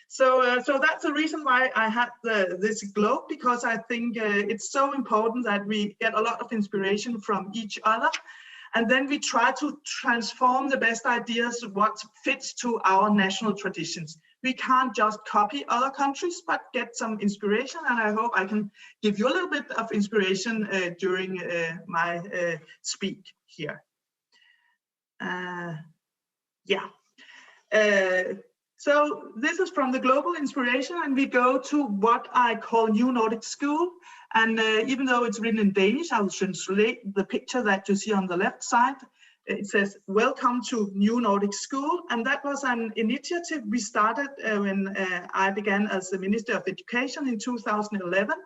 So that's the reason why I had this globe, because I think it's so important that we get a lot of inspiration from each other, and then we try to transform the best ideas, what fits to our national traditions. We can't just copy other countries, but get some inspiration, and I hope I can give you a little bit of inspiration during my speak here. So this is from the global inspiration, and we go to what I call New Nordic School. And even though it's written in Danish, I will translate the picture that you see on the left side. It says, "Welcome to New Nordic School." And that was an initiative we started when I began as the Minister of Education in 2011,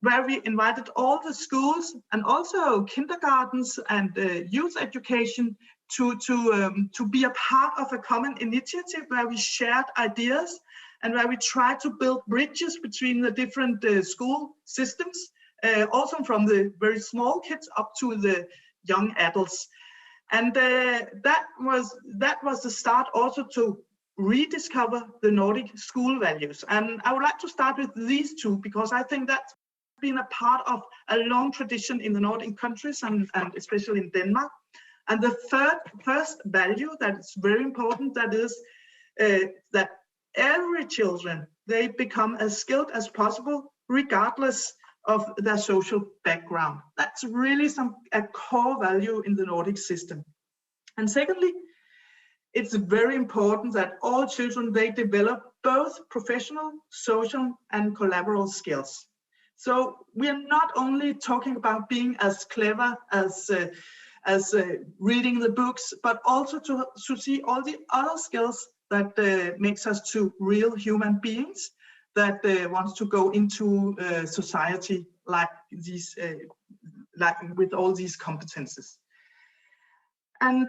where we invited all the schools and also kindergartens and youth education to be a part of a common initiative where we shared ideas and where we tried to build bridges between the different school systems, also from the very small kids up to the young adults. And that was the start also to rediscover the Nordic school values. And I would like to start with these two, because I think that's been a part of a long tradition in the Nordic countries, and especially in Denmark. And the first value that is very important, that is that every children, they become as skilled as possible, regardless of their social background. That's really a core value in the Nordic system. And secondly, it's very important that all children, they develop both professional, social, and collaborative skills. So we are not only talking about being as clever as reading the books, but also to see all the other skills that makes us to real human beings that wants to go into society like these, like with all these competences. And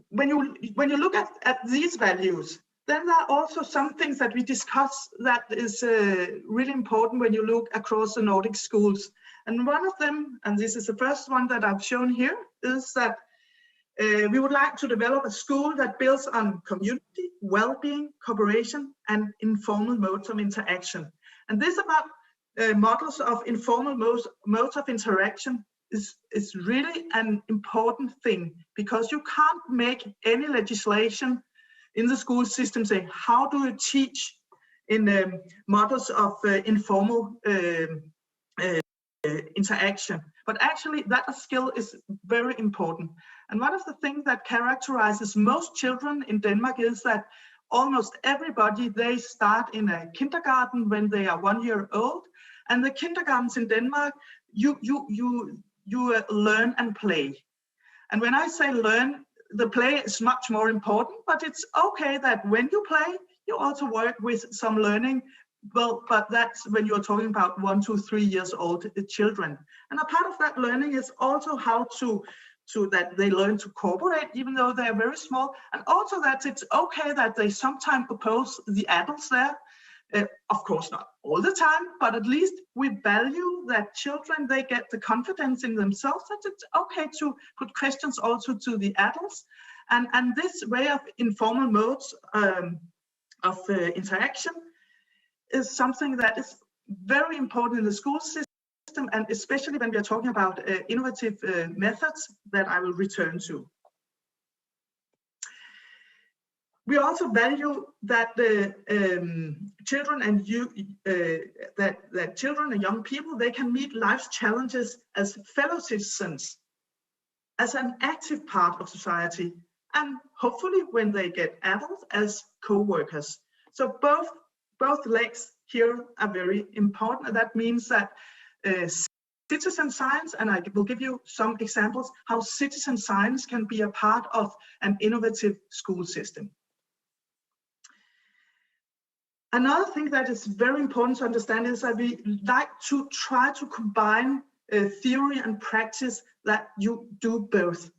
when you look at these values, then there are also some things that we discuss that is really important when you look across the Nordic schools. And one of them, and this is the first one that I've shown here, is that we would like to develop a school that builds on community, well-being, cooperation, and informal modes of interaction. And this about models of informal modes of interaction is really an important thing, because you can't make any legislation in the school system saying, how do you teach in models of informal interaction? But actually that skill is very important. And one of the things that characterizes most children in Denmark is that almost everybody, they start in a kindergarten when they are 1 year old. And the kindergartens in Denmark, you learn and play. And when I say learn, the play is much more important, but it's okay that when you play, you also work with some learning. Well, but that's when you're talking about 1 to 3 years old children. And a part of that learning is also how to that they learn to cooperate, even though they're very small. And also that it's okay that they sometimes oppose the adults there. Of course, not all the time, but at least we value that children, they get the confidence in themselves that it's okay to put questions also to the adults. And this way of informal modes of interaction is something that is very important in the school system, and especially when we are talking about innovative methods that I will return to. We also value that the children and that children and young people, they can meet life's challenges as fellow citizens, as an active part of society, and hopefully when they get adults, as co-workers. So both legs here are very important, and that means that citizen science, and I will give you some examples how citizen science can be a part of an innovative school system. Another thing that is very important to understand is that we like to try to combine theory and practice, that you do both.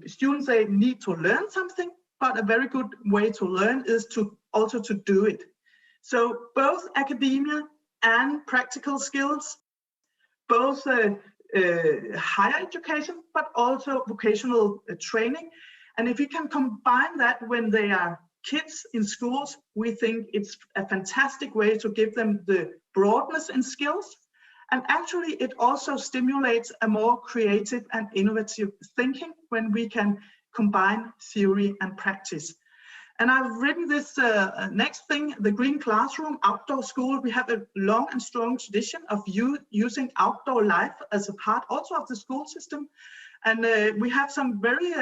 Students, they need to learn something, but a very good way to learn is also to do it. So both academia and practical skills, both higher education, but also vocational training. And if we can combine that when they are kids in schools, we think it's a fantastic way to give them the broadness in skills. And actually, it also stimulates a more creative and innovative thinking when we can combine theory and practice. And I've written this next thing, the green classroom, outdoor school. We have a long and strong tradition of using outdoor life as a part also of the school system. And we have some very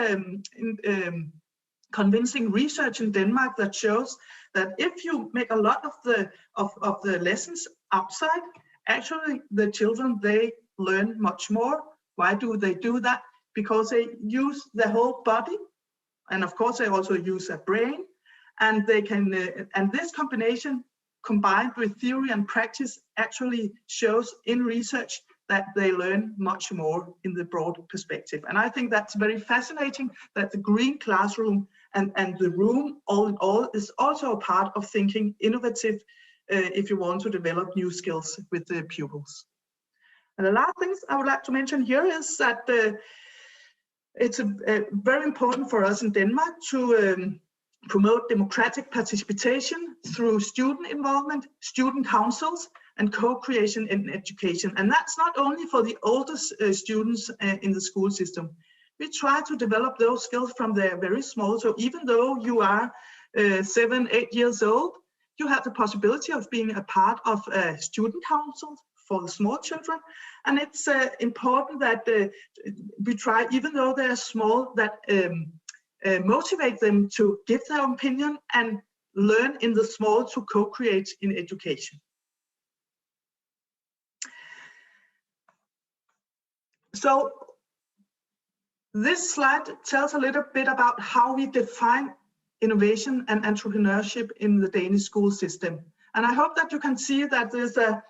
convincing research in Denmark that shows that if you make a lot of the lessons outside, actually the children, they learn much more. Why do they do that? Because they use the whole body, and of course they also use a brain, and they can and this combination combined with theory and practice actually shows in research that they learn much more in the broad perspective. And I think that's very fascinating that the green classroom and the room all in all is also a part of thinking innovative if you want to develop new skills with the pupils. And the last things I would like to mention here is that it's very important for us in Denmark to promote democratic participation through student involvement, student councils, and co-creation in education. And that's not only for the oldest students in the school system. We try to develop those skills from they're very small. So even though you are 7, 8 years old, you have the possibility of being a part of a student council for the small children. And it's important that we try, even though they're small, that motivate them to give their opinion and learn in the small to co-create in education. So this slide tells a little bit about how we define innovation and entrepreneurship in the Danish school system. And I hope that you can see that there's a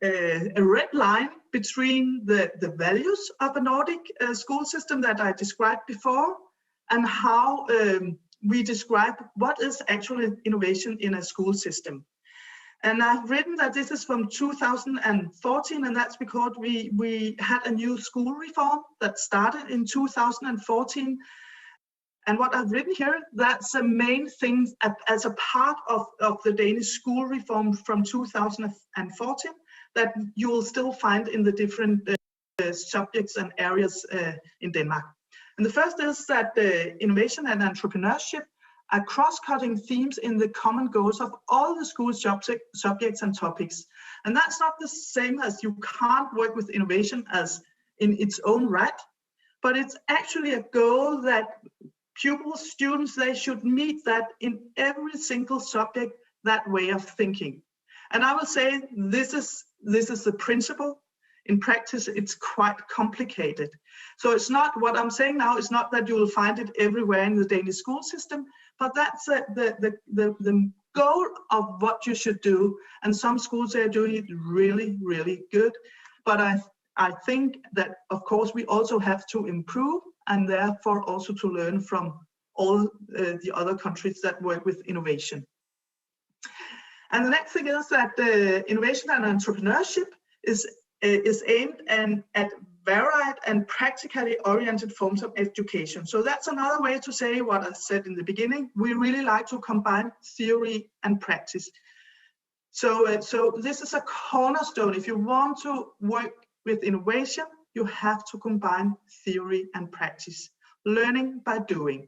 red line between the values of a Nordic school system that I described before and how we describe what is actually innovation in a school system. And I've written that this is from 2014, and that's because we had a new school reform that started in 2014. And what I've written here, that's the main thing as a part of the Danish school reform from 2014 that you will still find in the different subjects and areas in Denmark. And the first is that innovation and entrepreneurship are cross-cutting themes in the common goals of all the school subjects and topics. And that's not the same as you can't work with innovation as in its own right, but it's actually a goal that pupils, students, they should meet that in every single subject, that way of thinking. And I will say this is the principle. In practice, it's quite complicated. So it's not, what I'm saying now is not that you will find it everywhere in the Danish school system, but that's the goal of what you should do. And some schools are doing it really, really good. But I think that, of course, we also have to improve and therefore also to learn from all the other countries that work with innovation. And the next thing is that innovation and entrepreneurship is aimed at varied and practically oriented forms of education. So that's another way to say what I said in the beginning. We really like to combine theory and practice. So this is a cornerstone. If you want to work with innovation, you have to combine theory and practice, learning by doing.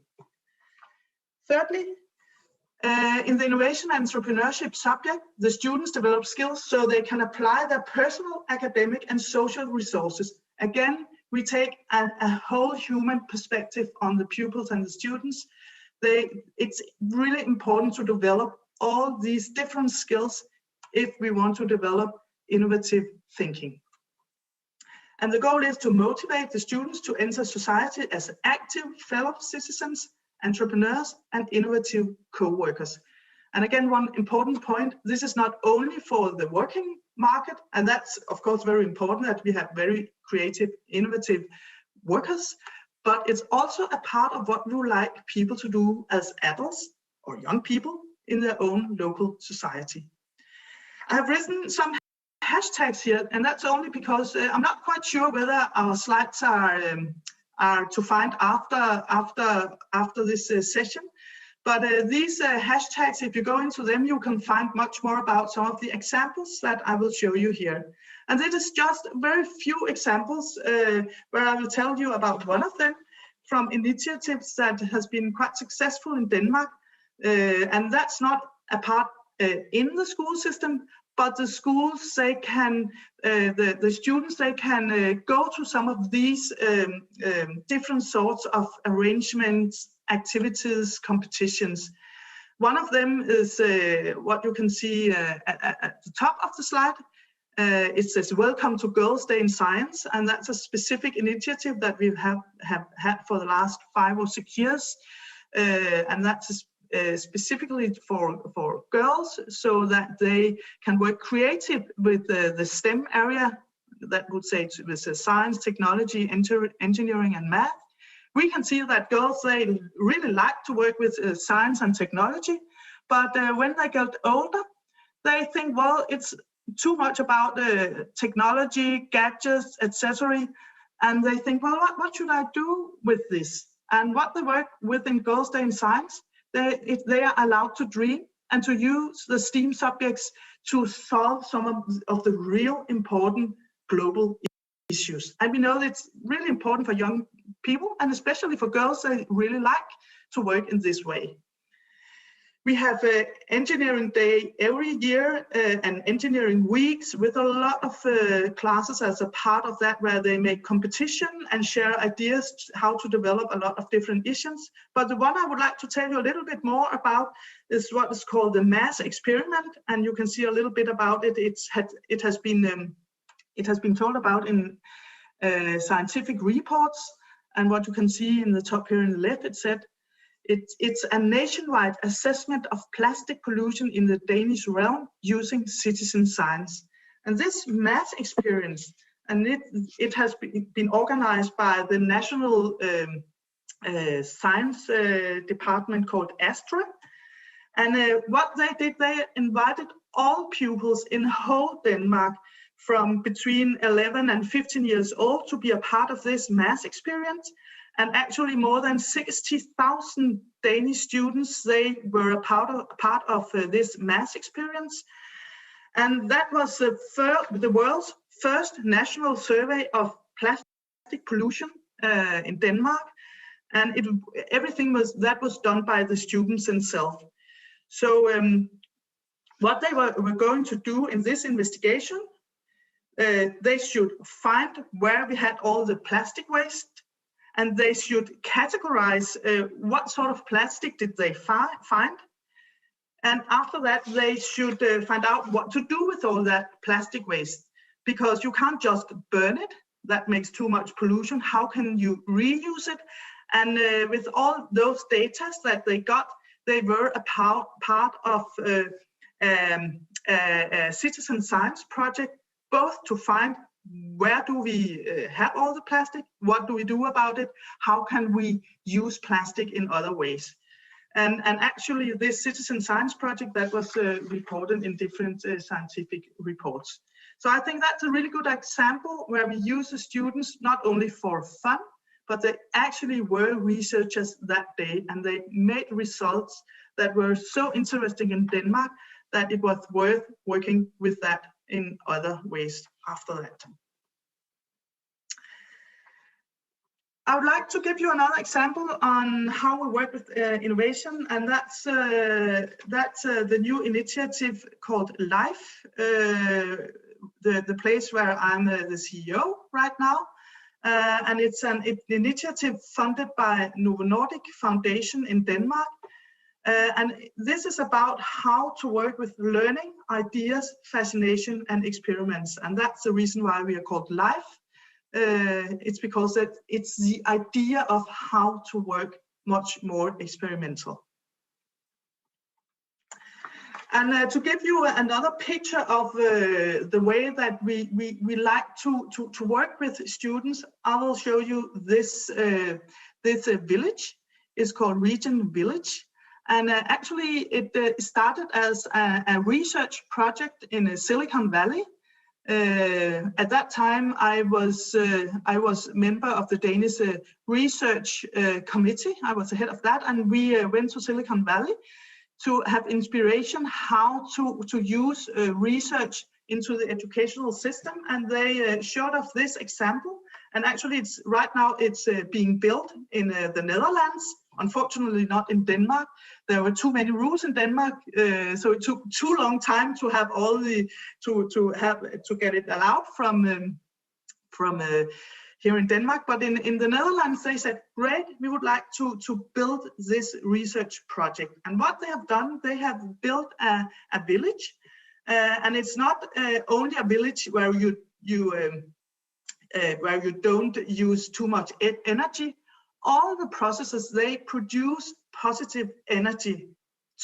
Thirdly, in the innovation and entrepreneurship subject, the students develop skills so they can apply their personal, academic, and social resources. Again, we take a whole human perspective on the pupils and the students. It's really important to develop all these different skills if we want to develop innovative thinking. And the goal is to motivate the students to enter society as active fellow citizens, entrepreneurs, and innovative co-workers. And again, one important point, this is not only for the working market, and that's of course very important that we have very creative, innovative workers, but it's also a part of what we would like people to do as adults or young people in their own local society. I have written some hashtags here, and that's only because I'm not quite sure whether our slides are are to find after this session. But these hashtags, if you go into them, you can find much more about some of the examples that I will show you here. And it is just very few examples where I will tell you about one of them from initiatives that has been quite successful in Denmark. And that's not a part in the school system, but the schools, they can, the students, they can go to some of these different sorts of arrangements, activities, competitions. One of them is what you can see at the top of the slide. It says, "Welcome to Girls' Day in Science," and that's a specific initiative that we have had for the last 5 or 6 years, and that's specifically for girls, so that they can work creative with the STEM area. That would say with science, technology, engineering, and math. We can see that girls, they really like to work with science and technology, but when they get older, they think, well, it's too much about technology, gadgets, etc. And they think, well, what should I do with this? And what they work with in Girls' Day in Science, they are allowed to dream and to use the STEAM subjects to solve some of the real important global issues. And we know that it's really important for young people, and especially for girls, they really like to work in this way. We have Engineering Day every year and Engineering Weeks with a lot of classes as a part of that, where they make competition and share ideas how to develop a lot of different issues. But the one I would like to tell you a little bit more about is what is called the mass experiment, and you can see a little bit about it. It has been told about in scientific reports, and what you can see in the top here in the left, it said, it's a nationwide assessment of plastic pollution in the Danish realm using citizen science. And this mass experience, and it has been organized by the national science department called Astra. And what they did, they invited all pupils in whole Denmark from between 11 and 15 years old to be a part of this mass experience. And actually more than 60,000 Danish students, they were a part of this mass experience. And that was the world's first national survey of plastic pollution in Denmark. And everything was done by the students themselves. So what they were going to do in this investigation, they should find where we had all the plastic waste, and they should categorize what sort of plastic did they find. And after that, they should find out what to do with all that plastic waste, because you can't just burn it. That makes too much pollution. How can you reuse it? And with all those data that they got, they were a part of a citizen science project, both to find where do we have all the plastic, what do we do about it, how can we use plastic in other ways. And actually this citizen science project, that was reported in different scientific reports. So I think that's a really good example where we use the students not only for fun, but they actually were researchers that day, and they made results that were so interesting in Denmark that it was worth working with that in other ways after that. I would like to give you another example on how we work with innovation, and that's the new initiative called LIFE, the place where I'm the CEO right now. And it's an initiative funded by Novo Nordisk Foundation in Denmark. And this is about how to work with learning, ideas, fascination, and experiments. And that's the reason why we are called LIFE. It's because it's the idea of how to work much more experimental. And to give you another picture of the way that we like to work with students, I will show you this village. It's called Region Village. And actually it started as a research project in Silicon Valley. At that time, I was member of the Danish research committee. I was the head of that, and we went to Silicon Valley to have inspiration how to use research into the educational system. And they showed us this example. And actually, right now it's being built in the Netherlands. Unfortunately, not in Denmark. There were too many rules in Denmark, so it took too long time to have all the to get it allowed from here in Denmark. But in the Netherlands, they said, great, we would like to build this research project. And what they have done, they have built a village, and it's not only a village where you don't use too much energy. All the processes, they produce positive energy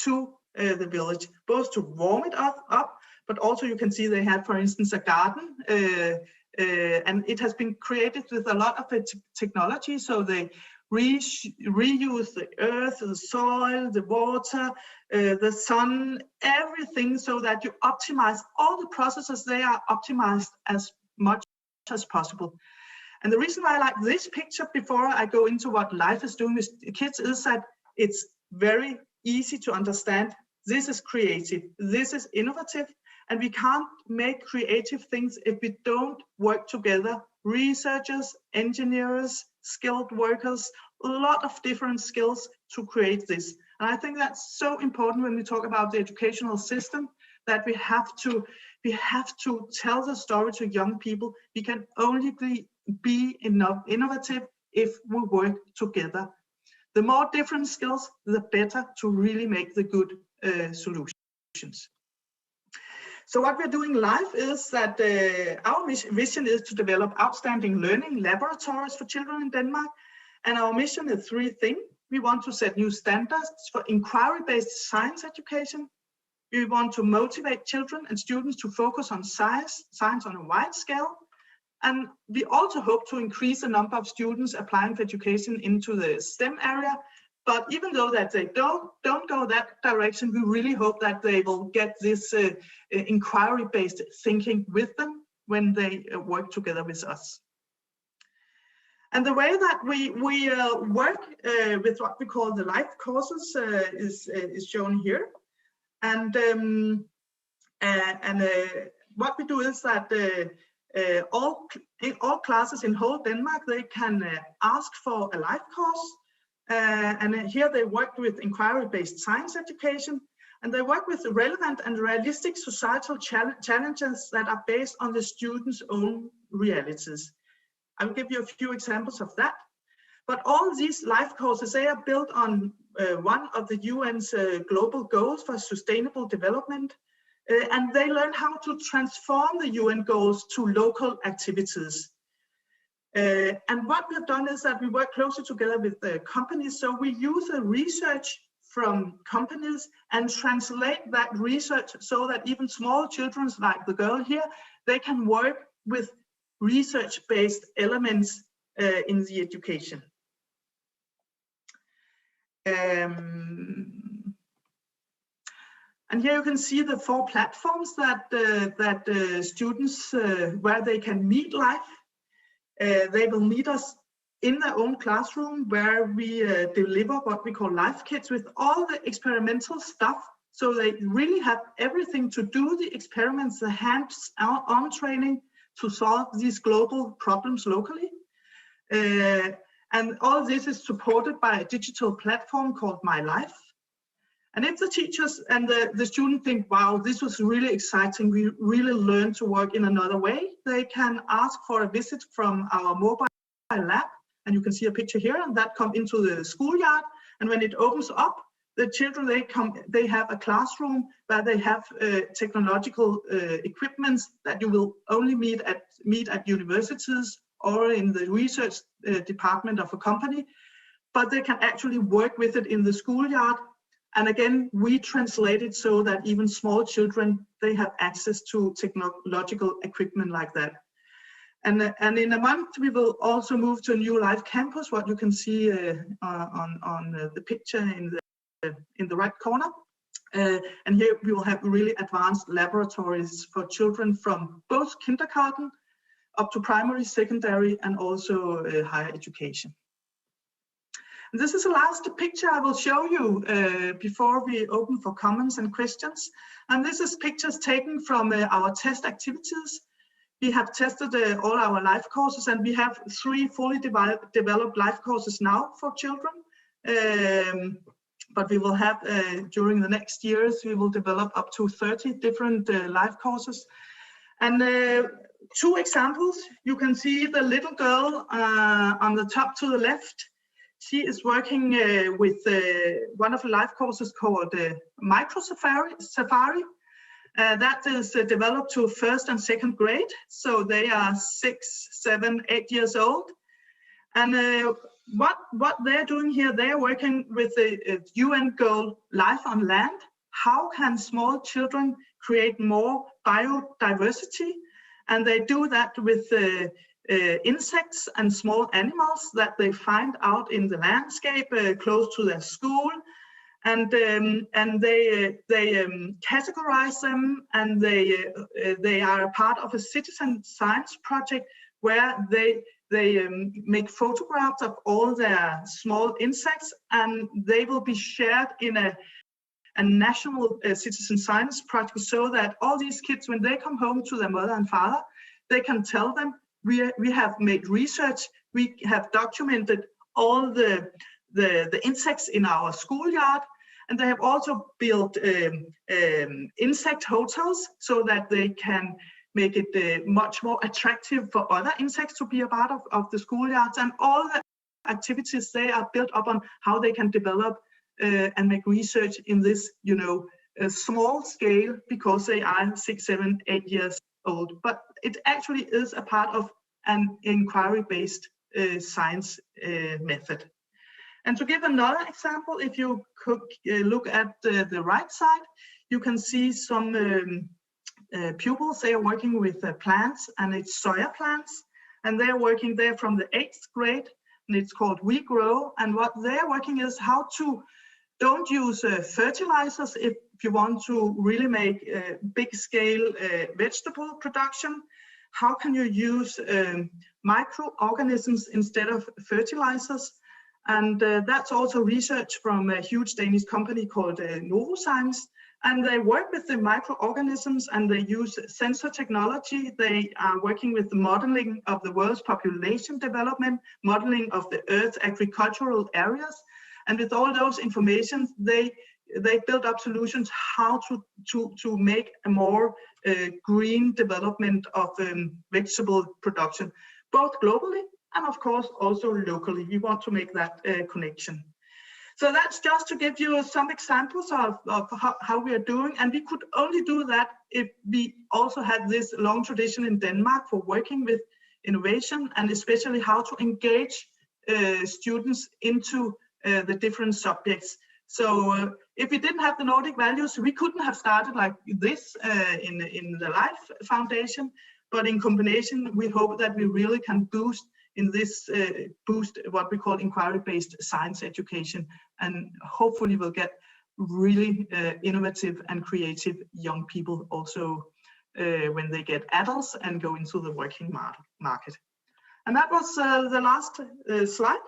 to the village, both to warm it up, but also you can see they have, for instance, a garden, and it has been created with a lot of technology. So they reuse the earth, the soil, the water, the sun, everything, so that you optimize all the processes. They are optimized as much as possible. And the reason why I like this picture before I go into what Life is doing with kids is that it's very easy to understand. This is creative, this is innovative, and we can't make creative things if we don't work together. Researchers, engineers, skilled workers, a lot of different skills to create this. And I think that's so important when we talk about the educational system, that we have to tell the story to young people. We can only be innovative if we work together. The more different skills, the better to really make the good solutions. So what we're doing live is that our vision is to develop outstanding learning laboratories for children in Denmark. And our mission is three things. We want to set new standards for inquiry-based science education. We want to motivate children and students to focus on science on a wide scale. And we also hope to increase the number of students applying for education into the STEM area. But even though that they don't go that direction, we really hope that they will get this inquiry-based thinking with them when they work together with us. And the way that we work with what we call the life courses is shown here. And what we do is that all classes in whole Denmark, they can ask for a life course. And here they work with inquiry-based science education, and they work with the relevant and realistic societal challenges that are based on the students' own realities. I'll give you a few examples of that. But all these life courses, they are built on one of the UN's global goals for sustainable development. And they learn how to transform the UN goals to local activities. And what we've done is that we work closely together with the companies. So we use the research from companies and translate that research so that even small children like the girl here, they can work with research-based elements in the education. And here you can see the 4 platforms that students, where they can meet life. They will meet us in their own classroom, where we deliver what we call life kits with all the experimental stuff. So they really have everything to do the experiments, the hands-on training to solve these global problems locally. And all this is supported by a digital platform called My Life. And if the teachers and the students think, wow, this was really exciting, we really learned to work in another way, they can ask for a visit from our mobile lab. And you can see a picture here, and that comes into the schoolyard. And when it opens up, the children, they have a classroom where they have technological equipments that you will only meet at universities or in the research department of a company. But they can actually work with it in the schoolyard. And again, we translate it so that even small children, they have access to technological equipment like that. And in a month, we will also move to a new live campus, what you can see on the picture in the right corner. And here we will have really advanced laboratories for children from both kindergarten up to primary, secondary, and also higher education. And this is the last picture I will show you before we open for comments and questions. And this is pictures taken from our test activities. We have tested all our life courses, and we have 3 fully developed life courses now for children. But we will have, during the next years, we will develop up to 30 different life courses. And 2 examples, you can see the little girl on the top to the left. She is working with one of the life courses called Micro Safari. That is developed to 1st and 2nd grade. So they are 6, 7, 8 years old. And what they're doing here, they're working with the UN goal, Life on Land. How can small children create more biodiversity? And they do that with insects and small animals that they find out in the landscape close to their school. And they categorize them, and they are a part of a citizen science project where they make photographs of all their small insects, and they will be shared in a national citizen science project, so that all these kids, when they come home to their mother and father, they can tell them, we have made research, we have documented all the insects in our schoolyard, and they have also built insect hotels so that they can make it much more attractive for other insects to be a part of the schoolyards. And all the activities, they are built up on how they can develop and make research in this, small scale, because they are 6, 7, 8 years old. But it actually is a part of an inquiry-based science method. And to give another example, if you could look at the right side, you can see some pupils. They are working with plants, and it's soya plants, and they're working there from the 8th grade, and it's called We Grow. And what they're working is how to don't use fertilizers if you want to really make big scale vegetable production. How can you use microorganisms instead of fertilizers? And that's also research from a huge Danish company called Novozymes. And they work with the microorganisms, and they use sensor technology. They are working with the modeling of the world's population development, modeling of the Earth's agricultural areas. And with all those information, they build up solutions how to make a more green development of vegetable production, both globally and of course also locally. We want to make that connection. So that's just to give you some examples of how we are doing. And we could only do that if we also had this long tradition in Denmark for working with innovation, and especially how to engage students into the different subjects. So if we didn't have the Nordic values, we couldn't have started like this in the Life Foundation. But in combination, we hope that we really can boost what we call inquiry-based science education, and hopefully we'll get really innovative and creative young people also when they get adults and go into the working market. And that was the last slide.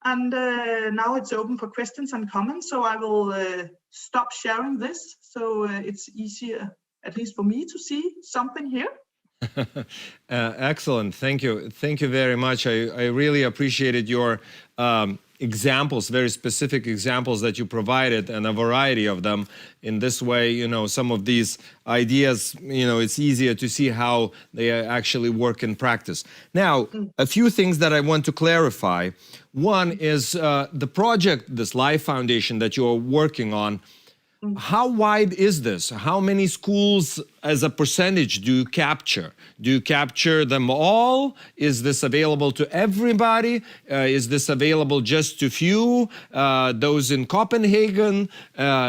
And now it's open for questions and comments. So I will stop sharing this, so it's easier, at least for me, to see something here. Excellent. Thank you. Thank you very much. I really appreciated your examples, very specific examples that you provided, and a variety of them. In this way, some of these ideas, it's easier to see how they actually work in practice. Now, a few things that I want to clarify. One is the project, this Life Foundation that you're working on. How wide is this? How many schools as a percentage do you capture? Do you capture them all? Is this available to everybody? Is this available just to few? Those in Copenhagen,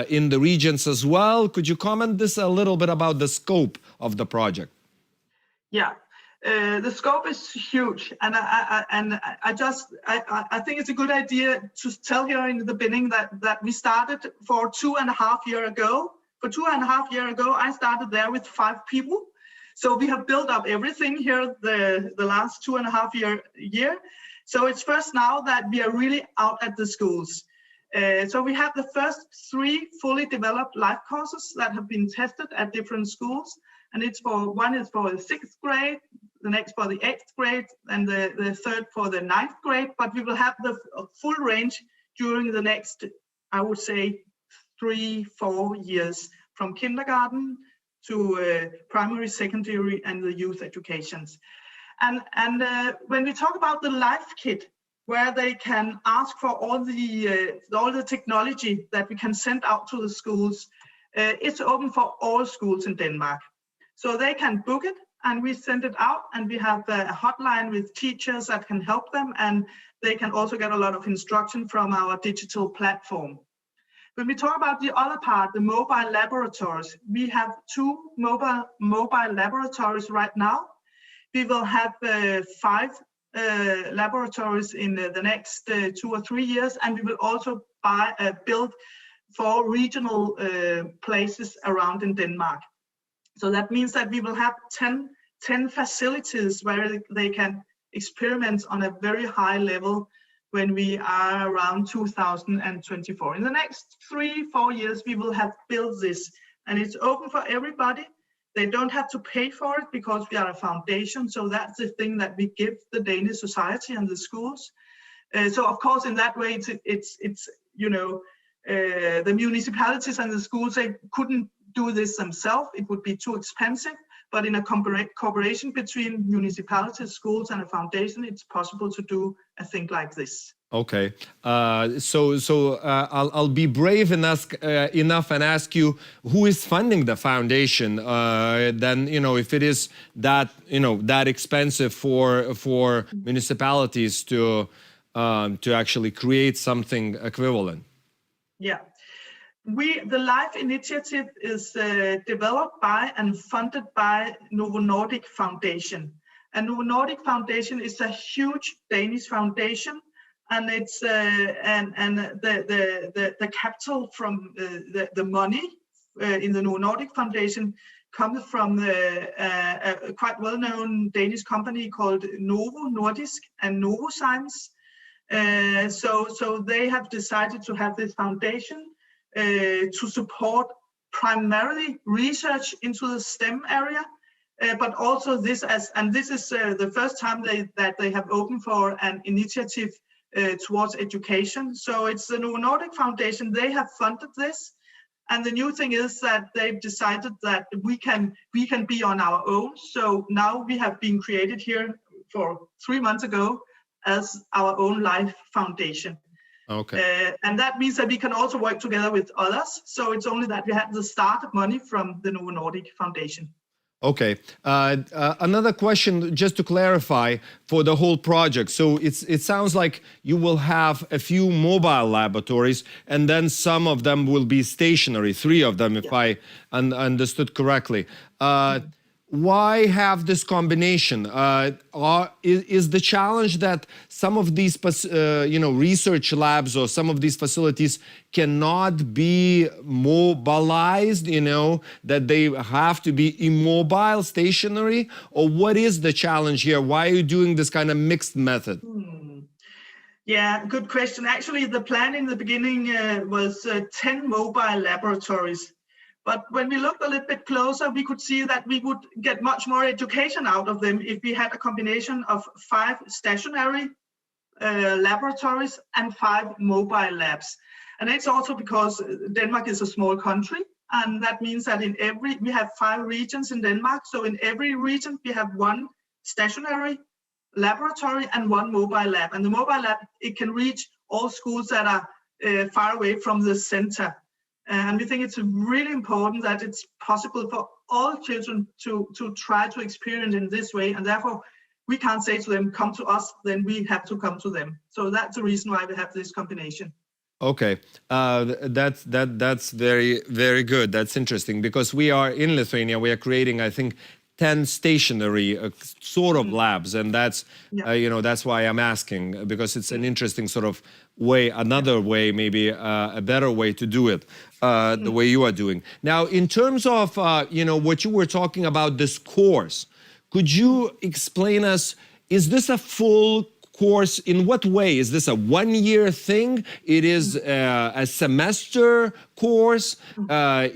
in the regions as well? Could you comment this a little bit about the scope of the project? Yeah. The scope is huge, and I think it's a good idea to tell here in the beginning that we started for 2.5 years ago. For 2.5 years ago, I started there with 5 people. So we have built up everything here the last 2.5 year. So it's first now that we are really out at the schools. So we have the first 3 fully developed life courses that have been tested at different schools. And one is for the 6th grade, the next for the 8th grade, and the third for the 9th grade. But we will have the full range during the next, I would say, 3-4 years, from kindergarten to primary, secondary, and the youth educations. And when we talk about the life kit, where they can ask for all the technology that we can send out to the schools, it's open for all schools in Denmark. So they can book it, and we send it out, and we have a hotline with teachers that can help them, and they can also get a lot of instruction from our digital platform. When we talk about the other part, the mobile laboratories, we have 2 mobile laboratories right now. We will have 5 laboratories in the next 2 or 3 years, and we will also build 4 regional places around in Denmark. So that means that we will have 10 facilities where they can experiment on a very high level when we are around 2024. In the next 3-4 years, we will have built this, and it's open for everybody. They don't have to pay for it because we are a foundation. So that's the thing that we give the Danish society and the schools. So of course, in that way, it's you know, the municipalities and the schools, they couldn't do this themselves. It would be too expensive. But in a cooperation between municipalities, schools, and a foundation, it's possible to do a thing like this. Okay, I'll be brave enough and ask you, who is funding the foundation? Then, you know, if it is that, you know, that expensive for municipalities to actually create something equivalent. Yeah. The LIFE initiative is developed by and funded by Novo Nordisk Foundation. And Novo Nordisk Foundation is a huge Danish foundation, and it's the capital from the money in the Novo Nordisk Foundation comes from a quite well-known Danish company called Novo Nordisk and Novozymes. So they have decided to have this foundation to support primarily research into the STEM area, but also this is the first time that they have opened for an initiative towards education. So it's the Novo Nordisk Foundation. They have funded this, and the new thing is that they've decided that we can be on our own. So now we have been created here for 3 months ago as our own LIFE foundation. Okay. And that means that we can also work together with others. So it's only that we had the start of money from the Novo Nordisk Foundation. Okay. Another question, just to clarify for the whole project. So it sounds like you will have a few mobile laboratories, and then some of them will be stationary, 3 of them, if I understood correctly. Why have this combination? Is the challenge that some of these, you know, research labs or some of these facilities cannot be mobilized, you know, that they have to be immobile, stationary? Or what is the challenge here? Why are you doing this kind of mixed method? Yeah, good question. Actually, the plan in the beginning was 10 mobile laboratories. But when we looked a little bit closer, we could see that we would get much more education out of them if we had a combination of 5 stationary laboratories and 5 mobile labs. And it's also because Denmark is a small country, and that means that we have 5 regions in Denmark. So in every region, we have 1 stationary laboratory and 1 mobile lab. And the mobile lab, it can reach all schools that are far away from the center. And we think it's really important that it's possible for all children to try to experience in this way. And therefore, we can't say to them, come to us, then we have to come to them. So that's the reason why we have this combination. Okay, that's very, very good. That's interesting, because we are in Lithuania, we are creating, I think, 10 stationary sort of labs, and that's that's why I'm asking, because it's an interesting sort of way, another way, maybe a better way to do it, the way you are doing. Now, in terms of what you were talking about, this course, could you explain us, is this a full course? In what way? Is this a one-year thing? It is a semester course?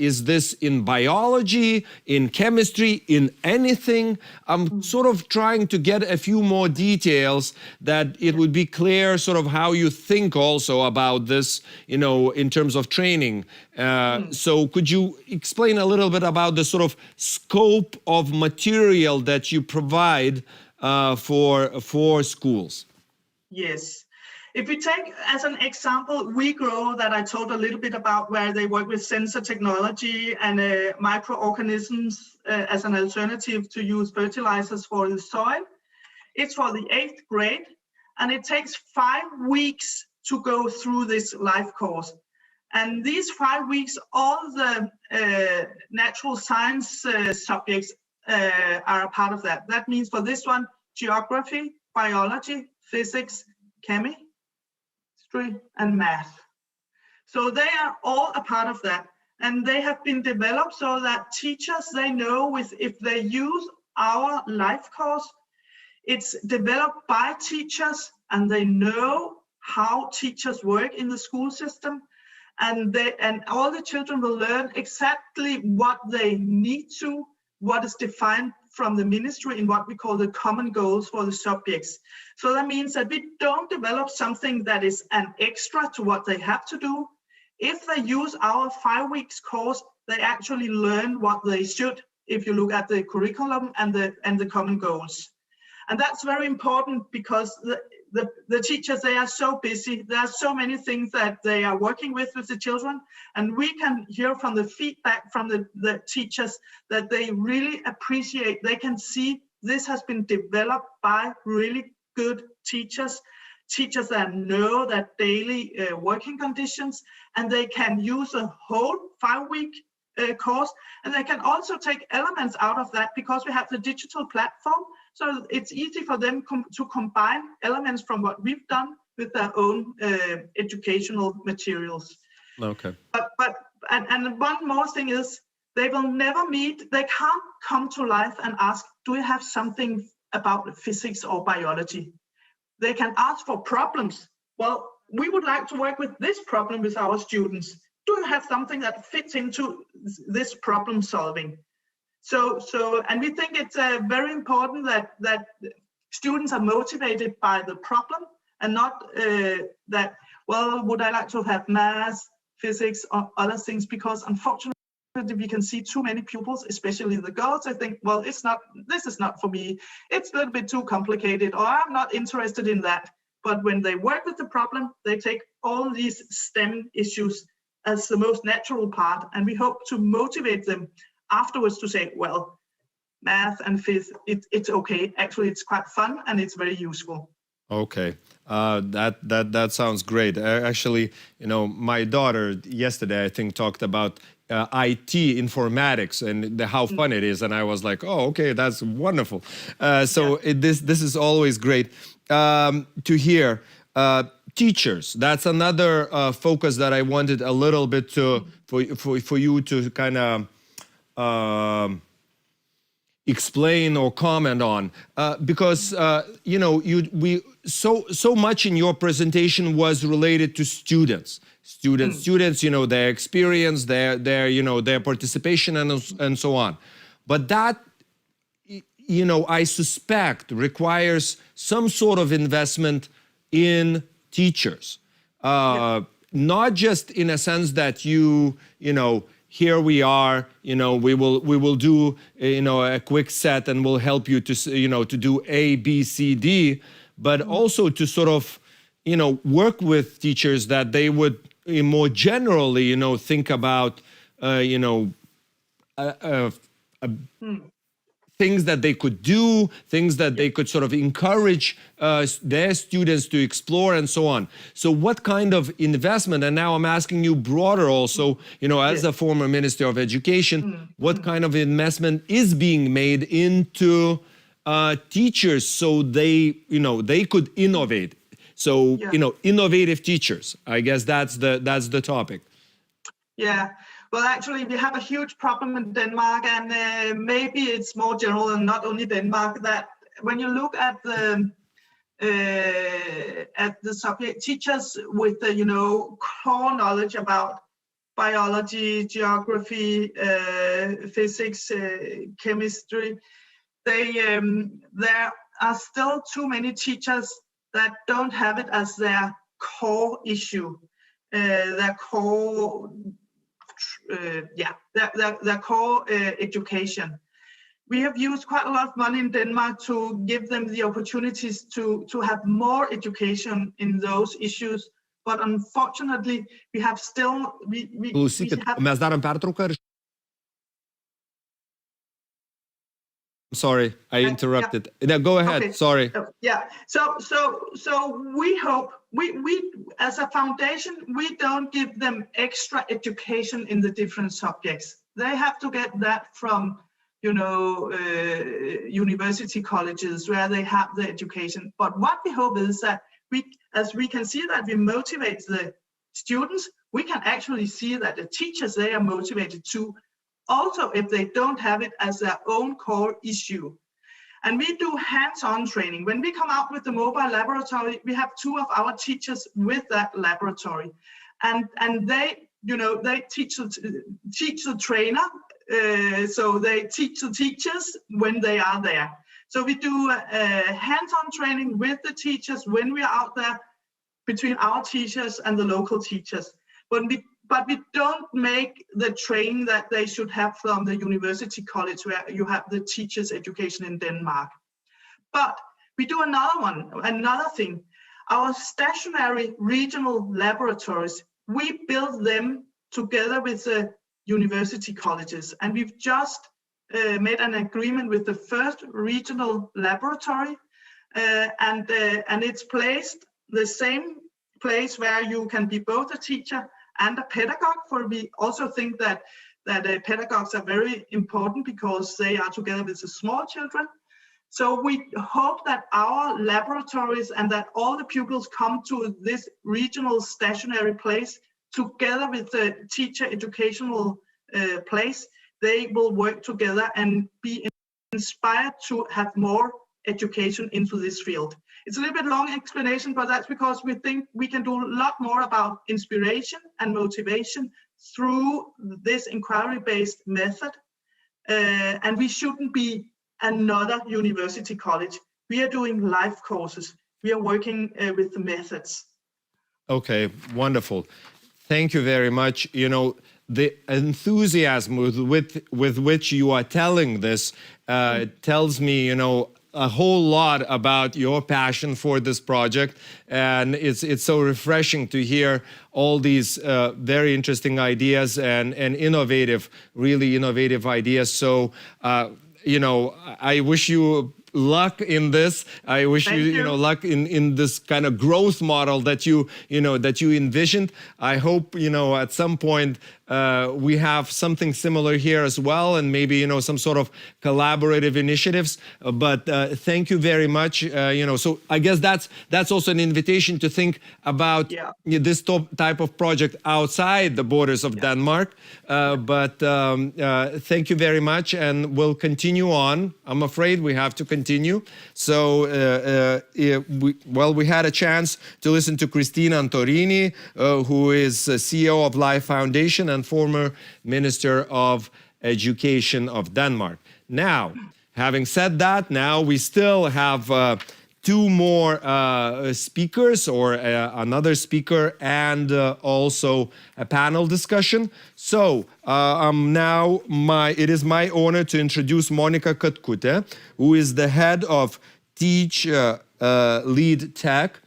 Is this in biology, in chemistry, in anything? I'm sort of trying to get a few more details that it would be clear sort of how you think also about this, in terms of training. So could you explain a little bit about the sort of scope of material that you provide for schools? Yes. If we take as an example, We Grow, that I told a little bit about, where they work with sensor technology and microorganisms as an alternative to use fertilizers for the soil. It's for the 8th grade, and it takes 5 weeks to go through this life course. And these 5 weeks, all the natural science subjects are a part of that. That means for this one, geography, biology, physics, chemistry, and math. So they are all a part of that. And they have been developed so that teachers, they know if they use our life course, it's developed by teachers, and they know how teachers work in the school system. And all the children will learn exactly what they need to, what is defined from the ministry in what we call the common goals for the subjects. So that means that we don't develop something that is an extra to what they have to do. If they use our 5 weeks course, they actually learn what they should, if you look at the curriculum and the common goals. And that's very important, because the teachers, they are so busy. There are so many things that they are working with the children. And we can hear from the feedback from the teachers that they really appreciate. They can see this has been developed by really good teachers that know that daily working conditions, and they can use a whole 5-week course. And they can also take elements out of that, because we have the digital platform. So it's easy for them to combine elements from what we've done with their own educational materials. Okay. And one more thing is, they will never meet, they can't come to life and ask, do you have something about physics or biology? They can ask for problems. Well, we would like to work with this problem with our students. Do you have something that fits into this problem solving? And we think it's very important that students are motivated by the problem, and not that, well, would I like to have math, physics, or other things? Because unfortunately, we can see too many pupils, especially the girls. I think, well, this is not for me. It's a little bit too complicated, or I'm not interested in that. But when they work with the problem, they take all these STEM issues as the most natural part, and we hope to motivate them afterwards to say, well, math and phys, it's okay. Actually, it's quite fun, and it's very useful. Okay, that sounds great. Actually, my daughter yesterday, I think, talked about IT, informatics, and how fun it is, and I was like, oh, okay, that's wonderful. This is always great to hear. Teachers, that's another focus that I wanted a little bit for you to kind of explain or comment on, because so much in your presentation was related to students, their experience, their participation, and so on. But that, I suspect requires some sort of investment in teachers, not just in a sense that here we are, we will do a quick set and we'll help you to do A, B, C, D, but also to sort of work with teachers that they would more generally think about things that they could do, things that they could sort of encourage their students to explore and so on. So what kind of investment, and now I'm asking you broader also, you know, as a former Minister of Education, what kind of investment is being made into teachers so they, you know, they could innovate? So, you know, innovative teachers, I guess that's the topic. Yeah. Well, actually, we have a huge problem in Denmark, and maybe it's more general and not only Denmark, that when you look at the subject teachers with the, you know, core knowledge about biology, geography, physics, chemistry, there are still too many teachers that don't have it as their core issue, their core their core education. We have used quite a lot of money in Denmark to give them the opportunities to have more education in those issues, but unfortunately we have still Mes darom pertrauką. Sorry, I interrupted. Yeah, go ahead. Okay. Sorry. Yeah. So we hope we as a foundation, we don't give them extra education in the different subjects. They have to get that from, you know, university colleges where they have the education. But what we hope is that as we can see that we motivate the students, we can actually see that the teachers, they are motivated too. Also, if they don't have it as their own core issue. And we do hands-on training. When we come out with the mobile laboratory, we have 2 of our teachers with that laboratory. And they, you know, they teach the trainer, so they teach the teachers when they are there. So we do hands-on training with the teachers when we are out there, between our teachers and the local teachers. But we don't make the training that they should have from the university college where you have the teachers' education in Denmark. But we do another thing. Our stationary regional laboratories, we build them together with the university colleges. And we've just made an agreement with the first regional laboratory, and it's placed the same place where you can be both a teacher and a pedagogue, for we also think that pedagogues are very important because they are together with the small children. So we hope that our laboratories and that all the pupils come to this regional stationary place together with the teacher educational place. They will work together and be inspired to have more education into this field. It's a little bit long explanation, but that's because we think we can do a lot more about inspiration and motivation through this inquiry-based method. And we shouldn't be another university college. We are doing life courses. We are working with the methods. Okay, wonderful. Thank you very much. You know, the enthusiasm with which you are telling this tells me, you know, a whole lot about your passion for this project, and it's so refreshing to hear all these very interesting ideas and innovative, really innovative ideas. So, you know, I wish you luck in this. I wish you know, luck in this kind of growth model that you envisioned. I hope, you know, at some point we have something similar here as well, and maybe, you know, some sort of collaborative initiatives. But thank you very much. You know, so I guess that's also an invitation to think about this type of project outside the borders of Denmark. But thank you very much, and we'll continue on. I'm afraid we have to continue. So, we had a chance to listen to Cristina Antorini, who is CEO of Life Foundation and former Minister of Education of Denmark. Now, having said that, now we still have 2 more speakers, or another speaker, and also a panel discussion. So now it is my honor to introduce Monika Katkutė, who is the head of Teach Lead Tech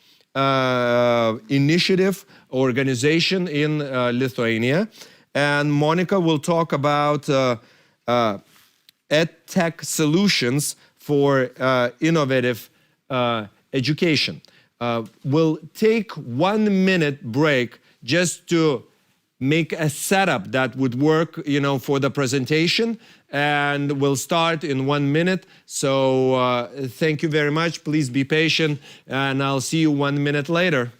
initiative organization in Lithuania. And Monika will talk about EdTech solutions for innovative education. We'll take 1 minute break just to make a setup that would work, for the presentation, and we'll start in 1 minute. So thank you very much. Please be patient, and I'll see you 1 minute later.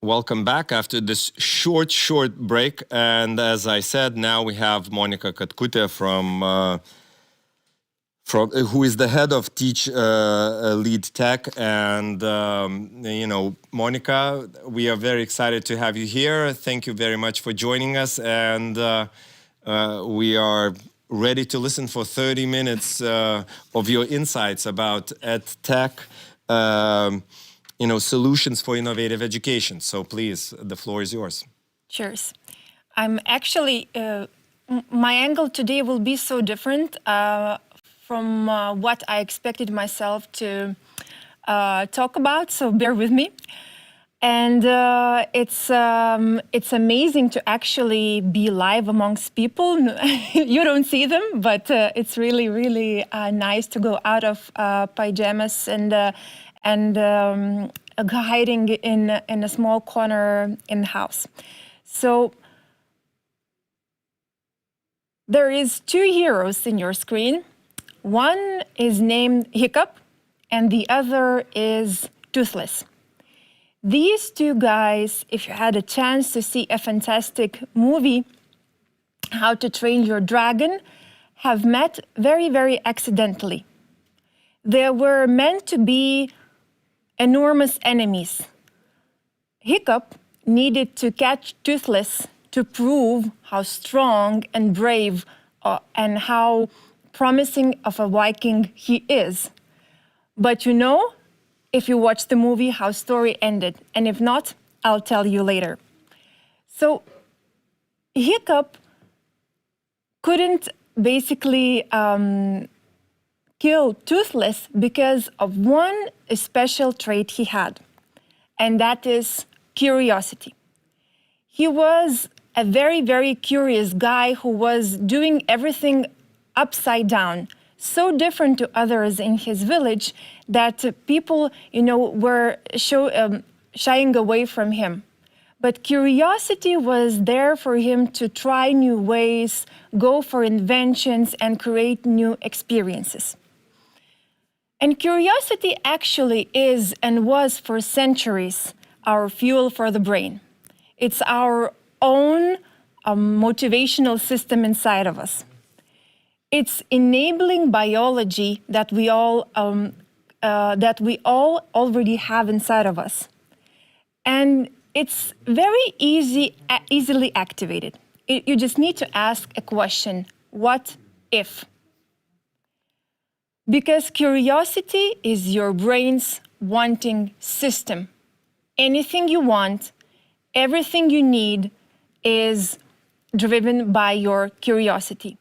Welcome back after this short break. And as I said, now we have Monika Katkutė who is the head of Teach Lead Tech. And, Monika, we are very excited to have you here. Thank you very much for joining us. And we are ready to listen for 30 minutes of your insights about EdTech. Solutions for innovative education. So please, the floor is yours. Cheers. I'm actually, my angle today will be so different from what I expected myself to talk about, so bear with me. And it's amazing to actually be live amongst people. You don't see them, but it's really, really nice to go out of pajamas and hiding in a small corner in the house. So there is two heroes in your screen. One is named Hiccup, and the other is Toothless. These two guys, if you had a chance to see a fantastic movie, How to Train Your Dragon, have met very, very accidentally. They were meant to be enormous enemies. Hiccup needed to catch Toothless to prove how strong and brave and how promising of a Viking he is. But if you watch the movie, how story ended. And if not, I'll tell you later. So Hiccup couldn't basically kill Toothless because of one special trait he had, and that is curiosity. He was a very, very curious guy who was doing everything upside down, so different to others in his village that people, were shying away from him. But curiosity was there for him to try new ways, go for inventions, and create new experiences. And curiosity actually is and was for centuries our fuel for the brain. It's our own motivational system inside of us. It's enabling biology that we all already have inside of us. And it's very easily activated. You just need to ask a question, what if? Because curiosity is your brain's wanting system. Anything you want, everything you need is driven by your curiosity.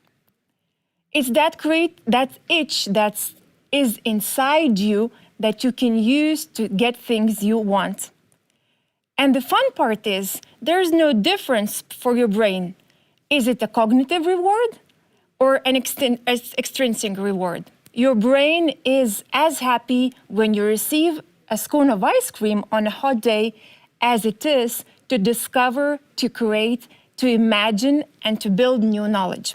It's that itch that's is inside you that you can use to get things you want. And the fun part is, there's no difference for your brain. Is it a cognitive reward or an extrinsic reward? Your brain is as happy when you receive a scone of ice cream on a hot day as it is to discover, to create, to imagine, and to build new knowledge.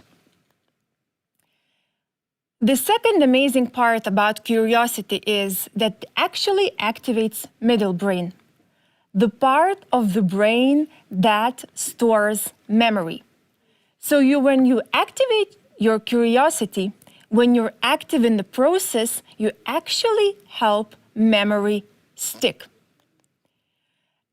The second amazing part about curiosity is that it actually activates middle brain, the part of the brain that stores memory. So when you activate your curiosity, when you're active in the process, you actually help memory stick.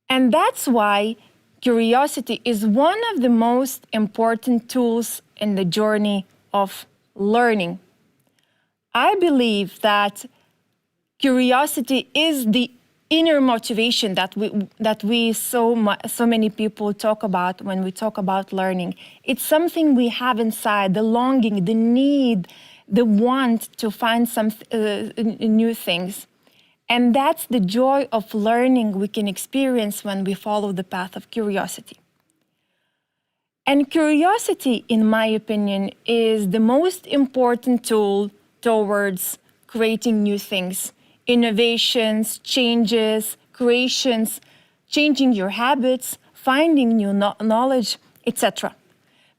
And that's why curiosity is one of the most important tools in the journey of learning. I believe that curiosity is the inner motivation that we so many people talk about when we talk about learning. It's something we have inside, the longing, the need, the want to find some new things. And that's the joy of learning we can experience when we follow the path of curiosity. And curiosity, in my opinion, is the most important tool towards creating new things, innovations, changes, creations, changing your habits, finding new knowledge, etc.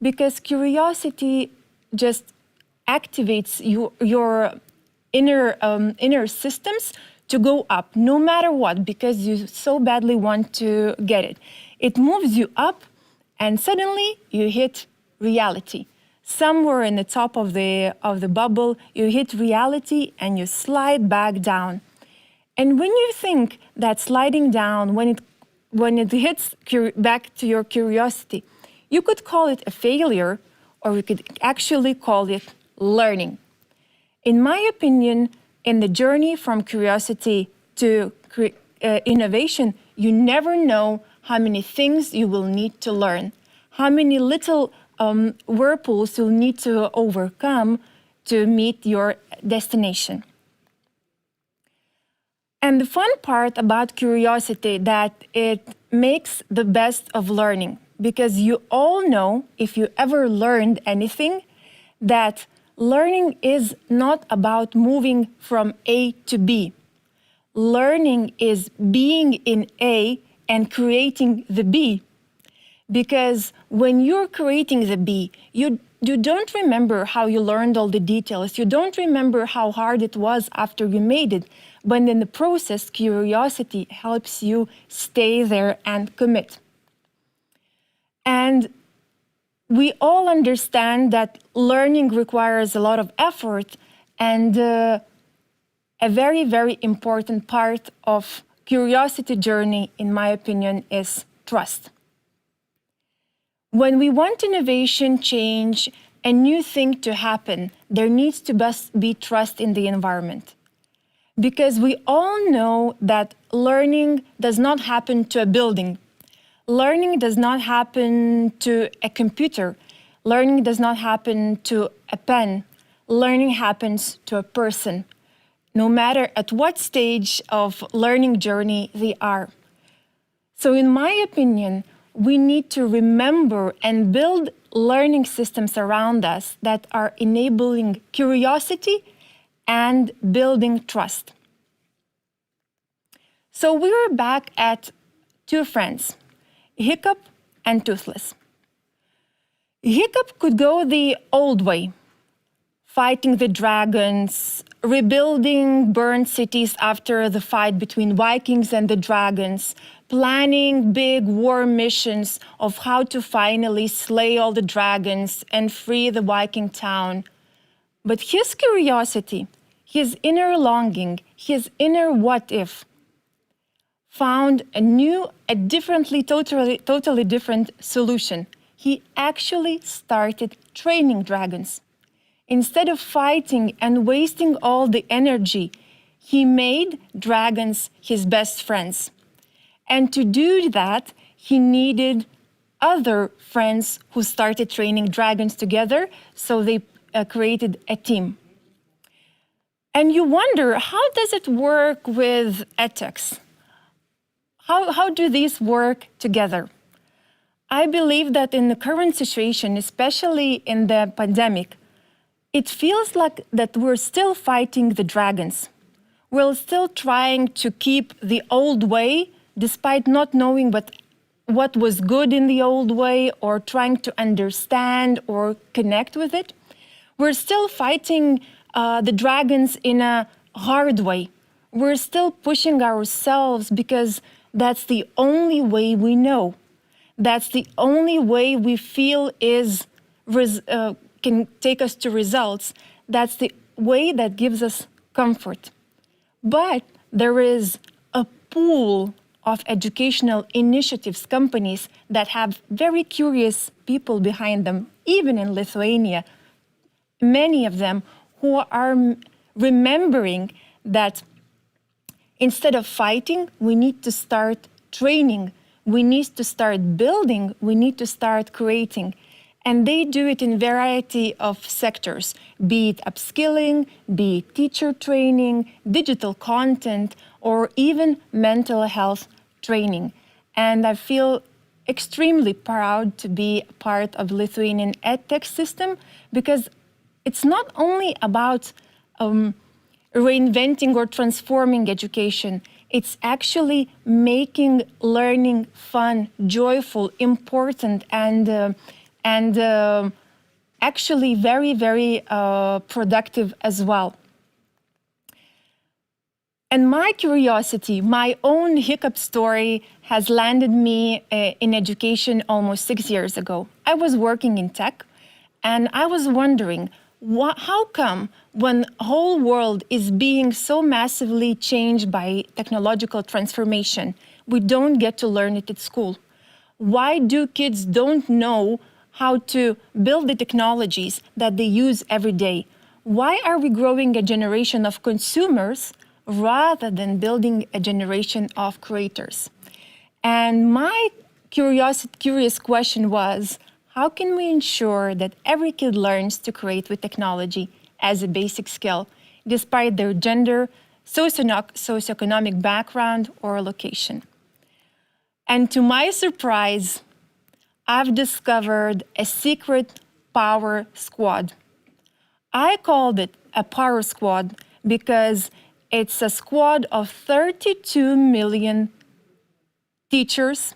Because curiosity just activates your inner systems to go up, no matter what, because you so badly want to get it. It moves you up, and suddenly you hit reality. Somewhere in the top of the bubble, you hit reality and you slide back down. And when you think that sliding down, when it hits back to your curiosity, you could call it a failure, or you could actually call it learning. In my opinion, in the journey from curiosity to innovation, you never know how many things you will need to learn, how many little whirlpools you'll need to overcome to meet your destination. And the fun part about curiosity that it makes the best of learning, because you all know, if you ever learned anything, that learning is not about moving from A to B. Learning is being in A and creating the B. Because when you're creating the B, you don't remember how you learned all the details. You don't remember how hard it was after you made it. But in the process, curiosity helps you stay there and commit. And we all understand that learning requires a lot of effort, and a very, very important part of curiosity journey, in my opinion, is trust. When we want innovation, change, a new thing to happen, there needs to be trust in the environment. Because we all know that learning does not happen to a building. Learning does not happen to a computer. Learning does not happen to a pen. Learning happens to a person, no matter at what stage of learning journey they are. So in my opinion, we need to remember and build learning systems around us that are enabling curiosity and building trust. So we were back at two friends, Hiccup and Toothless. Hiccup could go the old way, fighting the dragons, rebuilding burned cities after the fight between Vikings and the dragons, planning big war missions of how to finally slay all the dragons and free the Viking town. But his curiosity, his inner longing, his inner what if, found totally different solution. He actually started training dragons. Instead of fighting and wasting all the energy, he made dragons his best friends. And to do that, he needed other friends who started training dragons together, so they created a team. And you wonder, how does it work with ethics? How do these work together? I believe that in the current situation, especially in the pandemic, it feels like that we're still fighting the dragons. We're still trying to keep the old way, despite not knowing what was good in the old way, or trying to understand or connect with it. We're still fighting the dragons in a hard way. We're still pushing ourselves because that's the only way we know. That's the only way we feel can take us to results. That's the way that gives us comfort. But there is a pool of educational initiatives, companies that have very curious people behind them, even in Lithuania, many of them who are remembering that instead of fighting, we need to start training, we need to start building, we need to start creating. And they do it in variety of sectors, be it upskilling, be it teacher training, digital content, or even mental health training. And I feel extremely proud to be part of Lithuanian edtech system, because it's not only about reinventing or transforming education, it's actually making learning fun, joyful, important, and actually very, very productive as well. And my curiosity, my own hiccup story has landed me in education almost 6 years ago. I was working in tech, and I was wondering, how come when the whole world is being so massively changed by technological transformation, we don't get to learn it at school? Why do kids don't know how to build the technologies that they use every day? Why are we growing a generation of consumers rather than building a generation of creators? And my curious question was, how can we ensure that every kid learns to create with technology as a basic skill, despite their gender, socioeconomic background, or location? And to my surprise, I've discovered a secret power squad. I called it a power squad because it's a squad of 32 million teachers,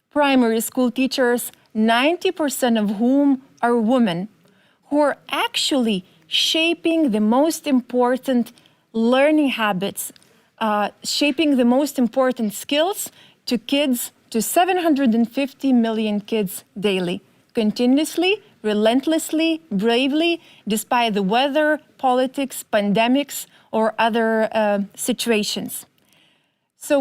primary school teachers, 90% of whom are women, who are actually shaping the most important learning habits, shaping the most important skills to kids, to 750 million kids daily, continuously, relentlessly, bravely, despite the weather, politics, pandemics, or other situations. So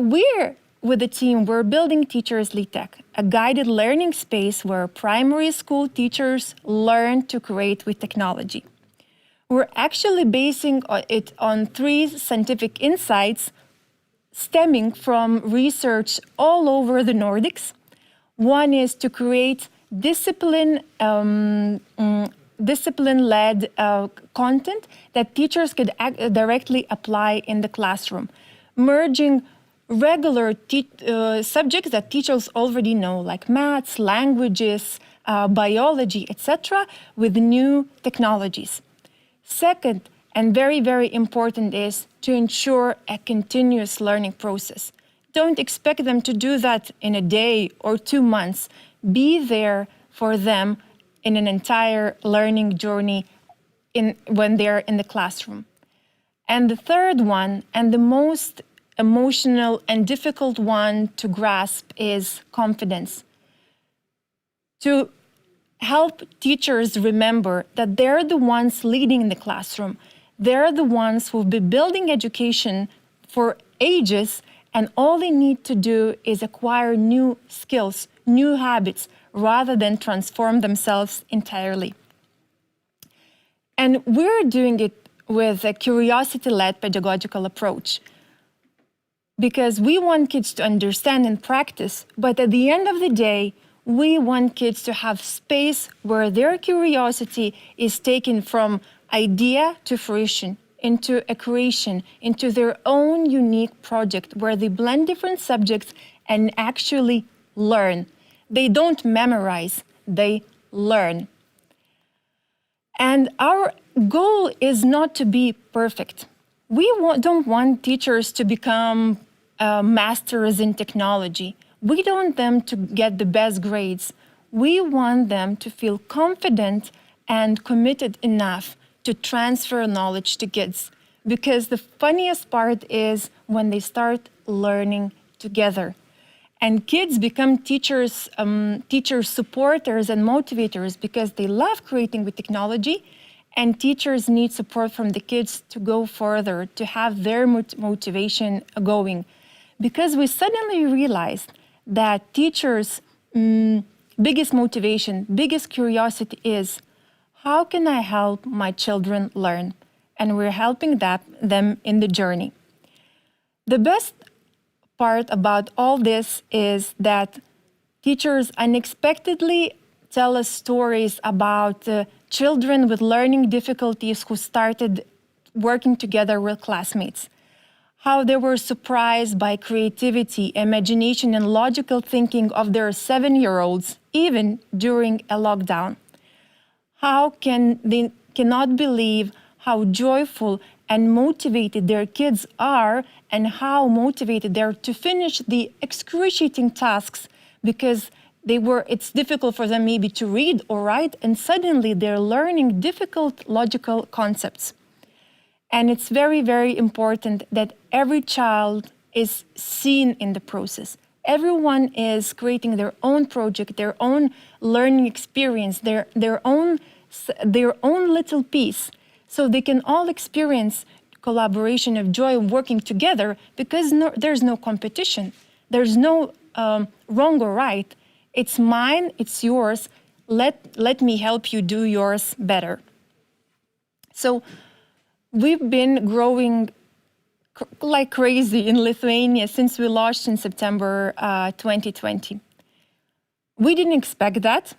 with the team, we're building Teachers Tech, a guided learning space where primary school teachers learn to create with technology. We're actually basing it on 3 scientific insights stemming from research all over the Nordics. One is to create discipline-led content that teachers could directly apply in the classroom, merging regular subjects that teachers already know, like maths, languages, biology, etc., with new technologies. Second, and very, very important, is to ensure a continuous learning process. Don't expect them to do that in a day or 2 months. Be there for them in an entire learning journey when they're in the classroom. And the third one, and the most emotional and difficult one to grasp, is confidence. To help teachers remember that they're the ones leading in the classroom. They're the ones who've been building education for ages, and all they need to do is acquire new skills, new habits, rather than transform themselves entirely. And we're doing it with a curiosity-led pedagogical approach, because we want kids to understand and practice, but at the end of the day, we want kids to have space where their curiosity is taken from idea to fruition into a creation, into their own unique project where they blend different subjects and actually learn. They don't memorize, they learn. And our goal is not to be perfect. We don't want teachers to become masters in technology. We don't want them to get the best grades. We want them to feel confident and committed enough to transfer knowledge to kids. Because the funniest part is when they start learning together. And kids become teachers, teacher supporters and motivators because they love creating with technology, and teachers need support from the kids to go further, to have their motivation going. Because we suddenly realized that teachers' biggest motivation, biggest curiosity is, how can I help my children learn? And we're helping them in the journey. The best part about all this is that teachers unexpectedly tell us stories about children with learning difficulties who started working together with classmates. How they were surprised by creativity, imagination, and logical thinking of their 7-year-olds, even during a lockdown. How they cannot believe how joyful and motivated their kids are, and how motivated they are to finish the excruciating tasks because it's difficult for them maybe to read or write, and suddenly they're learning difficult logical concepts. And it's very, very important that every child is seen in the process. Everyone is creating their own project, their own learning experience, their own little piece, so they can all experience collaboration of joy of working together, because there's no competition. There's no wrong or right. It's mine, it's yours. Let me help you do yours better. So we've been growing like crazy in Lithuania since we launched in September 2020. We didn't expect that.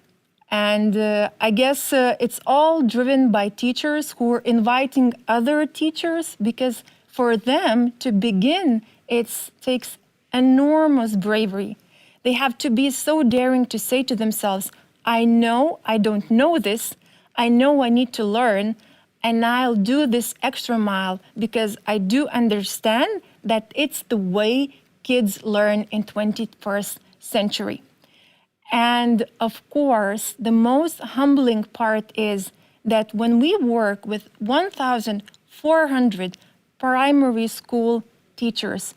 And I guess it's all driven by teachers who are inviting other teachers, because for them to begin, it takes enormous bravery. They have to be so daring to say to themselves, I know I don't know this, I know I need to learn, and I'll do this extra mile because I do understand that it's the way kids learn in 21st century. And of course, the most humbling part is that when we work with 1,400 primary school teachers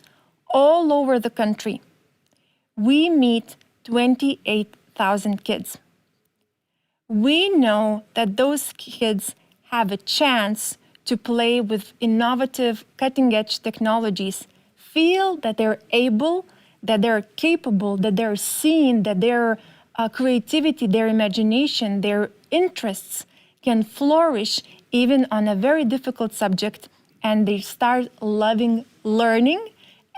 all over the country, we meet 28,000 kids. We know that those kids have a chance to play with innovative, cutting-edge technologies, feel that they're able, that they're capable, that they're seen, that their creativity, their imagination, their interests can flourish even on a very difficult subject, and they start loving learning.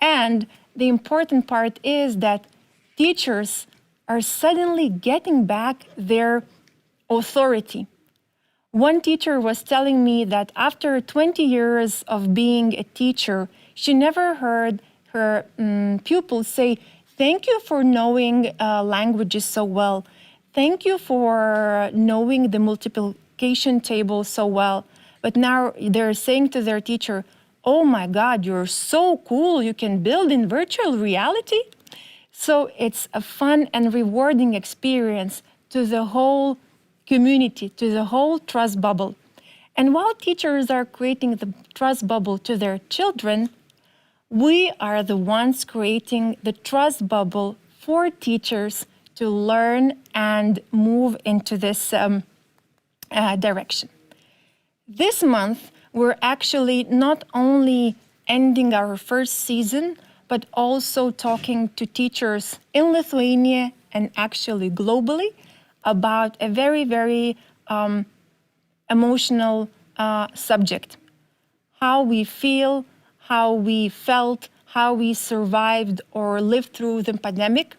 And the important part is that teachers are suddenly getting back their authority. One teacher was telling me that after 20 years of being a teacher, she never heard her pupils say, thank you for knowing languages so well. Thank you for knowing the multiplication table so well. But now they're saying to their teacher, oh my God, you're so cool, you can build in virtual reality. So it's a fun and rewarding experience to the whole community, to the whole trust bubble. And while teachers are creating the trust bubble to their children, we are the ones creating the trust bubble for teachers to learn and move into this direction. This month, we're actually not only ending our first season, but also talking to teachers in Lithuania and actually globally about a very, very emotional subject. How we feel, how we felt, how we survived or lived through the pandemic,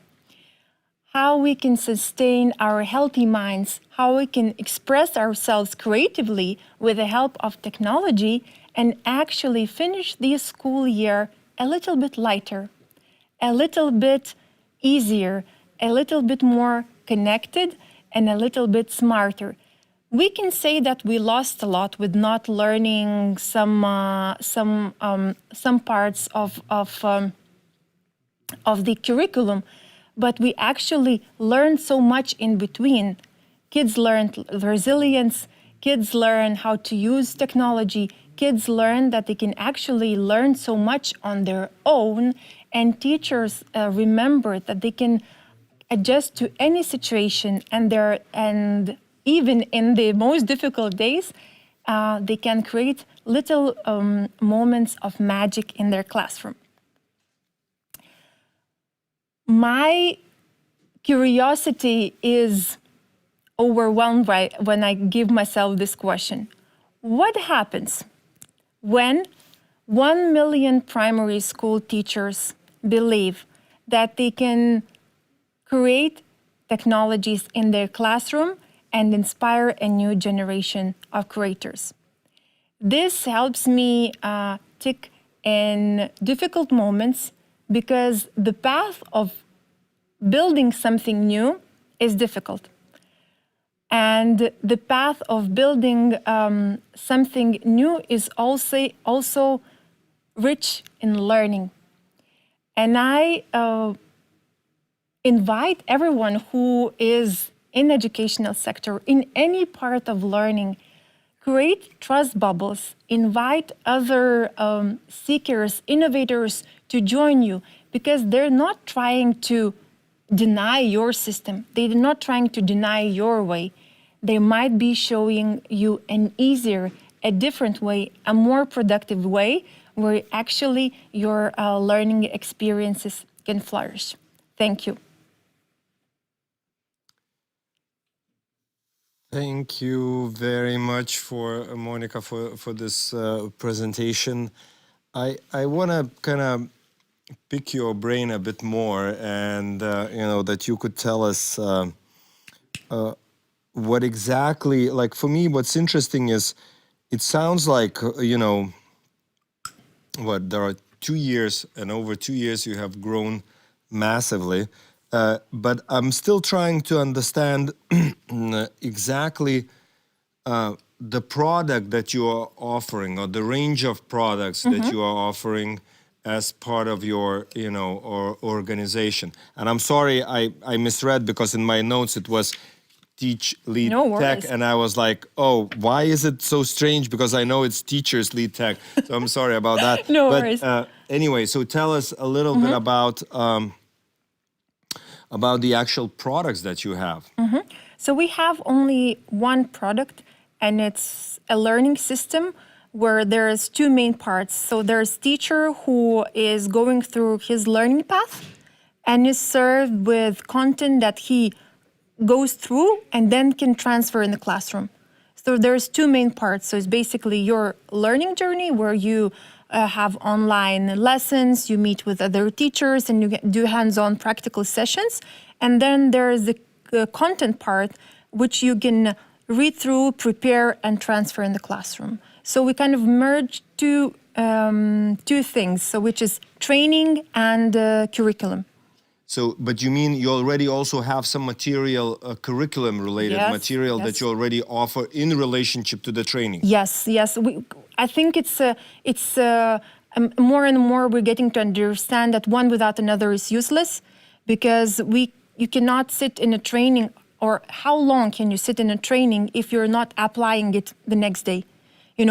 how we can sustain our healthy minds, how we can express ourselves creatively with the help of technology and actually finish this school year a little bit lighter, a little bit easier, a little bit more connected, and a little bit smarter. We can say that we lost a lot with not learning some parts of the curriculum, but we actually learned so much in between. Kids learned resilience, kids learn how to use technology, kids learn that they can actually learn so much on their own, and teachers remember that they can adjust to any situation, and even in the most difficult days, they can create little moments of magic in their classroom. My curiosity is overwhelmed when I give myself this question. What happens when 1 million primary school teachers believe that they can create technologies in their classroom and inspire a new generation of creators? This helps me tick in difficult moments, because the path of building something new is difficult. And the path of building something new is also rich in learning. And I invite everyone who is in educational sector, in any part of learning, create trust bubbles, invite other seekers, innovators to join you, because they're not trying to deny your system. They're not trying to deny your way. They might be showing you an easier, a different way, a more productive way, where actually your learning experiences can flourish. Thank you. Thank you very much for Monica for this presentation. I want to kind of pick your brain a bit more, and that you could tell us what exactly, like, for me, what's interesting is it sounds like there are 2 years, and over 2 years you have grown massively. But I'm still trying to understand exactly the product that you are offering, or the range of products that you are offering as part of your, organization. And I'm sorry, I misread, because in my notes it was Teach, Lead, Tech, and I was like, oh, why is it so strange? Because I know it's Teachers, Lead, Tech. So I'm sorry about that. No worries. Anyway, so tell us a little bit about the actual products that you have. So we have only one product, and it's a learning system where there's two main parts. So there's teacher who is going through his learning path and is served with content that he goes through and then can transfer in the classroom. So there's two main parts. So it's basically your learning journey, where you have online lessons, you meet with other teachers, and you do hands-on practical sessions. And then there's the content part, which you can read through, prepare, and transfer in the classroom. So we kind of merge two things, so which is training and curriculum. So, but you mean you already also have some material, curriculum-related material that you already offer in relationship to the training? Yes. I think it's more and more we're getting to understand that one without another is useless, because you cannot sit in a training, or how long can you sit in a training if you're not applying it the next day?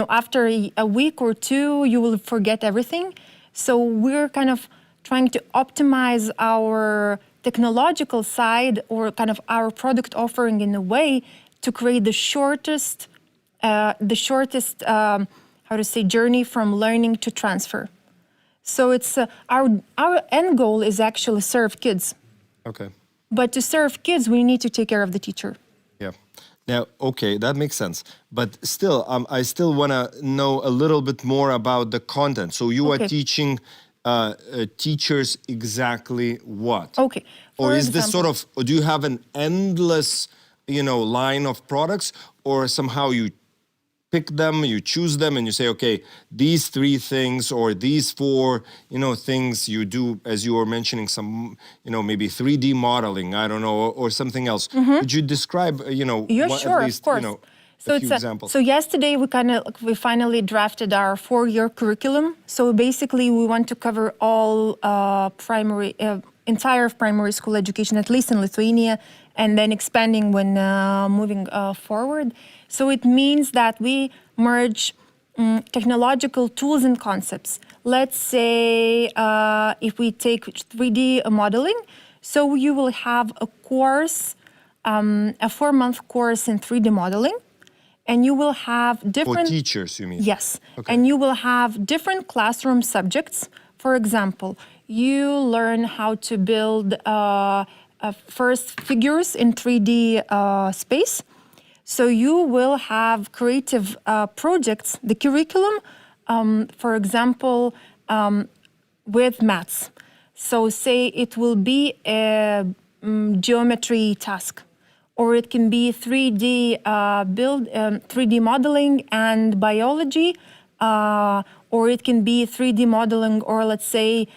After a week or two, you will forget everything. So we're kind of trying to optimize our technological side, or kind of our product offering, in a way to create the shortest journey from learning to transfer. So it's our end goal is actually serve kids. Okay. But to serve kids, we need to take care of the teacher. Yeah. Now, okay, that makes sense. But still, I still want to know a little bit more about the content. So you are teaching teachers exactly what? Okay. Or is this sort of, or do you have an endless, line of products, or somehow you pick them, you choose them, and you say, okay, these 3 things or these 4, things you do, as you were mentioning, some, maybe 3D modeling, I don't know, or something else. Could you describe, Yeah, sure, at least, of course. a few examples? So yesterday we finally drafted our 4-year curriculum. So basically we want to cover all entire primary school education, at least in Lithuania, and then expanding when moving forward. So it means that we merge technological tools and concepts. Let's say if we take 3D modeling, so you will have a course, a 4-month course in 3D modeling, and you will have different... For teachers, you mean? Yes. Okay. And you will have different classroom subjects. For example, you learn how to build first figures in 3D space. So you will have creative projects, the curriculum, for example, with maths. So say it will be a geometry task, or it can be 3D 3D modeling and biology, or it can be 3D modeling, or let's say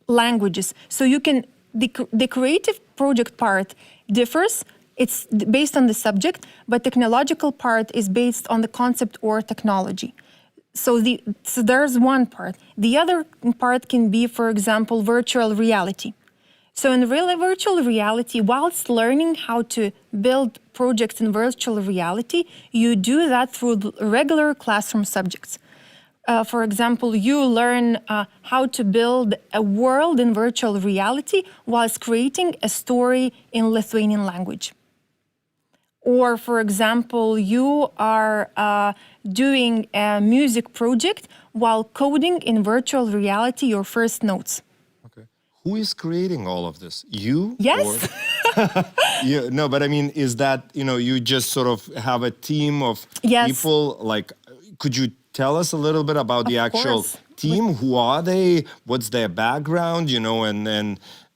languages. So you can the creative project part differs. It's based on the subject, but technological part is based on the concept or technology. So there's one part. The other part can be, for example, virtual reality. So in virtual reality, whilst learning how to build projects in virtual reality, you do that through regular classroom subjects. For example, you learn how to build a world in virtual reality whilst creating a story in Lithuanian language. Or, for example, you are doing a music project while coding in virtual reality your first notes. Okay. Who is creating all of this? You? Yes. Yeah, no, but I mean, is that, you just sort of have a team of people? Like, could you tell us a little bit about the actual team? Who are they? What's their background?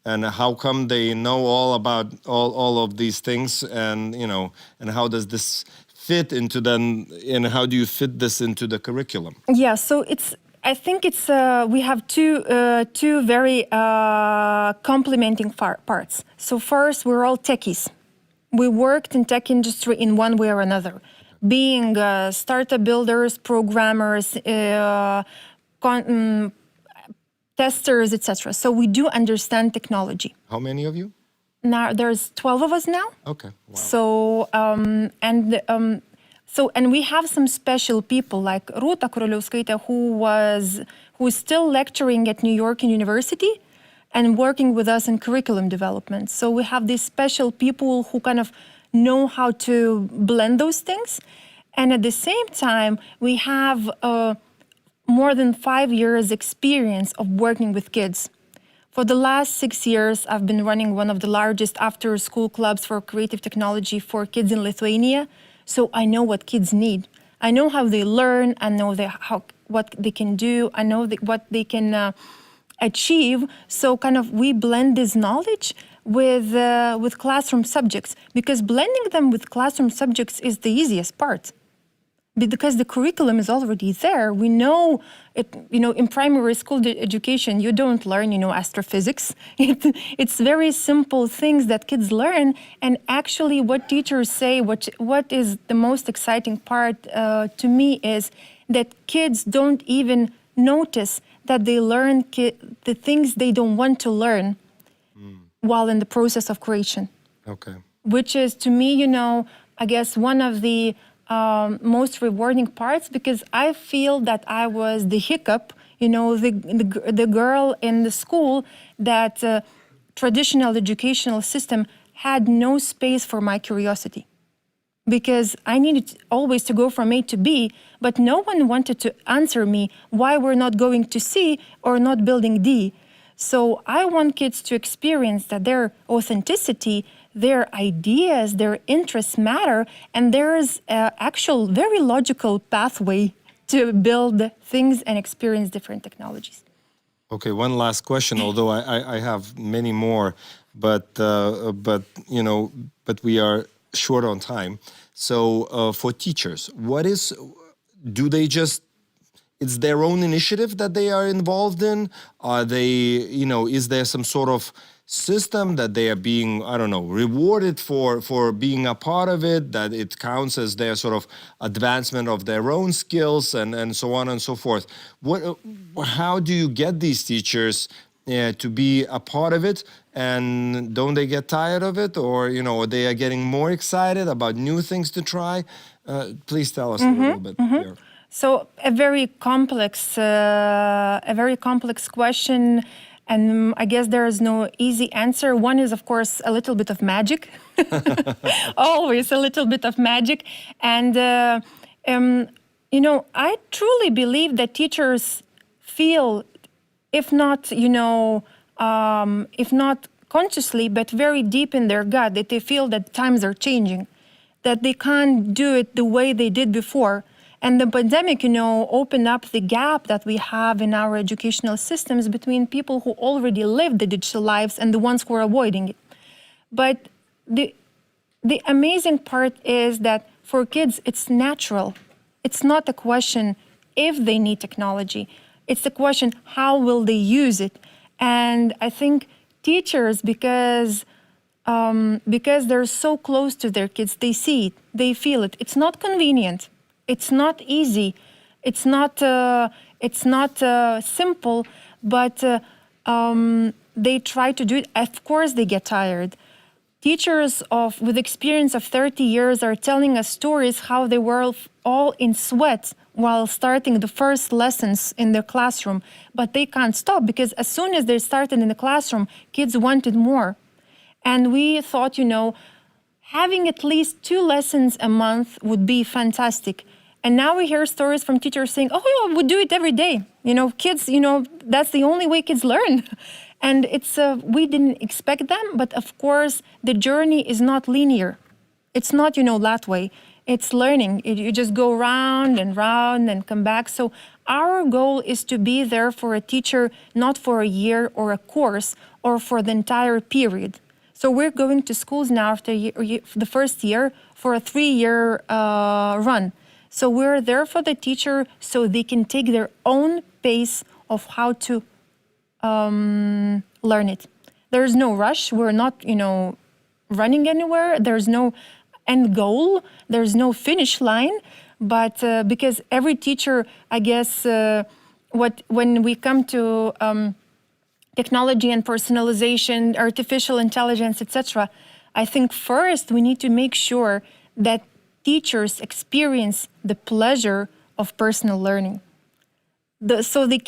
And how come they know all about all of these things? And and how does this fit into them? And how do you fit this into the curriculum? Yeah, so I think we have two very complementing parts. So first, we're all techies. We worked in tech industry in one way or another, being startup builders, programmers, testers, etc. So we do understand technology. How many of you? Now there's 12 of us now. Okay. Wow. So and we have some special people like Ruta Kuroliauskaitė, who is still lecturing at New York University and working with us in curriculum development. So we have these special people who kind of know how to blend those things. And at the same time, we have more than 5 years experience of working with kids. For the last 6 years, I've been running one of the largest after-school clubs for creative technology for kids in Lithuania. So I know what kids need. I know how they learn. I know what they can do. I know what they can achieve. So kind of we blend this knowledge with classroom subjects, because blending them with classroom subjects is the easiest part. Because the curriculum is already there. We know it, in primary school education, you don't learn, astrophysics. It's very simple things that kids learn. And actually what teachers say, what is the most exciting part to me is that kids don't even notice that they learn the things they don't want to learn while in the process of creation. Okay. Which is, to me, I guess one of the most rewarding parts, because I feel that I was the hiccup, the girl in the school that traditional educational system had no space for my curiosity. Because I needed always to go from A to B, but no one wanted to answer me why we're not going to C or not building D. So I want kids to experience that their authenticity, their ideas, their interests matter, and there's an actual very logical pathway to build things and experience different technologies. Okay, one last question, although I have many more, but we are short on time. So for teachers, do they just, it's their own initiative that they are involved in? Are they, is there some sort of system that they are being, I don't know, rewarded for being a part of it, that it counts as their sort of advancement of their own skills and so on and so forth? How do you get these teachers to be a part of it, and don't they get tired of it, or they are getting more excited about new things to try? Please tell us a little bit here. So a very complex question, and I guess there is no easy answer. One is, of course, a little bit of magic, always a little bit of magic. And, I truly believe that teachers feel, if not consciously, but very deep in their gut, that they feel that times are changing, that they can't do it the way they did before. And the pandemic, opened up the gap that we have in our educational systems between people who already live the digital lives and the ones who are avoiding it. But the amazing part is that for kids, it's natural. It's not a question if they need technology. It's the question, how will they use it? And I think teachers, because they're so close to their kids, they see it, they feel it. It's not convenient. It's not easy. It's not simple, but they try to do it. Of course, they get tired. Teachers with experience of 30 years are telling us stories how they were all in sweat while starting the first lessons in their classroom, but they can't stop, because as soon as they started in the classroom, kids wanted more. And we thought, having at least 2 lessons a month would be fantastic. And now we hear stories from teachers saying, we do it every day. Kids, that's the only way kids learn. And we didn't expect them, but of course, the journey is not linear. It's not, that way. It's learning. You just go round and round and come back. So our goal is to be there for a teacher, not for a year or a course or for the entire period. So we're going to schools now after the first year for a 3-year run. So we're there for the teacher so they can take their own pace of how to learn it. There's no rush. We're not, running anywhere. There's no end goal. There's no finish line. But because every teacher, I guess, when we come to technology and personalization, artificial intelligence, etc., I think first we need to make sure that teachers experience the pleasure of personal learning. So they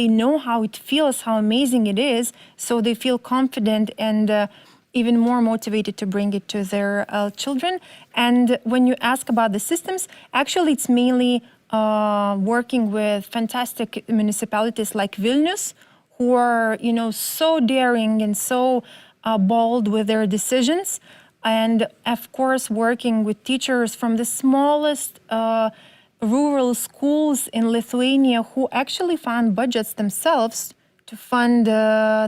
know how it feels, how amazing it is, so they feel confident and even more motivated to bring it to their children. And when you ask about the systems, actually it's mainly working with fantastic municipalities like Vilnius, who are, so daring and so bold with their decisions. And of course, working with teachers from the smallest rural schools in Lithuania who actually found budgets themselves to fund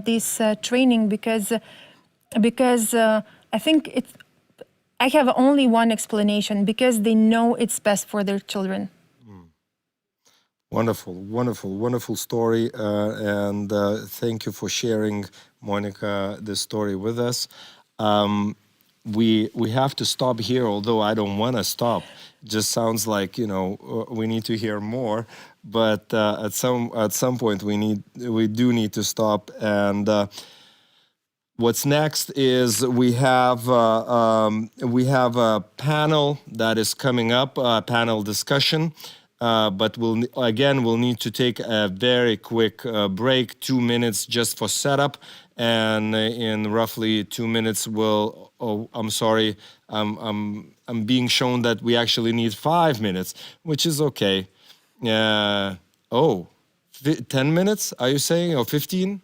this training because I think I have only one explanation, because they know it's best for their children. Wonderful, wonderful, wonderful story. And thank you for sharing, Monica, this story with us. We have to stop here, although I don't want to stop. It just sounds like, we need to hear more. But at some point we do need to stop. And what's next is we have a panel that is coming up, a panel discussion. But we'll need to take a very quick break, 2 minutes just for setup, and in roughly 2 minutes I'm sorry, I'm being shown that we actually need 5 minutes, which is okay. 10 minutes, are you saying, or 15?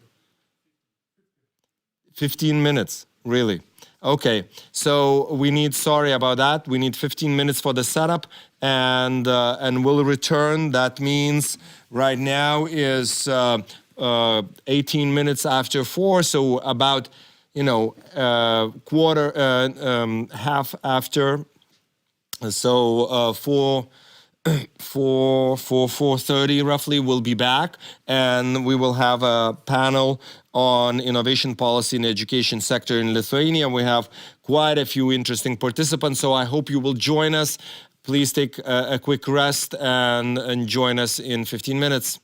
15 minutes, really? Okay, so we need, sorry about that, we need 15 minutes for the setup, and we'll return. That means right now is 18 minutes after 4, so about, you know, half after. So 4:30 roughly, we'll be back, and we will have a panel on innovation policy in the education sector in Lithuania. We have quite a few interesting participants, so I hope you will join us. Please take a quick rest and join us in 15 minutes.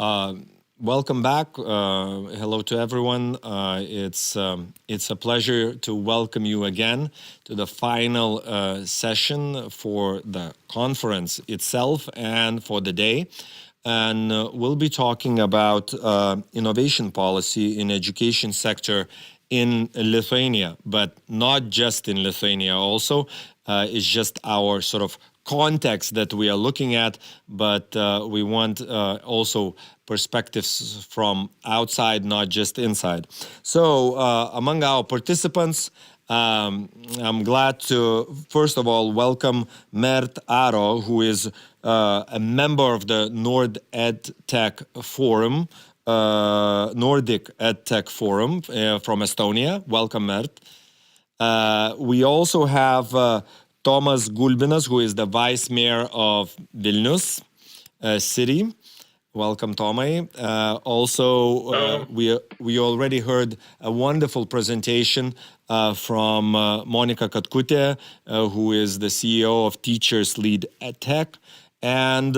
welcome back. Hello to everyone. It's a pleasure to welcome you again to the final session for the conference itself and for the day. And we'll be talking about innovation policy in education sector in Lithuania, but not just in Lithuania also. It's just our sort of context that we are looking at, but we want also perspectives from outside, not just inside. So among our participants, I'm glad to, first of all, welcome Mert Aro, who is a member of the Nordic EdTech Forum, Nordic EdTech Forum from Estonia. Welcome, Mert. We also have Tomas Gulbinas, who is the Vice Mayor of Vilnius City. Welcome, Tomai. We already heard a wonderful presentation from Monika Katkutė, who is the CEO of Teachers Lead EdTech. And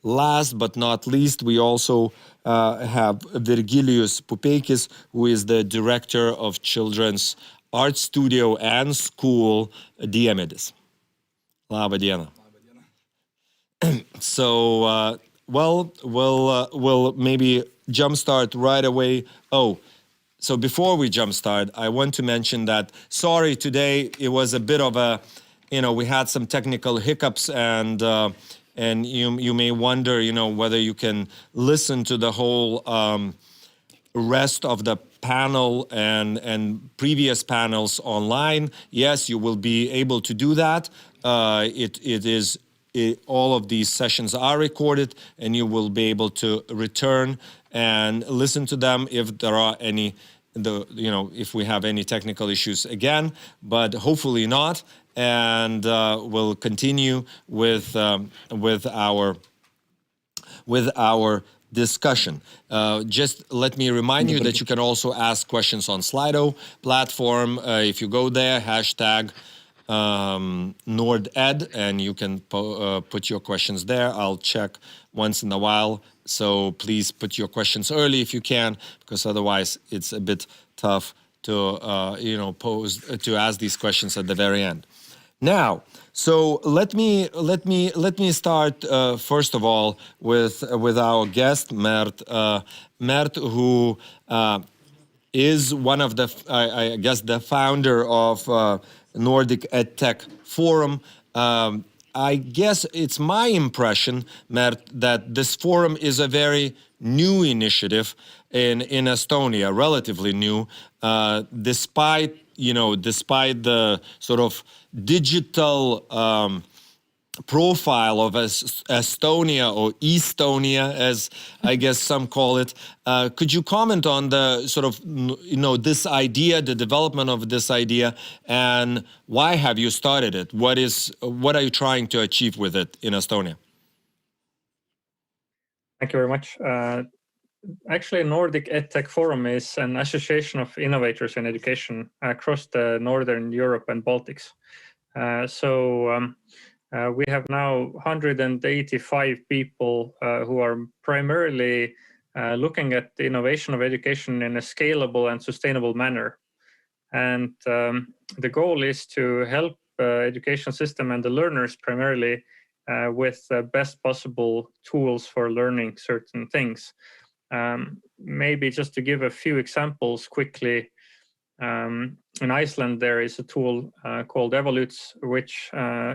last but not least, we also have Virgilijus Pupeikis, who is the Director of Children's Art Studio and School, Diemedis. Labą dieną. So, we'll maybe jumpstart right away. Oh, so before we jumpstart, I want to mention that, sorry, today it was a bit of a, we had some technical hiccups, and you may wonder, whether you can listen to the whole rest of the panel and previous panels online. Yes, you will be able to do that. All of these sessions are recorded, and you will be able to return and listen to them if there are any, if we have any technical issues again, but hopefully not. And we'll continue with our discussion. Just let me remind you that you can also ask questions on Slido platform. If you go there, hashtag NordEd, and you can put your questions there. I'll check once in a while, so please put your questions early if you can, because otherwise it's a bit tough to ask these questions at the very end. Now, so let me start first of all with our guest Mert, who is one of the I guess the founder of Nordic EdTech Forum. I guess it's my impression, Mert, that this forum is a very new initiative in Estonia, relatively new, despite the sort of digital profile of Estonia, or Estonia, as I guess some call it. Could you comment on the sort of, this idea, the development of this idea, and why have you started it? What are you trying to achieve with it in Estonia? Thank you very much. Actually, Nordic EdTech Forum is an association of innovators in education across the Northern Europe and Baltics. We have now 185 people who are primarily looking at the innovation of education in a scalable and sustainable manner. And the goal is to help education system and the learners primarily with the best possible tools for learning certain things. Maybe just to give a few examples quickly, in Iceland there is a tool called Evolutes, which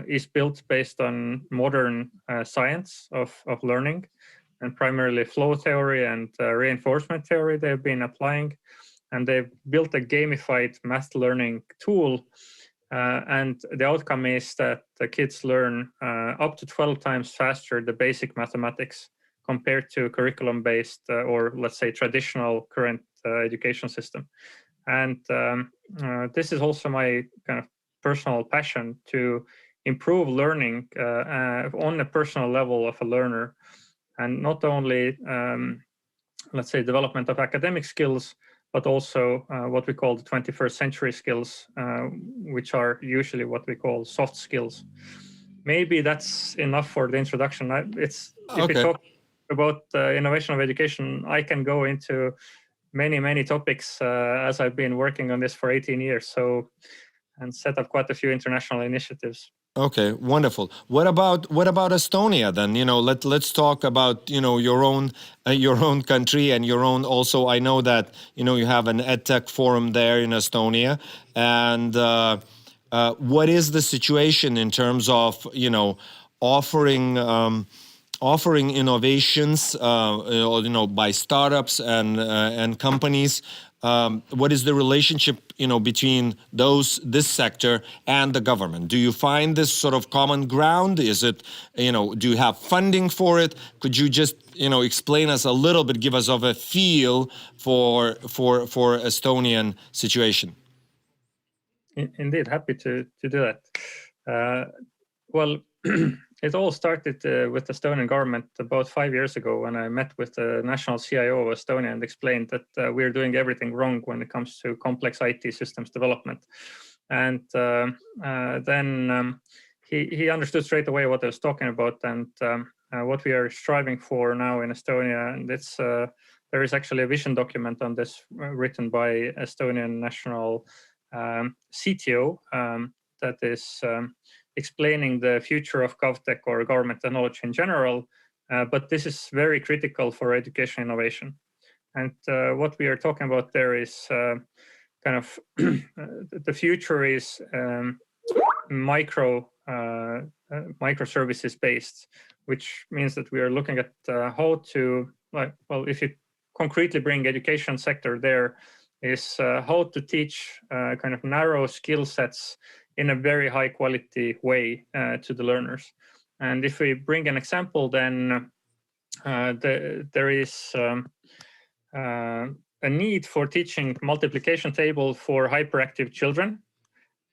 is built based on modern science of learning, and primarily flow theory and reinforcement theory they've been applying. And they've built a gamified math learning tool, and the outcome is that the kids learn up to 12 times faster the basic mathematics compared to curriculum-based or let's say traditional current education system. And this is also my kind of personal passion, to improve learning on a personal level of a learner, and not only let's say development of academic skills, but also what we call the 21st century skills, which are usually what we call soft skills. Maybe that's enough for the introduction. about innovation of education, I can go into many topics as I've been working on this for 18 years. So, and set up quite a few international initiatives. Okay, wonderful. What about Estonia then? Let's talk about your own country and your own. Also, I know that you have an EdTech forum there in Estonia, and what is the situation in terms of offering innovations by startups and companies? What is the relationship between this sector and the government? Do you find this sort of common ground? Is it do you have funding for it? Could you just explain us a little bit, give us of a feel for Estonian situation? Indeed, happy to do that. Well, it all started with the Estonian government about 5 years ago when I met with the national CIO of Estonia and explained that we're doing everything wrong when it comes to complex IT systems development. And then he understood straight away what I was talking about and what we are striving for now in Estonia. And it's there is actually a vision document on this written by Estonian national CTO that is explaining the future of GovTech or government technology in general, but this is very critical for education innovation. And what we are talking about there is kind of the future is microservices based, which means that we are looking at how to, if you concretely bring education sector there, is how to teach kind of narrow skill sets in a very high quality way to the learners. And if we bring an example, then there is a need for teaching multiplication table for hyperactive children.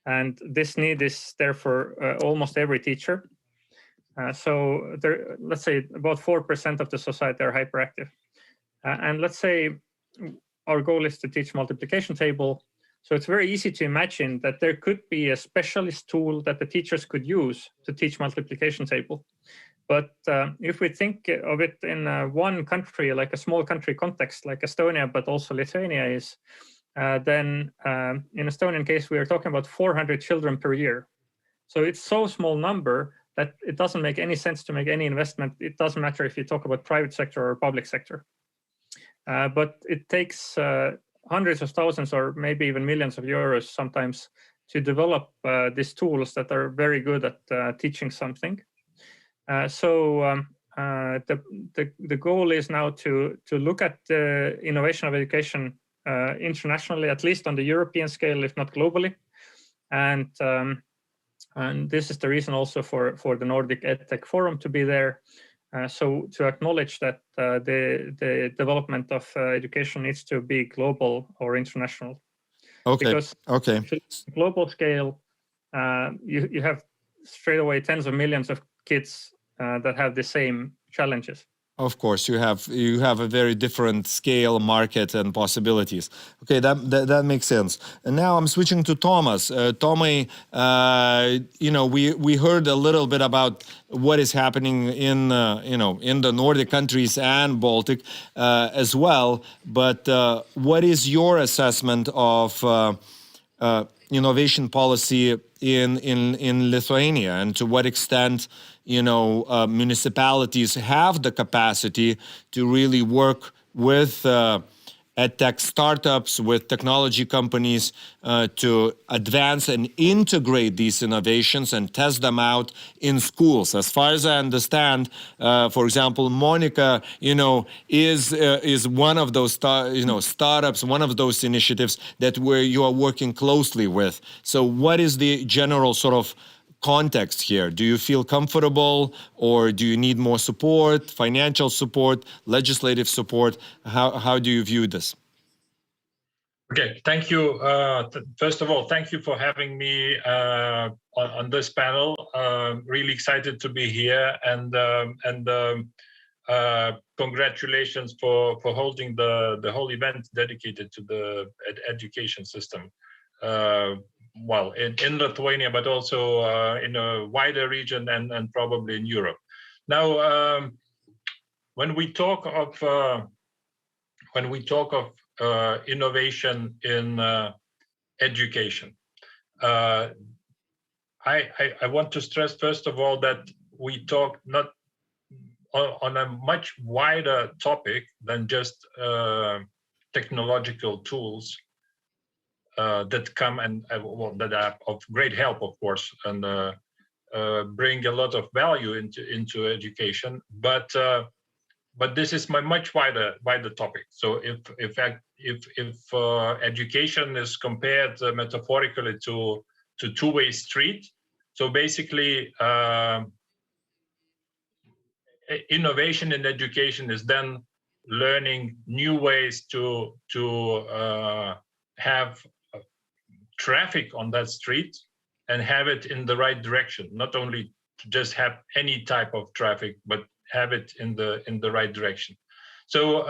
And this need is there for almost every teacher. So there, let's say about 4% of the society are hyperactive. And let's say our goal is to teach multiplication table. So it's very easy to imagine that there could be a specialist tool that the teachers could use to teach multiplication table. But if we think of it in one country, like a small country context, like Estonia, but also Lithuania is, then in Estonian case, we are talking about 400 children per year. So it's so small number that it doesn't make any sense to make any investment. It doesn't matter if you talk about private sector or public sector. But it takes hundreds of thousands or maybe even millions of euros sometimes to develop these tools that are very good at teaching something. So the goal is now to look at the innovation of education internationally, at least on the European scale, if not globally. And this is the reason also for the Nordic EdTech Forum to be there. So to acknowledge that the development of education needs to be global or international. Okay. Because okay. Global scale, you have straight away tens of millions of kids that have the same challenges. Of course, you have a very different scale, market, and possibilities. Okay, that makes sense. And now I'm switching to Thomas. Tommy, we heard a little bit about what is happening in the Nordic countries and Baltic as well. But what is your assessment of innovation policy in Lithuania, and to what extent municipalities have the capacity to really work with edtech startups, with technology companies to advance and integrate these innovations and test them out in schools. As far as I understand, for example, Monica, is one of those startups, one of those initiatives that you are working closely with. So what is the general sort of context here? Do you feel comfortable, or do you need more support, financial support, legislative support? How do you view this? Okay, thank you. First of all, thank you for having me on this panel. Really excited to be here, and congratulations for holding the whole event dedicated to the education system. Well, in Lithuania, but also in a wider region and probably in Europe. Now, when we talk of innovation in education, I want to stress first of all that we talk not on a much wider topic than just technological tools that come and that are of great help, of course, and bring a lot of value into education. But this is my much wider topic. So if education is compared metaphorically to two-way street, so basically innovation in education is then learning new ways to have traffic on that street and have it in the right direction, not only to just have any type of traffic, but have it in the right direction. So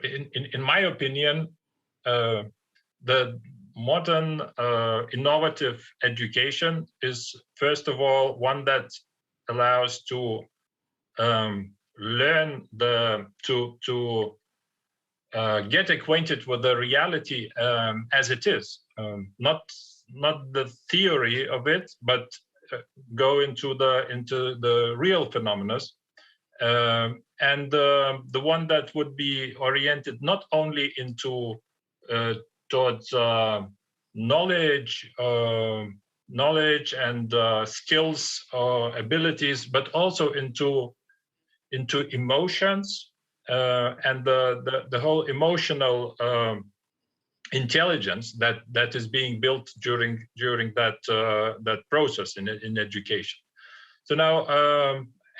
in my opinion, the modern innovative education is first of all one that allows to learn to get acquainted with the reality as it is, not the theory of it, but go into the real phenomena, and the one that would be oriented not only into towards knowledge and skills or abilities, but also into emotions and the whole emotional intelligence that is being built during that process in education. So now,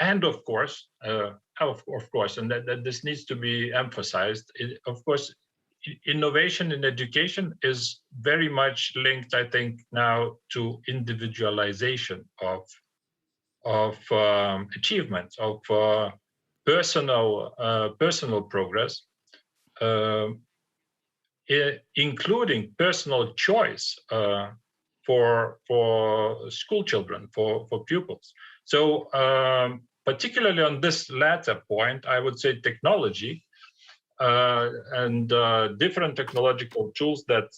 and of course, and that this needs to be emphasized. Of course, innovation in education is very much linked, I think, now to individualization of achievements, of personal progress, including personal choice for school children, for pupils. So particularly on this latter point, I would say technology and different technological tools that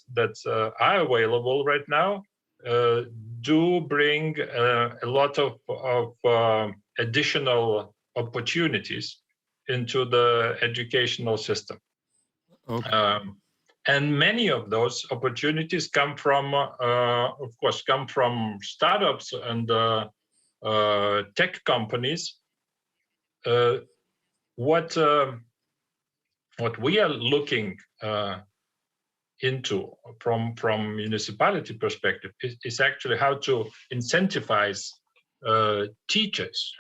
are available right now do bring a lot of additional opportunities into the educational system. Okay. And many of those opportunities come from, of course, startups and tech companies. What we are looking into from municipality perspective is actually how to incentivize teachers,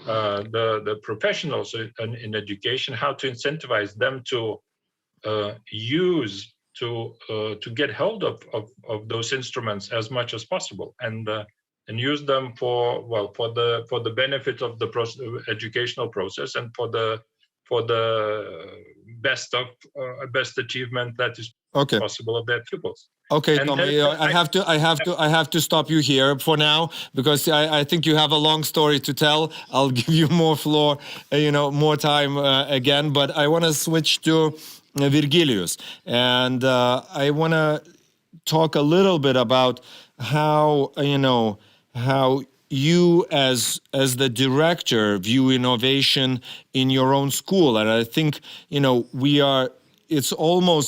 the professionals in education, how to incentivize them to use to get hold of those instruments as much as possible, and use them for the benefit of the educational process and for the best achievement that is possible of their pupils. Okay, And Tommy, I have to stop you here for now, because I think you have a long story to tell. I'll give you more floor, more time again, but I want to switch to Virgilijus, and I want to talk a little bit about how you as the director view innovation in your own school. And I think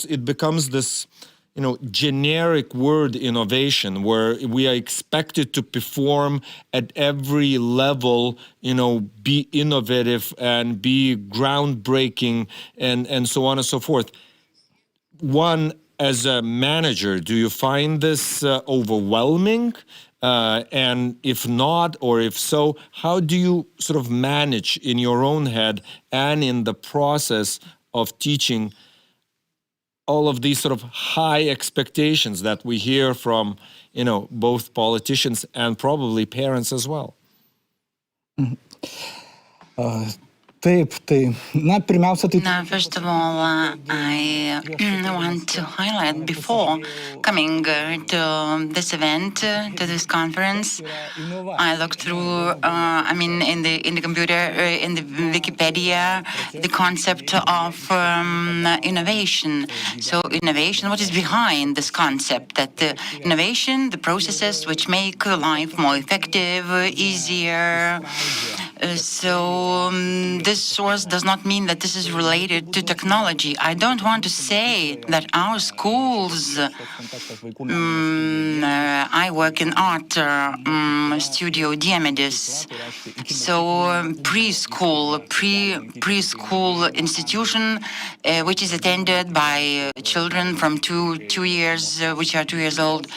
it becomes this generic word, innovation, where we are expected to perform at every level, be innovative and be groundbreaking and so on and so forth. One, as a manager, do you find this overwhelming? And if not, or if so, how do you sort of manage in your own head and in the process of teaching all of these sort of high expectations that we hear from, both politicians and probably parents as well? Now, first of all, I want to highlight before coming to this event, to this conference, I looked through, in the computer, in the Wikipedia, the concept of innovation. So innovation, what is behind this concept? That the innovation, the processes which make life more effective, easier. This source does not mean that this is related to technology. I don't want to say that our schools, I work in art studio Diemedis, so preschool institution which is attended by children from two years, which are 2 years old,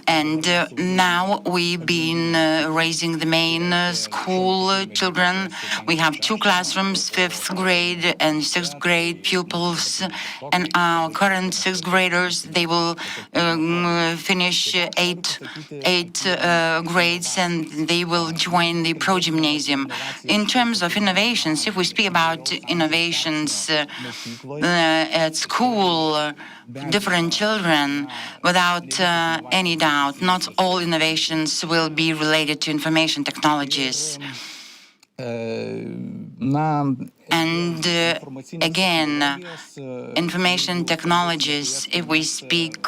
and now we've been raising the main school children. We have 2 classrooms, 5th grade and 6th grade pupils, and our current 6th graders, they will finish 8 grades and they will join the pro-gymnasium. In terms of innovations, if we speak about innovations at school, different children, without any doubt, not all innovations will be related to information technologies. And again, information technologies, if we speak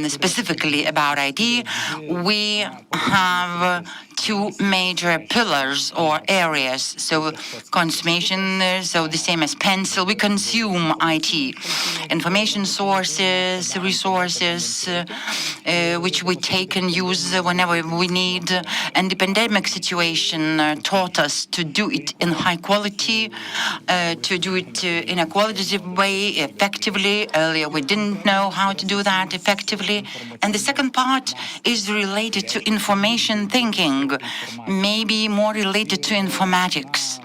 specifically about IT, we have 2 major pillars or areas. So consumption, so the same as pencil, we consume IT. Information sources, resources, which we take and use whenever we need. And the pandemic situation taught us to do it in high quality, to do it in a qualitative way, effectively. Earlier, we didn't know how to do that effectively. And the second part is related to information thinking, maybe more related to informatics.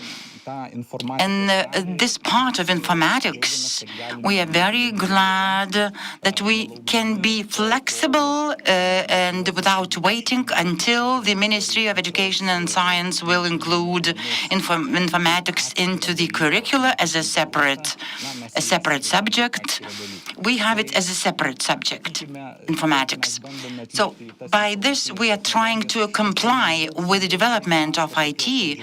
And this part of informatics, we are very glad that we can be flexible and without waiting until the Ministry of Education and Science will include informatics into the curricula as a separate subject. We have it as a separate subject, informatics. So by this, we are trying to comply with the development of IT.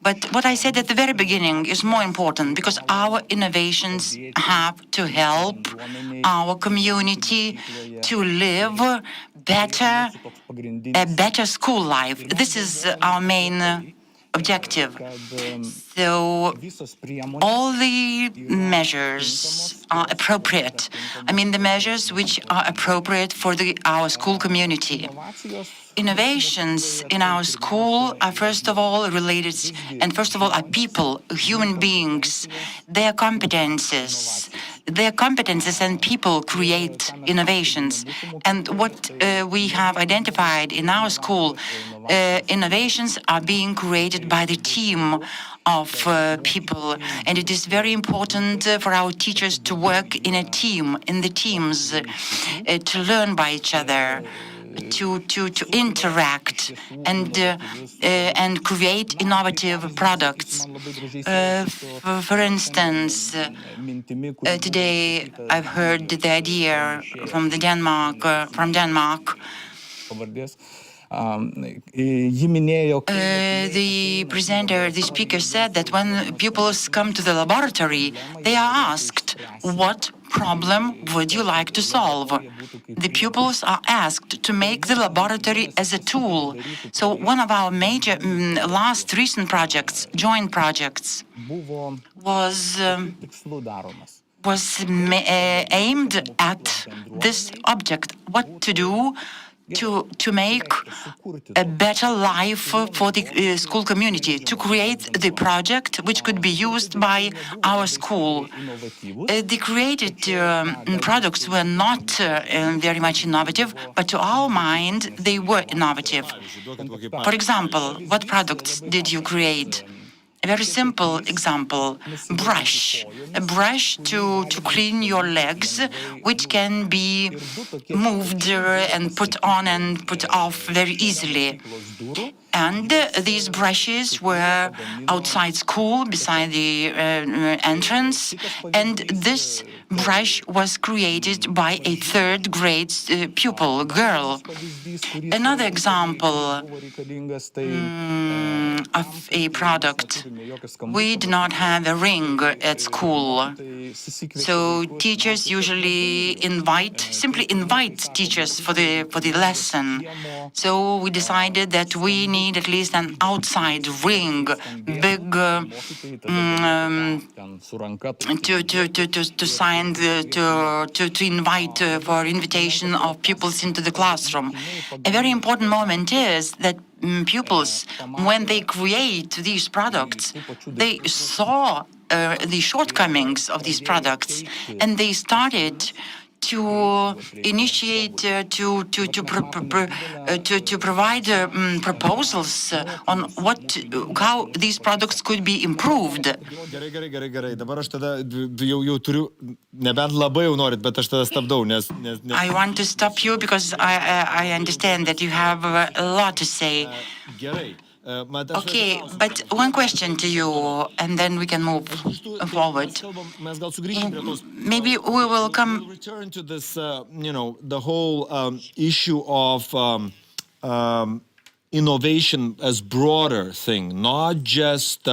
But what I said at the very beginning is more important, because our innovations have to help our community to live better, a better school life. This is our main objective. So all the measures are appropriate. I mean, the measures which are appropriate for our school community. Innovations in our school are first of all related, and first of all are people, human beings, their competences and people create innovations. And what we have identified in our school, innovations are being created by the team of people, and it is very important for our teachers to work in a team, in the teams, to learn by each other, to interact and create innovative products. For instance, today I've heard the idea from Denmark. The presenter, the speaker said that when pupils come to the laboratory, they are asked, what problem would you like to solve? The pupils are asked to make the laboratory as a tool. So one of our major last recent projects, joint projects, was aimed at this object, what to do to make a better life for the school community, to create the project which could be used by our school. The created products were not very much innovative, but to our mind, they were innovative. For example, what products did you create? A very simple example, brush. A brush to clean your legs, which can be moved and put on and put off very easily. And these brushes were outside school, beside the entrance, and this brush was created by a third-grade pupil, girl. Another example of a product. We did not have a ring at school, so teachers usually simply invite teachers for the lesson. So we decided that we need at least an outside ring, big, to sign, to invite for invitation of pupils into the classroom. A very important moment is that pupils, when they create these products, they saw the shortcomings of these products, and they started to initiate, to provide proposals on how these products could be improved. Gerai. Dabar aš tada jau turiu, nebent labai jau norit, bet aš tada stabdau, nes... I want to stop you because I understand that you have a lot to say. Gerai. Okay, but one question to you, and then we can move forward. Maybe we will come... Return to this, the whole issue of innovation as broader thing, not just,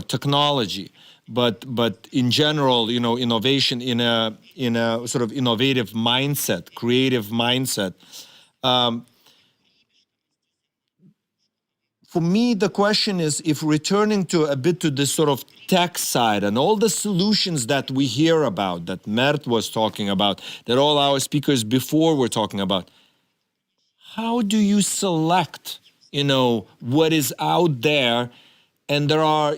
technology, but in general, innovation in a sort of innovative mindset, creative mindset. For me, the question is, if returning a bit to this sort of tech side and all the solutions that we hear about, that Mert was talking about, that all our speakers before were talking about, how do you select, what is out there? And there are,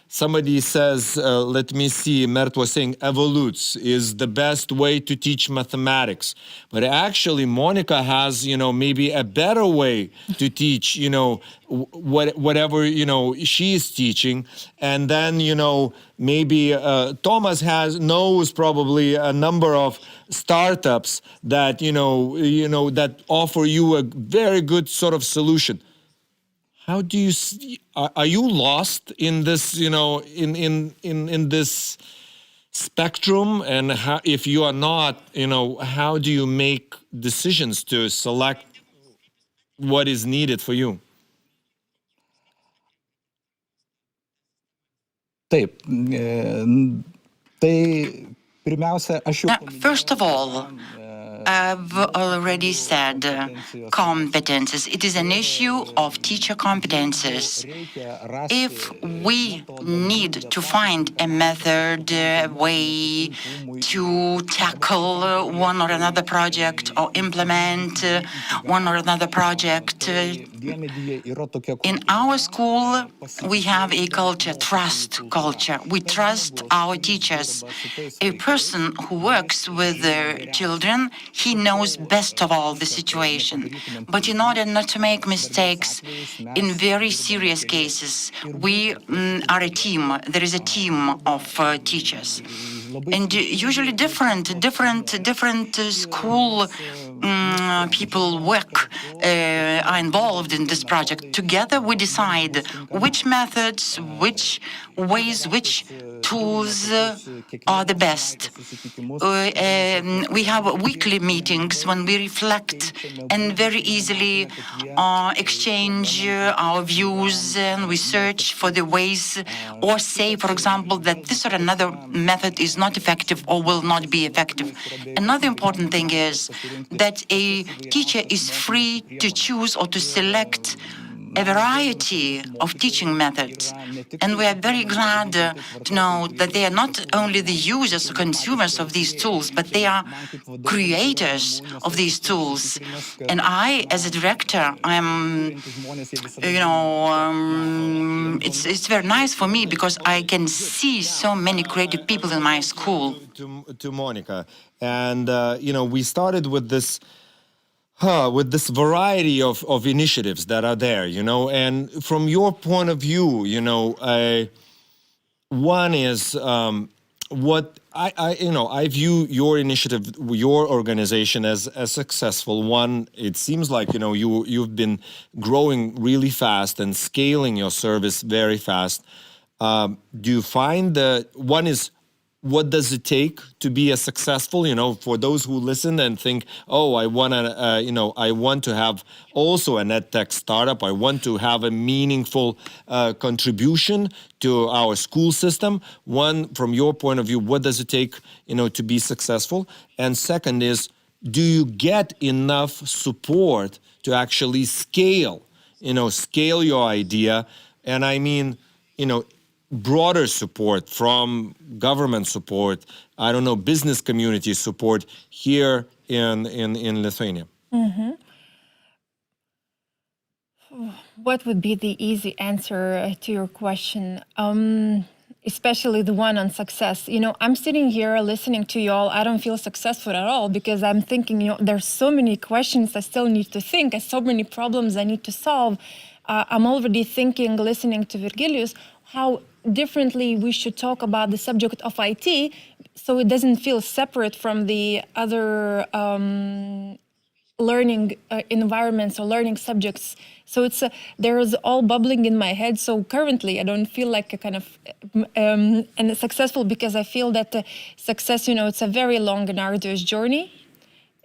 somebody says, let me see, Mert was saying evolutes is the best way to teach mathematics. But actually, Monica has, maybe a better way to teach, whatever, she is teaching. And then, maybe Thomas knows probably a number of startups that, that offer you a very good sort of solution. How do you see, are you lost in this, in this spectrum? And how, if you are not, how do you make decisions to select what is needed for you? First of all, I've already said competences. It is an issue of teacher competences. If we need to find a method, a way to tackle one or another project or implement one or another project, in our school, we have a culture, trust culture. We trust our teachers. A person who works with children, he knows best of all the situation. But in order not to make mistakes, in very serious cases, we are a team. There is a team of teachers. And usually different school people are involved in this project. Together we decide which methods, which ways, which tools are the best. We have weekly meetings when we reflect and very easily exchange our views, and we search for the ways, or say, for example, that this or another method is not effective or will not be effective. Another important thing is that a teacher is free to choose or to select a variety of teaching methods. And we are very glad to know that they are not only the users or consumers of these tools, but they are creators of these tools. And I, as a director, it's very nice for me because I can see so many creative people in my school. To Monica. And, we started with this variety of initiatives that are there, and from your point of view, one is what I view your initiative, your organization as a successful one. It seems like, you've been growing really fast and scaling your service very fast. Do you find that one is, what does it take to be a successful, for those who listen and think, oh, I want to have also an edtech startup. I want to have a meaningful contribution to our school system. One, from your point of view, what does it take, to be successful? And second is, do you get enough support to actually scale your idea? And I mean, broader support from government support, I don't know, business community support here in Lithuania? Mm-hmm. What would be the easy answer to your question? Especially the one on success. I'm sitting here listening to you all. I don't feel successful at all because I'm thinking, there's so many questions I still need to think, and so many problems I need to solve. I'm already thinking, listening to Virgilijus, how differently we should talk about the subject of IT, so it doesn't feel separate from the other learning environments or learning subjects. So there's all bubbling in my head. So currently I don't feel like a kind of and successful, because I feel that success, it's a very long and arduous journey.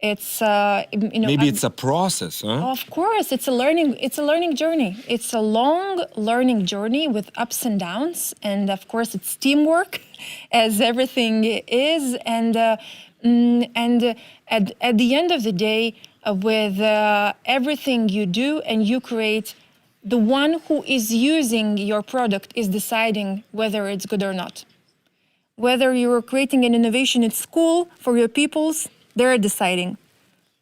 It's maybe it's a process, huh? Of course, it's a learning journey. It's a long learning journey with ups and downs, and of course it's teamwork, as everything is. And at the end of the day, with everything you do and you create, the one who is using your product is deciding whether it's good or not. Whether you're creating an innovation at school for your pupils, they're deciding.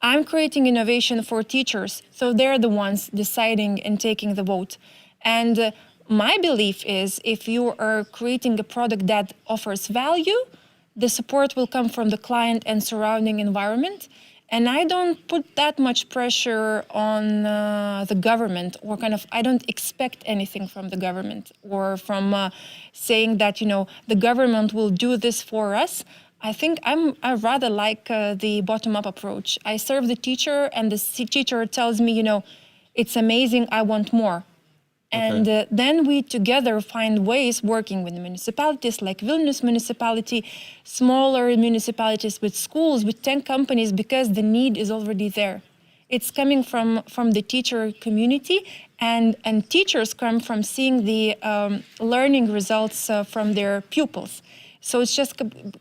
I'm creating innovation for teachers, so they're the ones deciding and taking the vote. And my belief is, if you are creating a product that offers value, the support will come from the client and surrounding environment. And I don't put that much pressure on the government, or I don't expect anything from the government, or from saying that, the government will do this for us. I think I rather like the bottom-up approach. I serve the teacher, and the teacher tells me, it's amazing, I want more. And then we together find ways, working with the municipalities like Vilnius municipality, smaller municipalities with schools, with 10 companies, because the need is already there. It's coming from the teacher community, and teachers come from seeing the learning results from their pupils. So it's just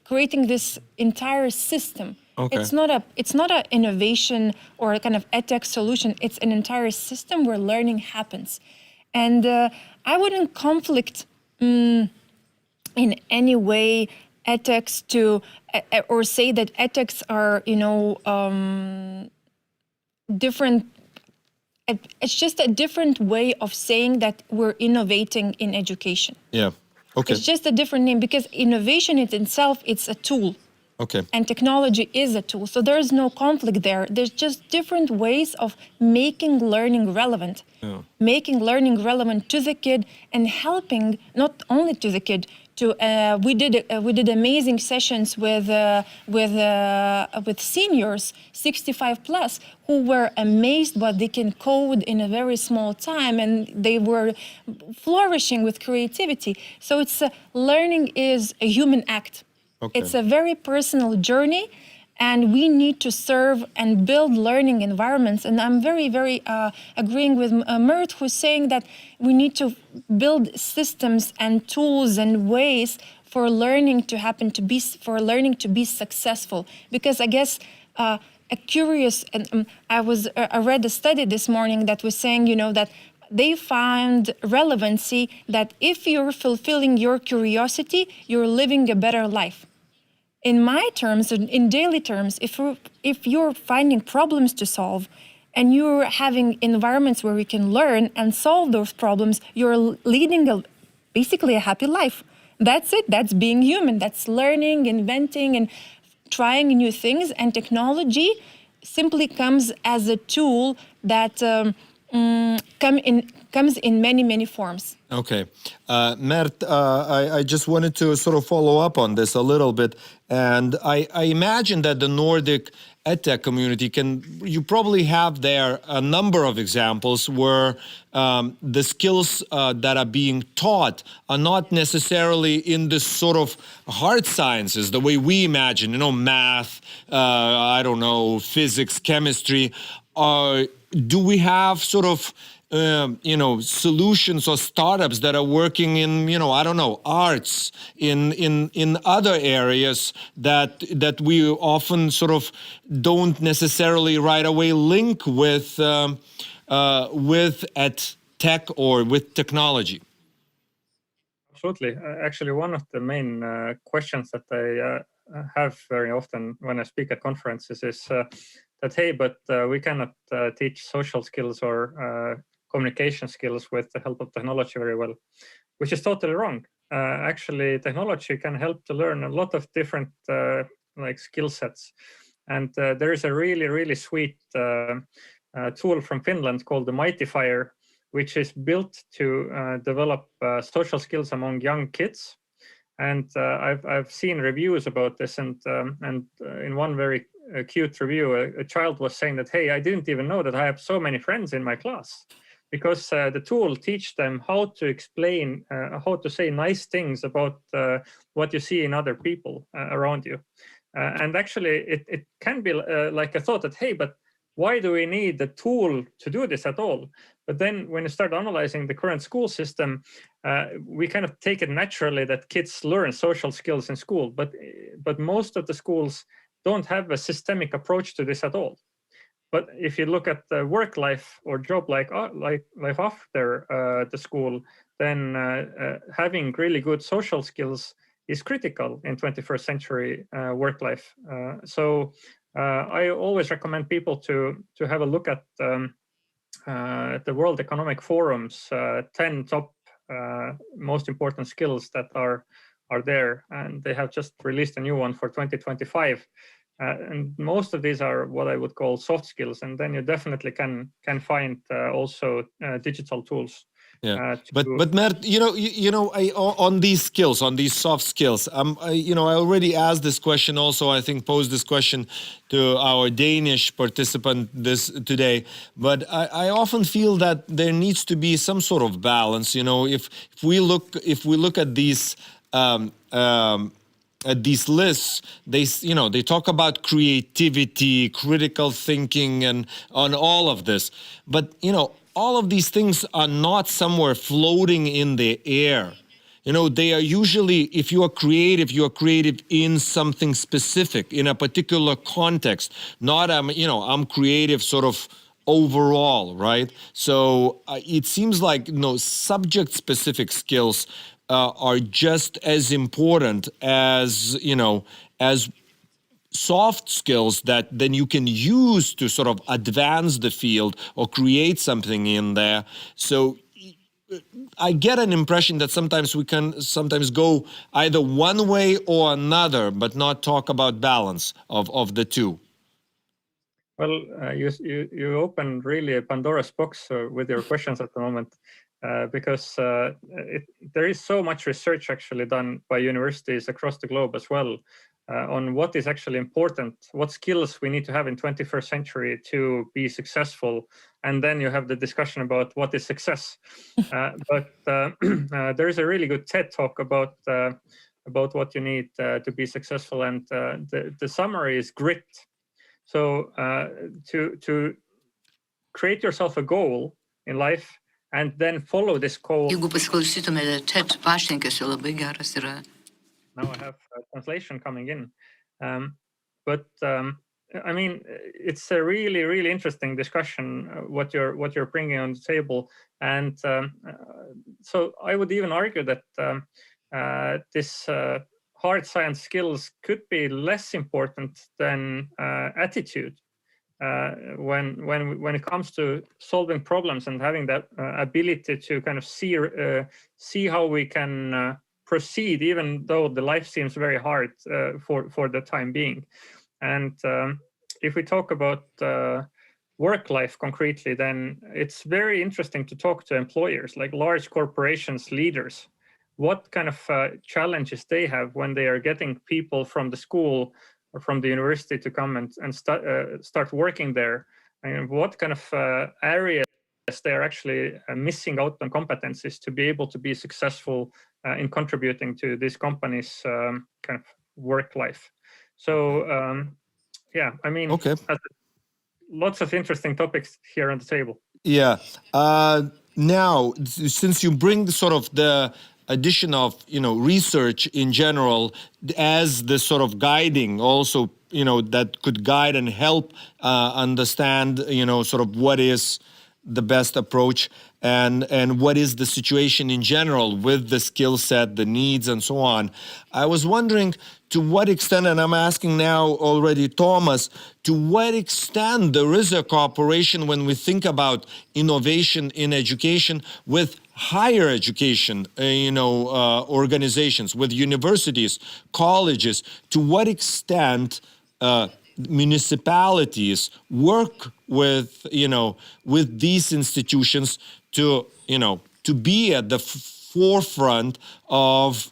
creating this entire system. Okay. It's not an innovation or a kind of edtech solution. It's an entire system where learning happens. And I wouldn't conflict in any way edtechs or say that edtechs are, different. It's just a different way of saying that we're innovating in education. Yeah. Okay. It's just a different name, because innovation in itself, it's a tool. Okay. And technology is a tool. So there is no conflict there. There's just different ways of making learning relevant. Yeah. Making learning relevant to the kid, and helping not only to the kid. We did amazing sessions with seniors, 65 plus, who were amazed what they can code in a very small time, and they were flourishing with creativity. So learning is a human act. Okay. It's a very personal journey, and we need to serve and build learning environments. And I'm very, very agreeing with Mert, who's saying that we need to build systems and tools and ways for learning to happen, for learning to be successful. Because I guess I read a study this morning that was saying, that they found relevancy that if you're fulfilling your curiosity, you're living a better life. In my terms, in daily terms, if you're finding problems to solve, and you're having environments where we can learn and solve those problems, you're leading basically a happy life. That's it. That's being human. That's learning, inventing, and trying new things. And technology simply comes as a tool that comes in many forms. Okay. Mert, I just wanted to sort of follow up on this a little bit. And I imagine that the Nordic EdTech community you probably have there a number of examples where the skills that are being taught are not necessarily in this sort of hard sciences, the way we imagine, math, I don't know, physics, chemistry. Do we have sort of solutions or startups that are working in, I don't know, arts, in other areas that we often sort of don't necessarily right away link with tech or with technology? Absolutely. Actually, one of the main questions that I have very often when I speak at conferences is that, hey, but we cannot teach social skills or communication skills with the help of technology very well, which is totally wrong. Actually, technology can help to learn a lot of different skill sets. And there is a really sweet tool from Finland called the Mightyfire, which is built to develop social skills among young kids. And I've seen reviews about this, and in one very cute review, a child was saying that, hey, I didn't even know that I have so many friends in my class, because the tool teaches them how to explain, how to say nice things about what you see in other people around you. And actually, it can be like a thought that, hey, but why do we need the tool to do this at all? But then when you start analyzing the current school system, we kind of take it naturally that kids learn social skills in school, but most of the schools don't have a systemic approach to this at all. But if you look at the work life or job life after the school, then having really good social skills is critical in 21st century work life. So I always recommend people to have a look at the World Economic Forum's 10 top most important skills that are there, and they have just released a new one for 2025. And most of these are what I would call soft skills, and then you definitely can find also digital tools. Yeah, but Mert, on these skills, on these soft skills, I already asked this question. Also, I think posed this question to our Danish participant today. But I often feel that there needs to be some sort of balance. If we look at these. At these lists, they talk about creativity, critical thinking, and on all of this. But all of these things are not somewhere floating in the air. They are usually, if you are creative in something specific, in a particular context. Not I'm creative sort of overall, right? So it seems like subject-specific skills are just as important as as soft skills that then you can use to sort of advance the field or create something in there. So I get an impression that sometimes we can go either one way or another, but not talk about balance of the two. Well, you opened really a Pandora's box with your questions at the moment. Because there is so much research actually done by universities across the globe as well on what is actually important, what skills we need to have in 21st century to be successful. And then you have the discussion about what is success. But there is a really good TED talk about what you need to be successful. And the summary is grit. So to create yourself a goal in life, and then follow this goal. Jeigu pasiklausytumėte TED pašnekesio, labai geras yra. Now I have a translation coming in. But I mean, it's a really interesting discussion, what you're bringing on the table. And so I would even argue that this hard science skills could be less important than attitude. When it comes to solving problems and having that ability to kind of see how we can proceed, even though the life seems very hard for the time being. And if we talk about work life concretely, then it's very interesting to talk to employers, like large corporations, leaders, what kind of challenges they have when they are getting people from the school or from the university to come and start working there, and what kind of areas they're actually missing out on competencies to be able to be successful in contributing to this company's kind of work life. So yeah, I mean, Okay. Lots of interesting topics here on the table. Yeah. Now, since you bring the sort of the addition of, you know, research in general as the sort of guiding also, you know, that could guide and help understand, you know, sort of what is the best approach and what is the situation in general with the skill set, the needs, and so on. I was wondering to what extent, and I'm asking now already Thomas, to what extent there is a cooperation when we think about innovation in education with higher education, organizations, with universities, colleges. To what extent municipalities work with, with these institutions to, to be at the forefront of,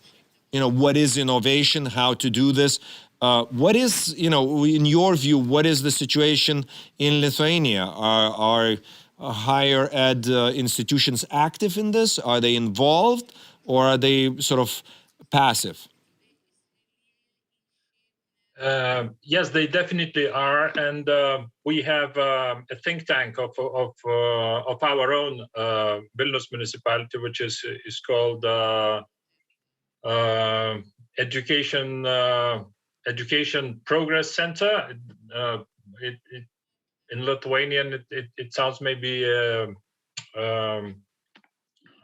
what is innovation, how to do this. What is, in your view, what is the situation in Lithuania? Are higher ed institutions active in this? Are they involved, or are they sort of passive? Yes, they definitely are, and we have a think tank of our own, Vilnius municipality, which is called Education Progress Center. In Lithuanian, it sounds maybe a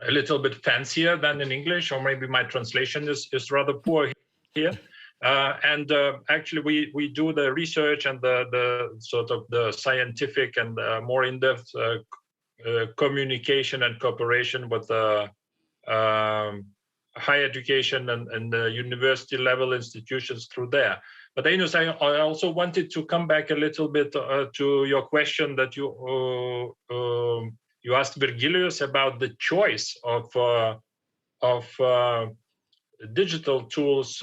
little bit fancier than in English, or maybe my translation is rather poor here. Actually, we do the research and the sort of the scientific and more in-depth communication and cooperation with higher education and the university level institutions through there. But Ainus, I also wanted to come back a little bit to your question that you asked Virgilijus about the choice of digital tools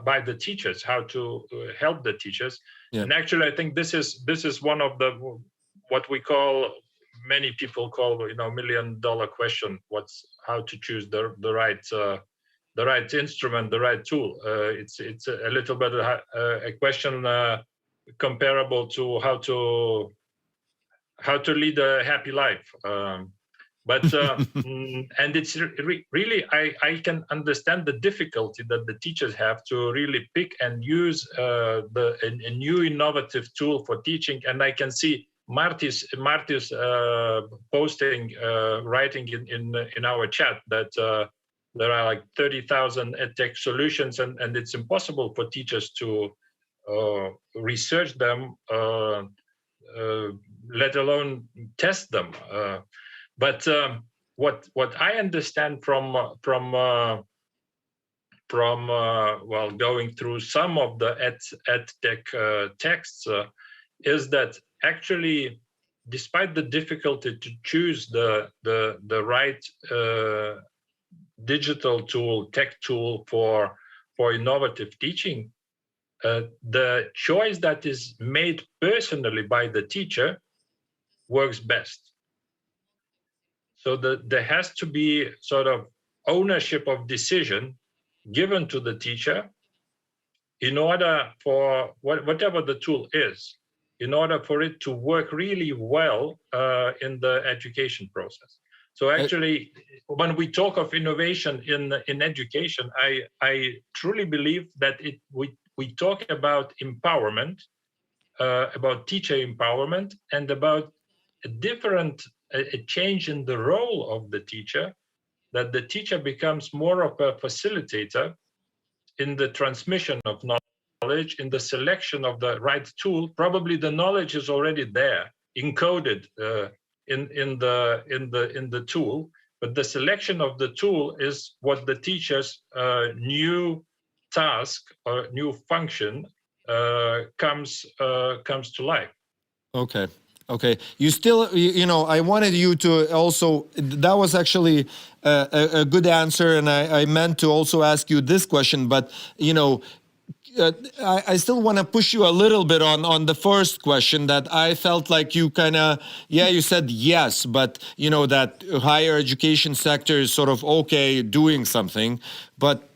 by the teachers, how to help the teachers. Yeah. And actually, I think this is one of the what we call, many people call, $1 million question. How to choose the right instrument, the right tool. It's a little bit a question comparable to how to lead a happy life. But and it's really, I can understand the difficulty that the teachers have to really pick and use a new innovative tool for teaching. And I can see Marty's posting, writing in our chat that there are like 30,000 edtech solutions, and it's impossible for teachers to research them, let alone test them. But what I understand from going through some of the edtech texts is that actually, despite the difficulty to choose the right digital tool, tech tool for innovative teaching, the choice that is made personally by the teacher works best. So there has to be sort of ownership of decision given to the teacher in order for whatever the tool is, in order for it to work really well in the education process. So actually, when we talk of innovation in education, I truly believe that we talk about empowerment, about teacher empowerment, and about a change in the role of the teacher, that the teacher becomes more of a facilitator in the transmission of knowledge, in the selection of the right tool. Probably the knowledge is already there, encoded in the tool, but the selection of the tool is what the teacher's new task or new function comes to life. Okay. Okay. You still, you know, I wanted you to also, that was actually a good answer. And I meant to also ask you this question, but, you know, I still want to push you a little bit on the first question that I felt like you kind of, yeah, you said yes, but, you know, that higher education sector is sort of, okay, doing something, but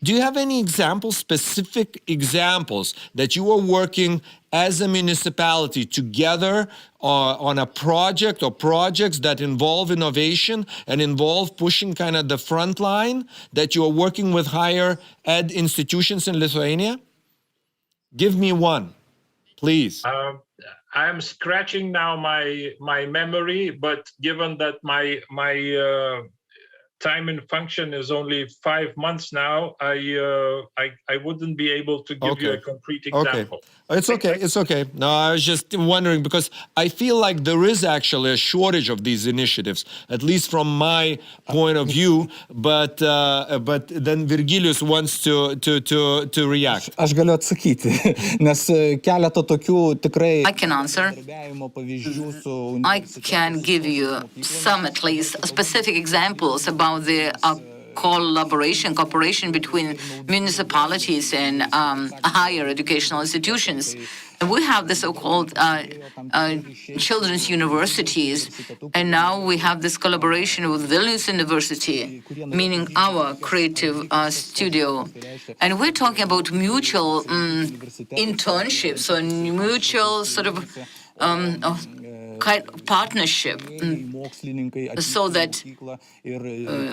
do you have any examples, specific examples that you are working as a municipality together on a project or projects that involve innovation and involve pushing kind of the front line that you are working with higher ed institutions in Lithuania? Give me one, please. I'm scratching now my memory, but given that my time and function is only 5 months now, I wouldn't be able to give you a concrete example. It's okay. It's okay. No, I was just wondering because I feel like there is actually a shortage of these initiatives, at least from my point of view. But then Virgilijus wants to react. Aš galiu atsakyti, nes keletą tokių tikrai I can answer. I can give you some, at least, specific examples about the cooperation between municipalities and higher educational institutions. We have the so-called children's universities, and now we have this collaboration with Vilnius University, meaning our creative studio. And we're talking about mutual internships or mutual sort of partnership, so that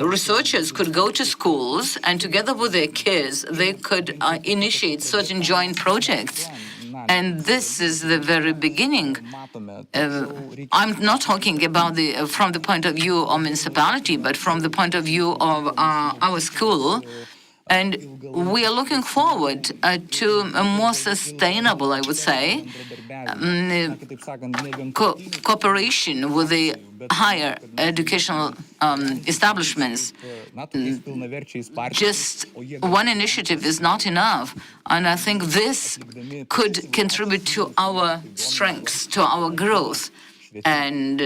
researchers could go to schools and together with their kids, they could initiate certain joint projects. And this is the very beginning. I'm not talking about from the point of view of municipality, but from the point of view of our school. And we are looking forward to a more sustainable, I would say, cooperation with the higher educational establishments. Just one initiative is not enough. And I think this could contribute to our strengths, to our growth, and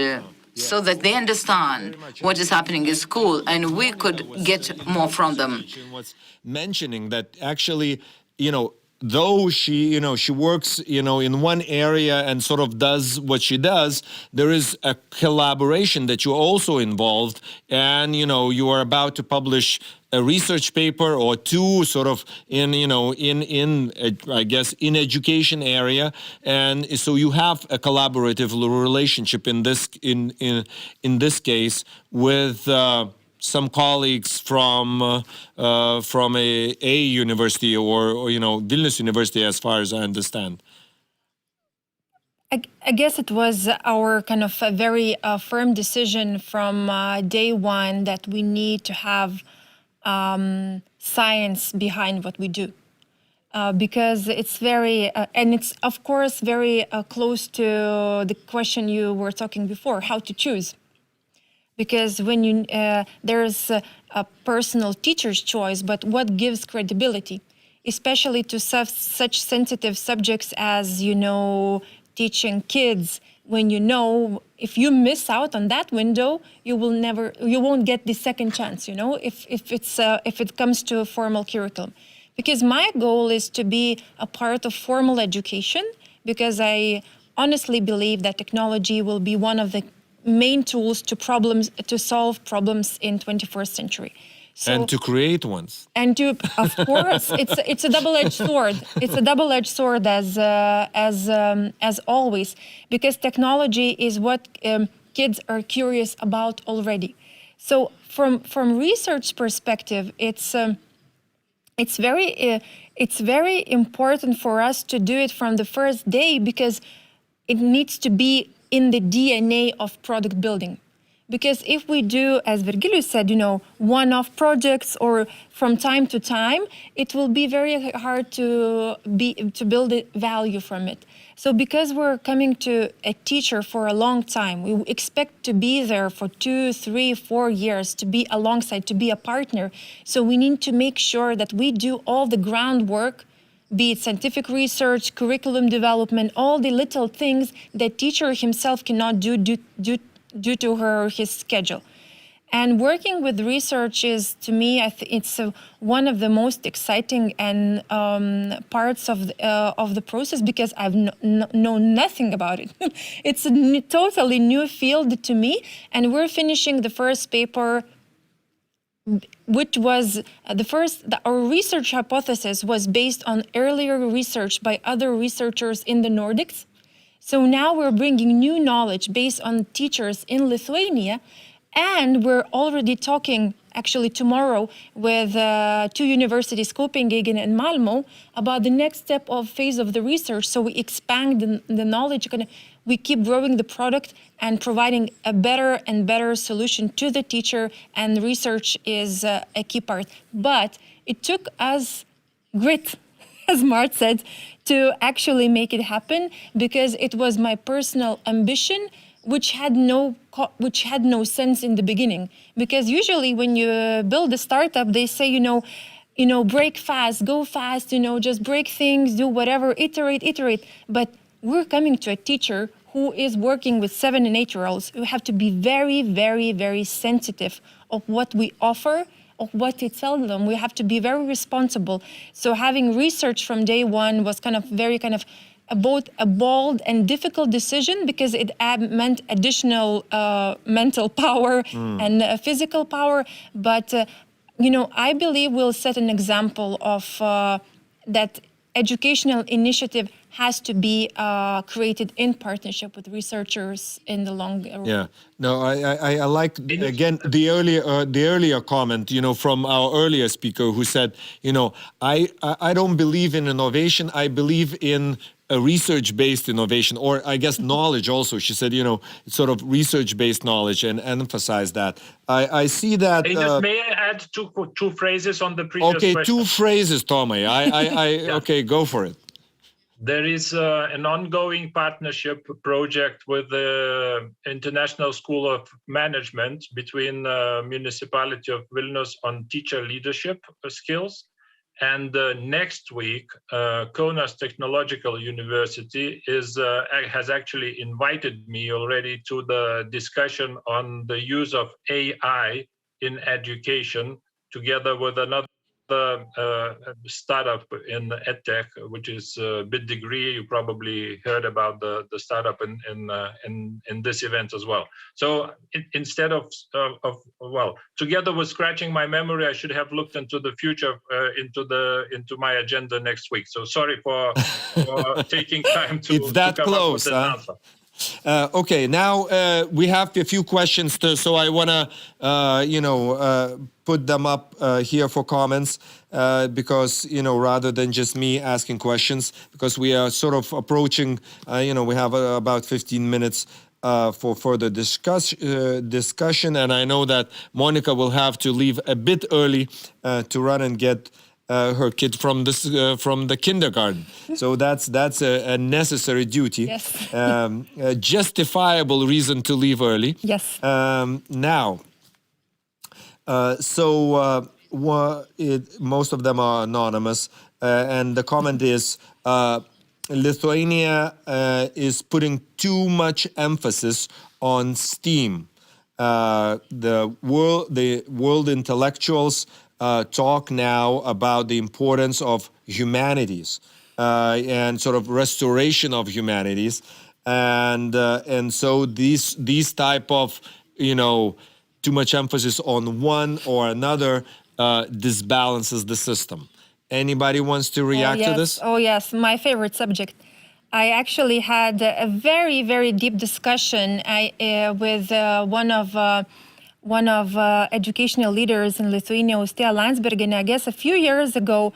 so that they understand what is happening in school, and we could get more from them. Mentioning that actually, you know, though she works, in one area and sort of does what she does, there is a collaboration that you're also involved, and, you are about to publish a research paper or two sort of in education area. And so you have a collaborative relationship in this case with some colleagues from a university or Vilnius University, as far as I understand. I guess it was our kind of a very firm decision from day one that we need to have science behind what we do, because it's very and it's of course very close to the question you were talking before, how to choose. Because when you there's a personal teacher's choice, but what gives credibility, especially to such sensitive subjects as teaching kids, when if you miss out on that window, you won't get the second chance, if it comes to a formal curriculum. Because my goal is to be a part of formal education, because I honestly believe that technology will be one of the main tools to solve problems in 21st century. So, and to create ones. And of course, it's a double-edged sword. It's a double-edged sword as always, because technology is what kids are curious about already. So from research perspective, it's very important for us to do it from the first day, because it needs to be in the DNA of product building. Because if we do, as Virgilijus said, one-off projects or from time to time, it will be very hard to build value from it. So because we're coming to a teacher for a long time, we expect to be there for 2, 3, 4 years, to be alongside, to be a partner. So we need to make sure that we do all the groundwork be it scientific research, curriculum development, all the little things that teacher himself cannot do due to his schedule. And working with research is, to me, it's one of the most exciting and parts of the process, because I've known nothing about it. It's a totally new field to me, and we're finishing the first paper, which was our research hypothesis was based on earlier research by other researchers in the Nordics. So now we're bringing new knowledge based on teachers in Lithuania. And we're already talking, actually tomorrow, with 2 universities, Copenhagen and Malmo, about the next step of phase of the research. So we expand the knowledge, we keep growing the product and providing a better and better solution to the teacher, and research is a key part. But it took us grit, as Mart said, to actually make it happen, because it was my personal ambition, which had no sense in the beginning. Because usually when you build a startup, they say, break fast, go fast, just break things, do whatever, iterate. But we're coming to a teacher who is working with 7 and 8-year-olds who have to be very, very, very sensitive of what we offer, of what we tell them. We have to be very responsible. So having research from day one was both a bold and difficult decision, because it meant additional mental power and physical power. But, I believe we'll set an example of that educational initiative has to be created in partnership with researchers in the long run. Yeah, no, I like, again, the earlier comment, from our earlier speaker, who said, I don't believe in innovation, I believe in a research-based innovation, or I guess knowledge also. She said, it's sort of research-based knowledge, and emphasize that. I see that. May I add two phrases on the previous question? Okay, 2 phrases, Tomai. Yeah. Okay, go for it. There is an ongoing partnership project with the International School of Management between Municipality of Vilnius on teacher leadership skills. And next week, Kaunas Technological University has actually invited me already to the discussion on the use of AI in education, together with another startup in EdTech, which is BitDegree. You probably heard about the startup in this event as well. So instead of together with scratching my memory, I should have looked into the future, into my agenda next week. So sorry for taking time to it's that to come close, up with an answer. Okay, now we have a few questions, so I want to, put them up here for comments, because, rather than just me asking questions, because we are sort of approaching, we have about 15 minutes for further discussion, and I know that Monica will have to leave a bit early to run and get her kid from the kindergarten. So that's a necessary duty. Yes. A justifiable reason to leave early. Yes. Now, most of them are anonymous, and the comment is, Lithuania is putting too much emphasis on STEAM. The world intellectuals talk now about the importance of humanities and sort of restoration of humanities, and so these type of too much emphasis on one or another disbalances the system. Anybody wants to react to this? Oh yes, my favorite subject. I actually had a very, very deep discussion with one of educational leaders in Lithuania, Austėja Landsbergienė, I guess a few years ago.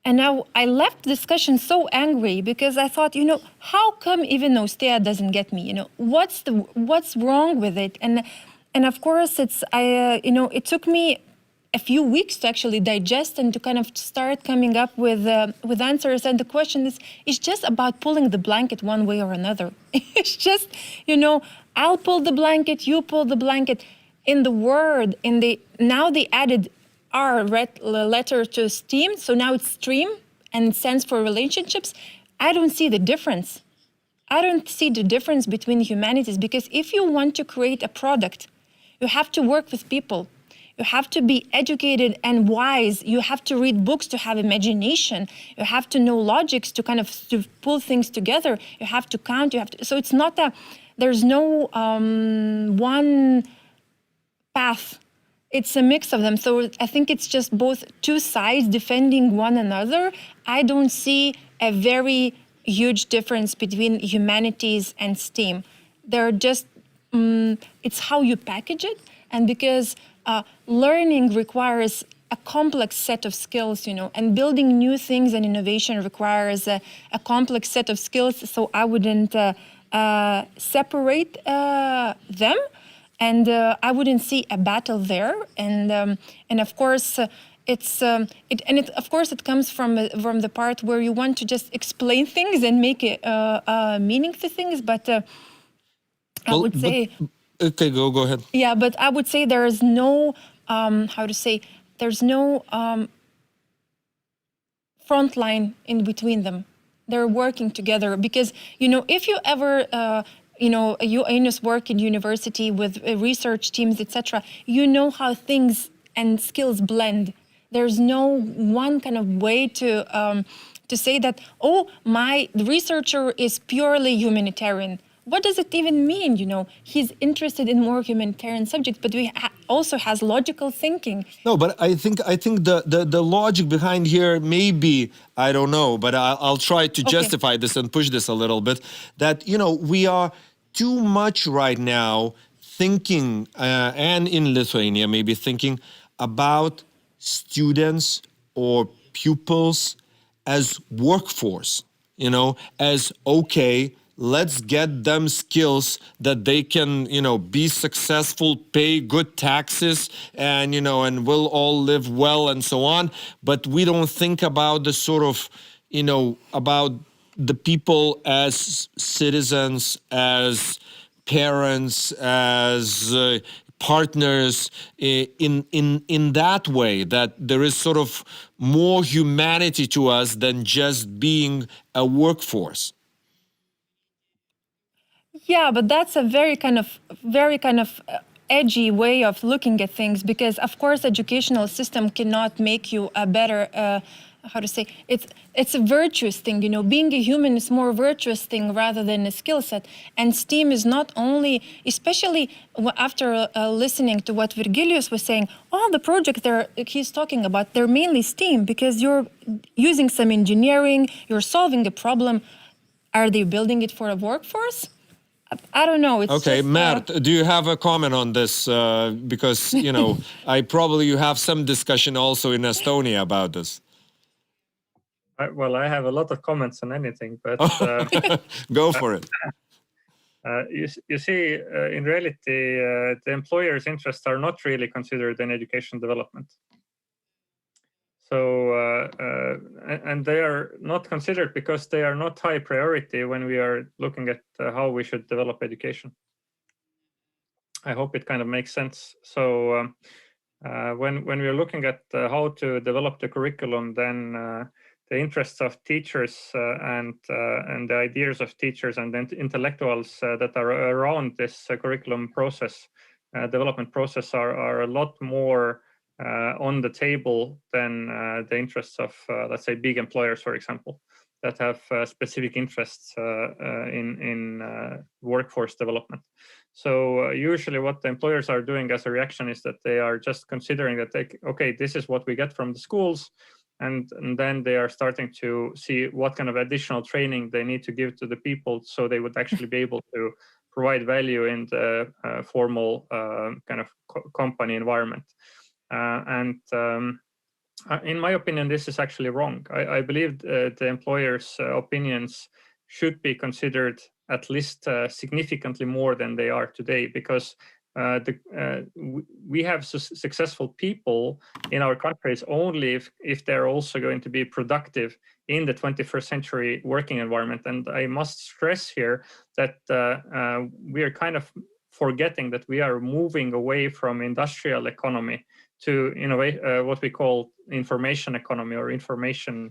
And now I left the discussion so angry, because I thought, how come even Austėja doesn't get me? What's wrong with it? And of course, it took me a few weeks to actually digest and to kind of start coming up with answers. And the question is, it's just about pulling the blanket one way or another. It's just, I'll pull the blanket, you pull the blanket. In the word, now they added R letter to STEAM, so now it's stream. and sense for relationships, I don't see the difference. I don't see the difference between humanities, because if you want to create a product, you have to work with people. You have to be educated and wise. You have to read books to have imagination. You have to know logics to kind of to pull things together. You have to count. So it's not there's no one path. It's a mix of them. So I think it's just both two sides defending one another. I don't see a very huge difference between humanities and STEAM. They're just, it's how you package it. And because learning requires a complex set of skills, and building new things and innovation requires a complex set of skills. So I wouldn't separate them. And I wouldn't see a battle there. And of course, it comes from the part where you want to just explain things and make it meaning to things. But I would say, okay, go ahead. Yeah, but I would say there is no there's no front line in between them. They're working together because if you ever. You work in university with research teams, etc. You know how things and skills blend. There's no one kind of way to say that, the researcher is purely humanitarian. What does it even mean? He's interested in more humanitarian subjects, but we also has logical thinking. No, but I think the logic behind here may be, I don't know, but I'll try to justify this and push this a little bit, that, we are too much right now thinking, and in Lithuania maybe thinking about students or pupils as workforce, as, okay, let's get them skills that they can, be successful, pay good taxes, and, and we'll all live well and so on. But we don't think about the sort of, about the people as citizens, as parents, as partners in that way, that there is sort of more humanity to us than just being a workforce. Yeah, but that's a very kind of edgy way of looking at things, because of course educational system cannot make you a better it's a virtuous thing. Being a human is more virtuous thing rather than a skill set. And STEAM is not only, especially after listening to what Virgilijus was saying, all the projects he's talking about, they're mainly STEAM, because you're using some engineering, you're solving a problem. Are they building it for a workforce? I don't know. It's okay, just, Mert, do you have a comment on this? Because, you have some discussion also in Estonia about this. Well, I have a lot of comments on anything, but go for it. You see, in reality, the employer's interests are not really considered in education development. So, and they are not considered because they are not high priority when we are looking at how we should develop education. I hope it kind of makes sense. So, when we are looking at how to develop the curriculum, then the interests of teachers and the ideas of teachers and intellectuals that are around this curriculum process, development process, are a lot more on the table than the interests of, let's say, big employers, for example, that have specific interests in workforce development. So usually what the employers are doing as a reaction is that they are just considering that, okay, this is what we get from the schools, and then they are starting to see what kind of additional training they need to give to the people so they would actually be able to provide value in the formal kind of company environment. In my opinion, this is actually wrong. I believe the employers' opinions should be considered at least significantly more than they are today, because we have successful people in our countries only if they're also going to be productive in the 21st century working environment. And I must stress here that we are kind of forgetting that we are moving away from industrial economy to what we call information economy or information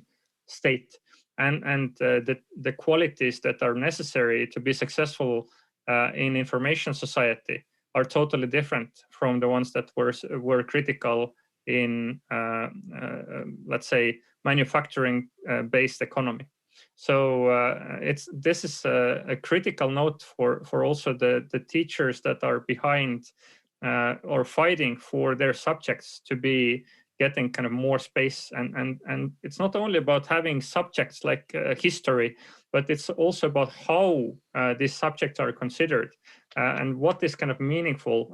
state, and the qualities that are necessary to be successful in information society are totally different from the ones that were critical in, let's say, manufacturing-based economy. So this is a critical note for also the teachers that are behind or fighting for their subjects to be getting kind of more space. And it's not only about having subjects like history, but it's also about how these subjects are considered and what is kind of meaningful.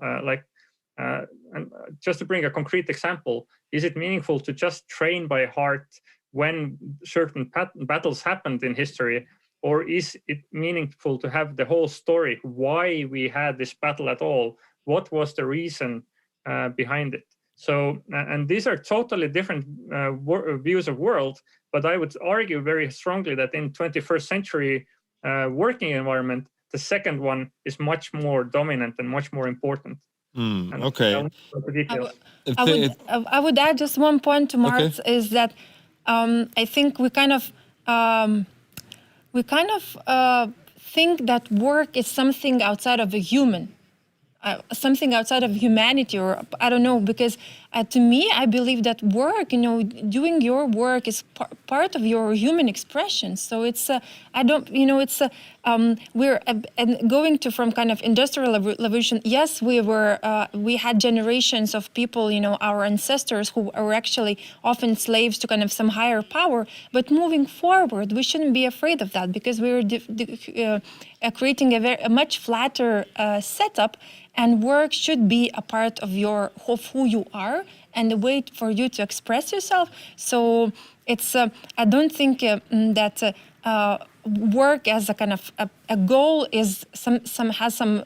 And just to bring a concrete example, is it meaningful to just train by heart when certain battles happened in history, or is it meaningful to have the whole story, why we had this battle at all, what was the reason behind it? So, and these are totally different views of world, but I would argue very strongly that in 21st century working environment, the second one is much more dominant and much more important. Okay. I would add just one point to Mark's, is that I think we kind of think that work is something outside of a human, something outside of humanity, or I don't know, because to me, I believe that work, doing your work is part of your human expression. So it's, we're going to from kind of industrial revolution. Yes, we had generations of people, our ancestors who are actually often slaves to kind of some higher power. But moving forward, we shouldn't be afraid of that, because we're creating a much flatter setup, and work should be a part of who you are and the way for you to express yourself. So it's I don't think that work as a kind of a goal is has some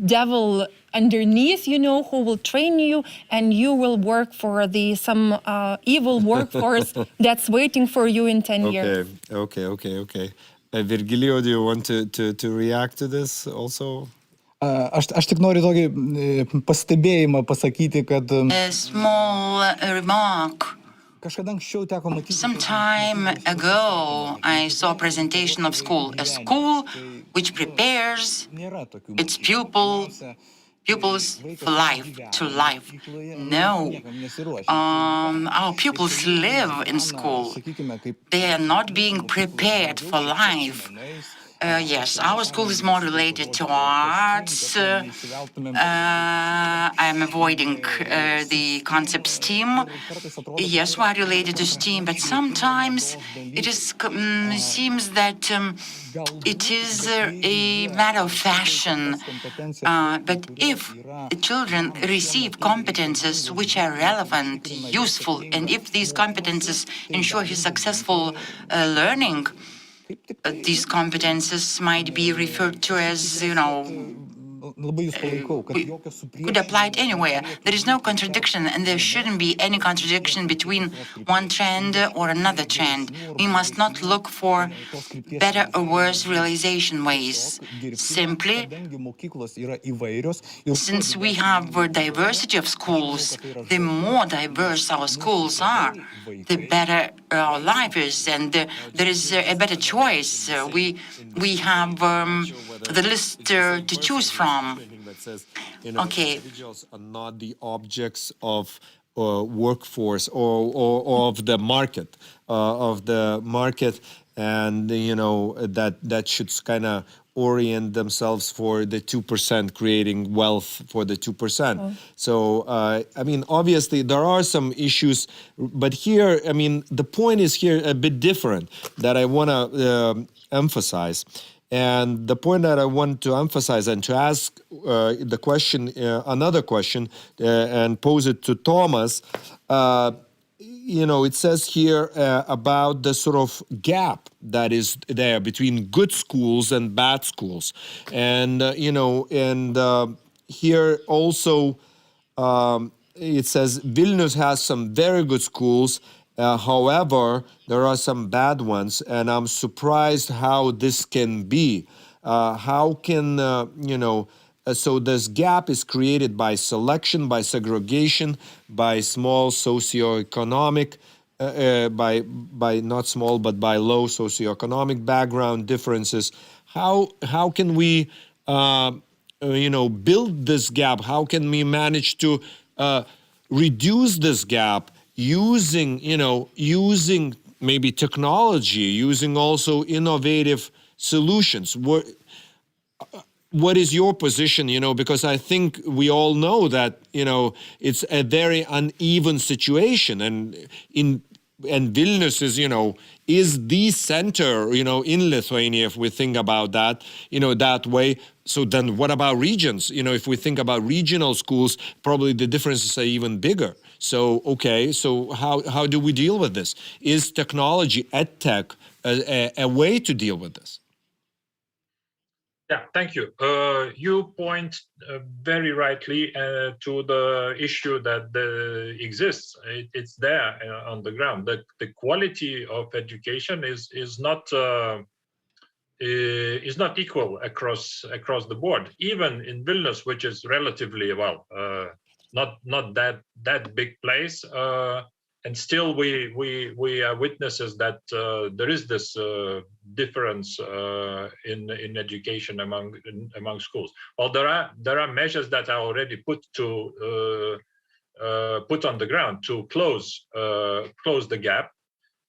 devil underneath, who will train you, and you will work for some evil workforce that's waiting for you in 10 years. Okay. Virgilio, do you want to react to this also? Aš tik noriu tokį pastebėjimą pasakyti, kad A small remark. Some time ago, I saw a presentation of a school which prepares its pupils for life, to life. No, our pupils live in school. They are not being prepared for life. Yes, our school is more related to arts. I'm avoiding the concept STEAM. Yes, we are related to STEAM, but sometimes it seems that it is a matter of fashion. But if children receive competences which are relevant, useful, and if these competences ensure his successful learning, these competences might be referred to as, could apply it anywhere. There is no contradiction, and there shouldn't be any contradiction between one trend or another trend. We must not look for better or worse realization ways. Simply, since we have a diversity of schools, the more diverse our schools are, the better our life is, and there is a better choice. We have the list to choose from. Okay. Individuals are not the objects of workforce or of the market, and that should kind of orient themselves for the 2%, creating wealth for the 2%. Oh. So, obviously there are some issues, but here, the point is here a bit different that I want to emphasize. And the point that I want to emphasize and to ask the question, another question, and pose it to Thomas, it says here about the sort of gap that is there between good schools and bad schools. And, here also it says Vilnius has some very good schools. However, there are some bad ones, and I'm surprised how this can be. How can, so this gap is created by selection, by segregation, by small socioeconomic by not small, but by low socioeconomic background differences. How can we build this gap? How can we manage to reduce this gap using maybe technology, using also innovative solutions? What is your position? Because I think we all know that it's a very uneven situation, and Vilnius is the center in Lithuania, if we think about that that way. So then what about regions? If we think about regional schools, probably the differences are even bigger. So so how do we deal with this? Is technology, edtech, a way to deal with this? Yeah, thank you. You point very rightly to the issue that exists. It's there on the ground. The quality of education is not equal across the board. Even in Vilnius, which is relatively not that big place, and still we are witnesses that there is this difference in education among schools. Well, there are measures that are already put on the ground to close the gap.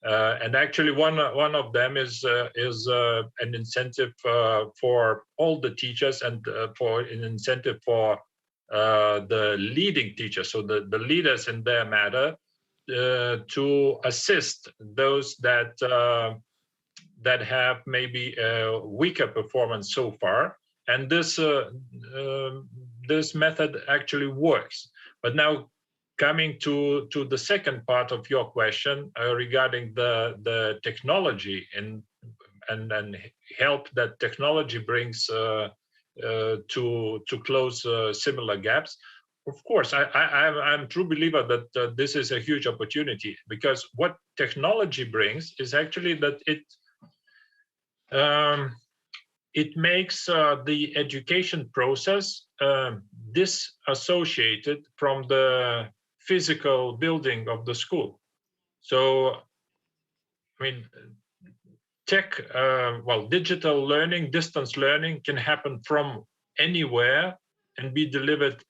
And actually, one of them is an incentive for all the teachers, and for an incentive for the leading teachers, so the leaders in their matter, to assist those that have maybe a weaker performance so far. And this method actually works. But now, coming to the second part of your question regarding the technology and help that technology brings to close similar gaps. Of course, I'm a true believer that this is a huge opportunity, because what technology brings is actually that it makes the education process disassociated from the physical building of the school. So, I mean, digital learning, distance learning can happen from anywhere and be delivered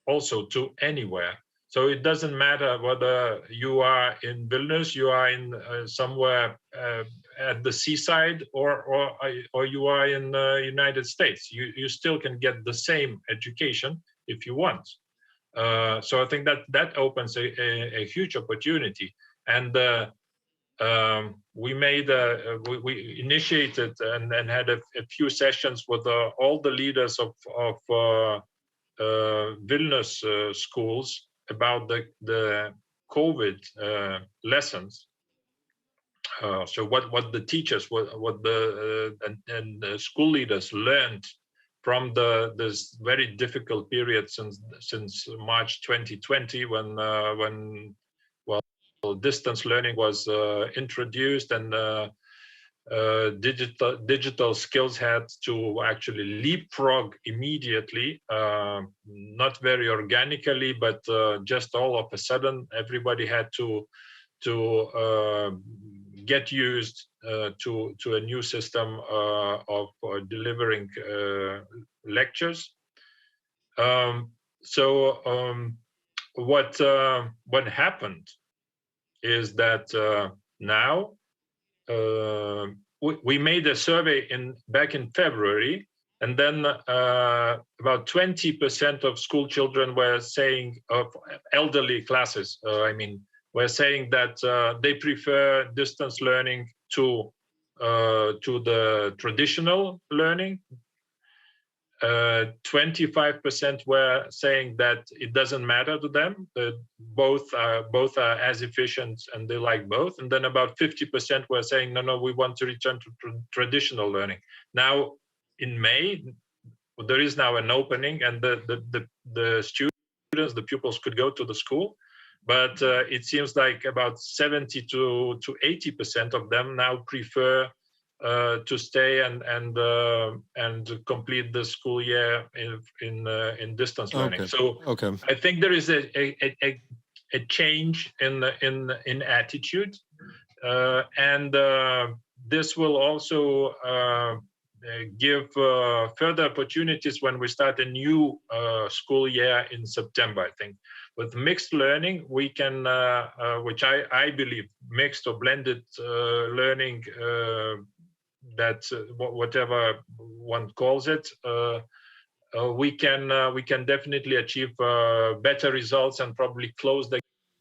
also to anywhere. So it doesn't matter whether you are in Vilnius, you are in somewhere at the seaside, or you are in the United States. You still can get the same education if you want. So I think that opens a huge opportunity. And we initiated and had a few sessions with all the leaders of Vilnius schools about the COVID lessons. So what the teachers, what the school leaders learned from this very difficult period since March 2020, when distance learning was introduced, and digital skills had to actually leapfrog immediately, not very organically, but just all of a sudden, everybody had to get used to a new system of delivering lectures. What happened is that now we made a survey back in February, and then about 20% of school children were saying, of elderly classes, were saying that they prefer distance learning to the traditional learning. 25% were saying that it doesn't matter to them, that both are as efficient and they like both. And then about 50% were saying, no, we want to return to traditional learning. Now, in May, there is now an opening, and the students, the pupils, could go to the school. But it seems like about 70 to 80% of them now prefer to stay and complete the school year in distance learning. Okay. So okay. I think there is a change in attitude, and this will also give further opportunities when we start a new school year in September, I think. With mixed learning, we can, which I believe, mixed or blended learning, that whatever one calls it, we can definitely achieve better results and probably close the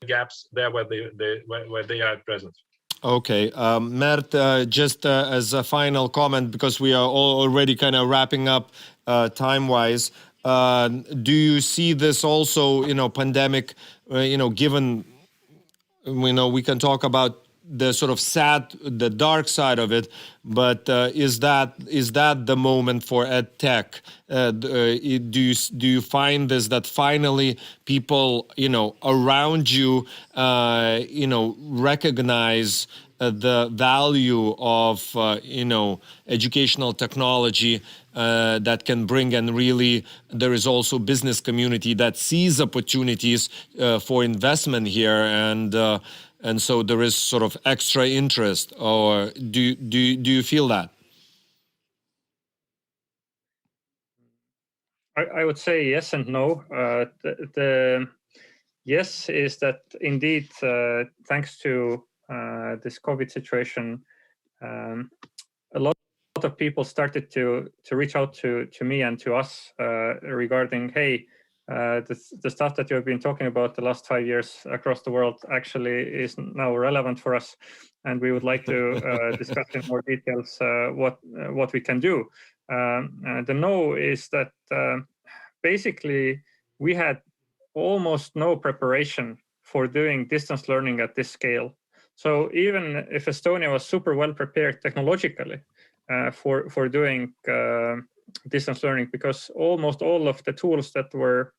gaps there where they are at present. Okay, Mert, just as a final comment, because we are already kind of wrapping up time-wise, do you see this also, pandemic, given, we can talk about the sort of the dark side of it, but is that the moment for ed tech? Do you find this, that finally people around you recognize the value of educational technology that can bring, and really there is also business community that sees opportunities for investment here, and so there is sort of extra interest? Or do you feel that? I would say yes and no. The yes is that indeed, thanks to this COVID situation, a lot of people started to reach out to me and to us regarding, hey, the stuff that you have been talking about the last 5 years across the world actually is now relevant for us, and we would like to discuss in more details what we can do. The no is that basically we had almost no preparation for doing distance learning at this scale. So even if Estonia was super well prepared technologically for doing distance learning, because almost all of the tools that were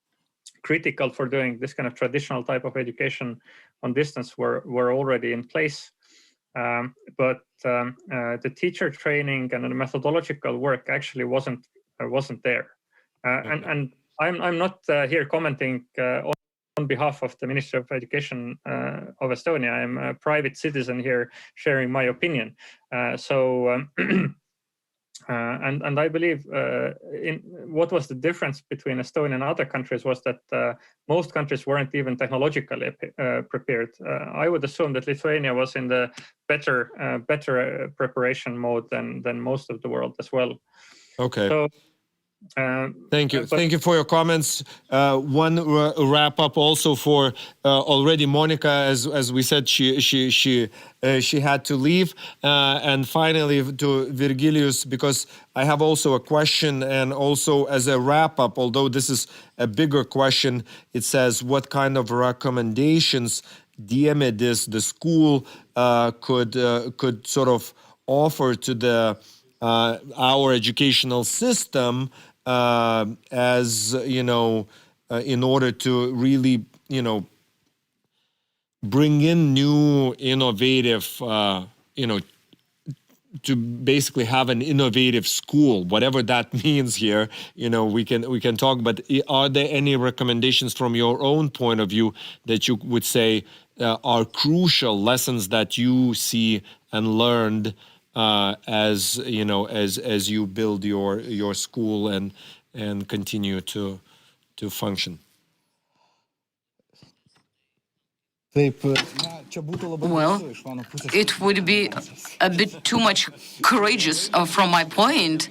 critical for doing this kind of traditional type of education on distance were already in place. But the teacher training and the methodological work actually wasn't there. And I'm not here commenting on behalf of the Ministry of Education of Estonia. I'm a private citizen here sharing my opinion. And I believe what was the difference between Estonia and other countries was that most countries weren't even technologically prepared. I would assume that Lithuania was in the better preparation mode than most of the world as well. Okay. So, thank you. Thank you for your comments. One wrap up also for already Monica, as we said, she had to leave. And finally to Virgilijus, because I have also a question, and also as a wrap up, although this is a bigger question, it says, what kind of recommendations Diemedis, the school, could sort of offer to our educational system, as in order to really bring in new innovative to basically have an innovative school, whatever that means here. We can talk, but are there any recommendations from your own point of view that you would say are crucial lessons that you see and learned as you build your school and continue to function? Well, it would be a bit too much courageous from my point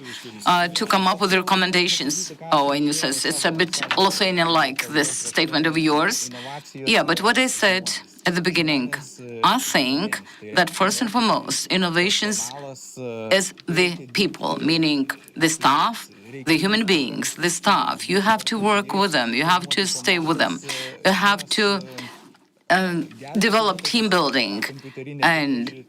to come up with recommendations. Oh, and you says it's a bit Lithuanian-like, this statement of yours. Yeah, but what I said at the beginning, I think that first and foremost, innovations is the people, meaning the staff, the human beings, the staff. You have to work with them. You have to stay with them. You have to develop team building, and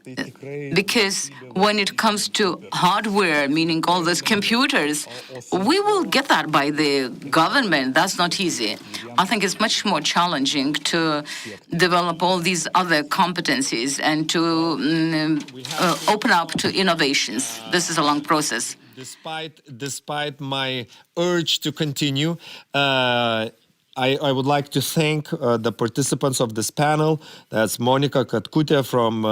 because when it comes to hardware, meaning all those computers, we will get that by the government. That's not easy. I think it's much more challenging to develop all these other competencies and to open up to innovations. This is a long process. Despite my urge to continue, I would like to thank the participants of this panel. That's Monika Katkutė from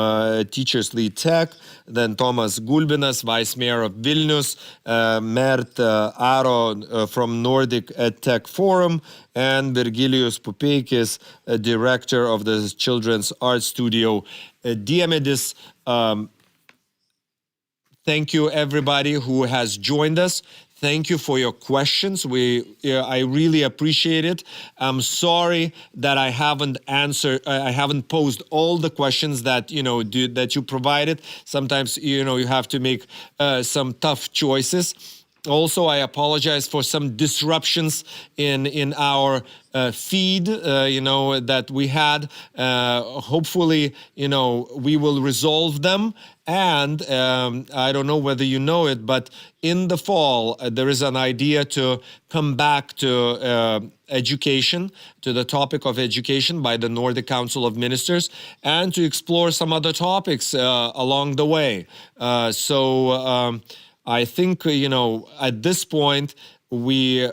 Teachers Lead Tech, then Tomas Gulbinas, Vice Mayor of Vilnius, Mert Aro from Nordic EdTech Forum, and Virgilijus Pupeikis, Director of the Children's Art Studio Diemedis. Thank you, everybody who has joined us. Thank you for your questions. I really appreciate it. I'm sorry that I haven't posed all the questions that that you provided. Sometimes you have to make some tough choices. Also, I apologize for some disruptions in our feed, that we had. Hopefully, we will resolve them. And I don't know whether you know it, but in the fall, there is an idea to come back to education, to the topic of education by the Nordic Council of Ministers, and to explore some other topics along the way. I think, at this point, we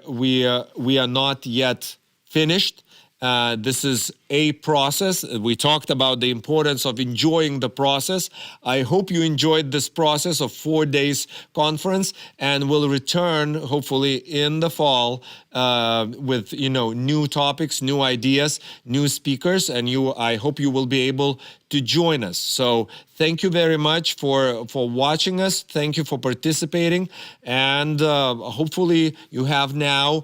are not yet finished. This is a process. We talked about the importance of enjoying the process. I hope you enjoyed this process of 4 days conference, and we'll return hopefully in the fall with new topics, new ideas, new speakers, and I hope you will be able to join us. So thank you very much for watching us. Thank you for participating, and hopefully you have now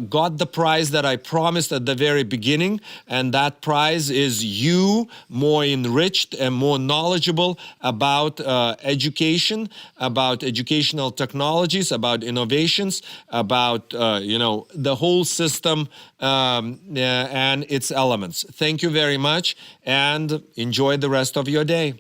got the prize that I promised at the very beginning, and that prize is you more enriched and more knowledgeable about education, about educational technologies, about innovations, about the whole system and its elements. Thank you very much, and enjoy the rest of your day.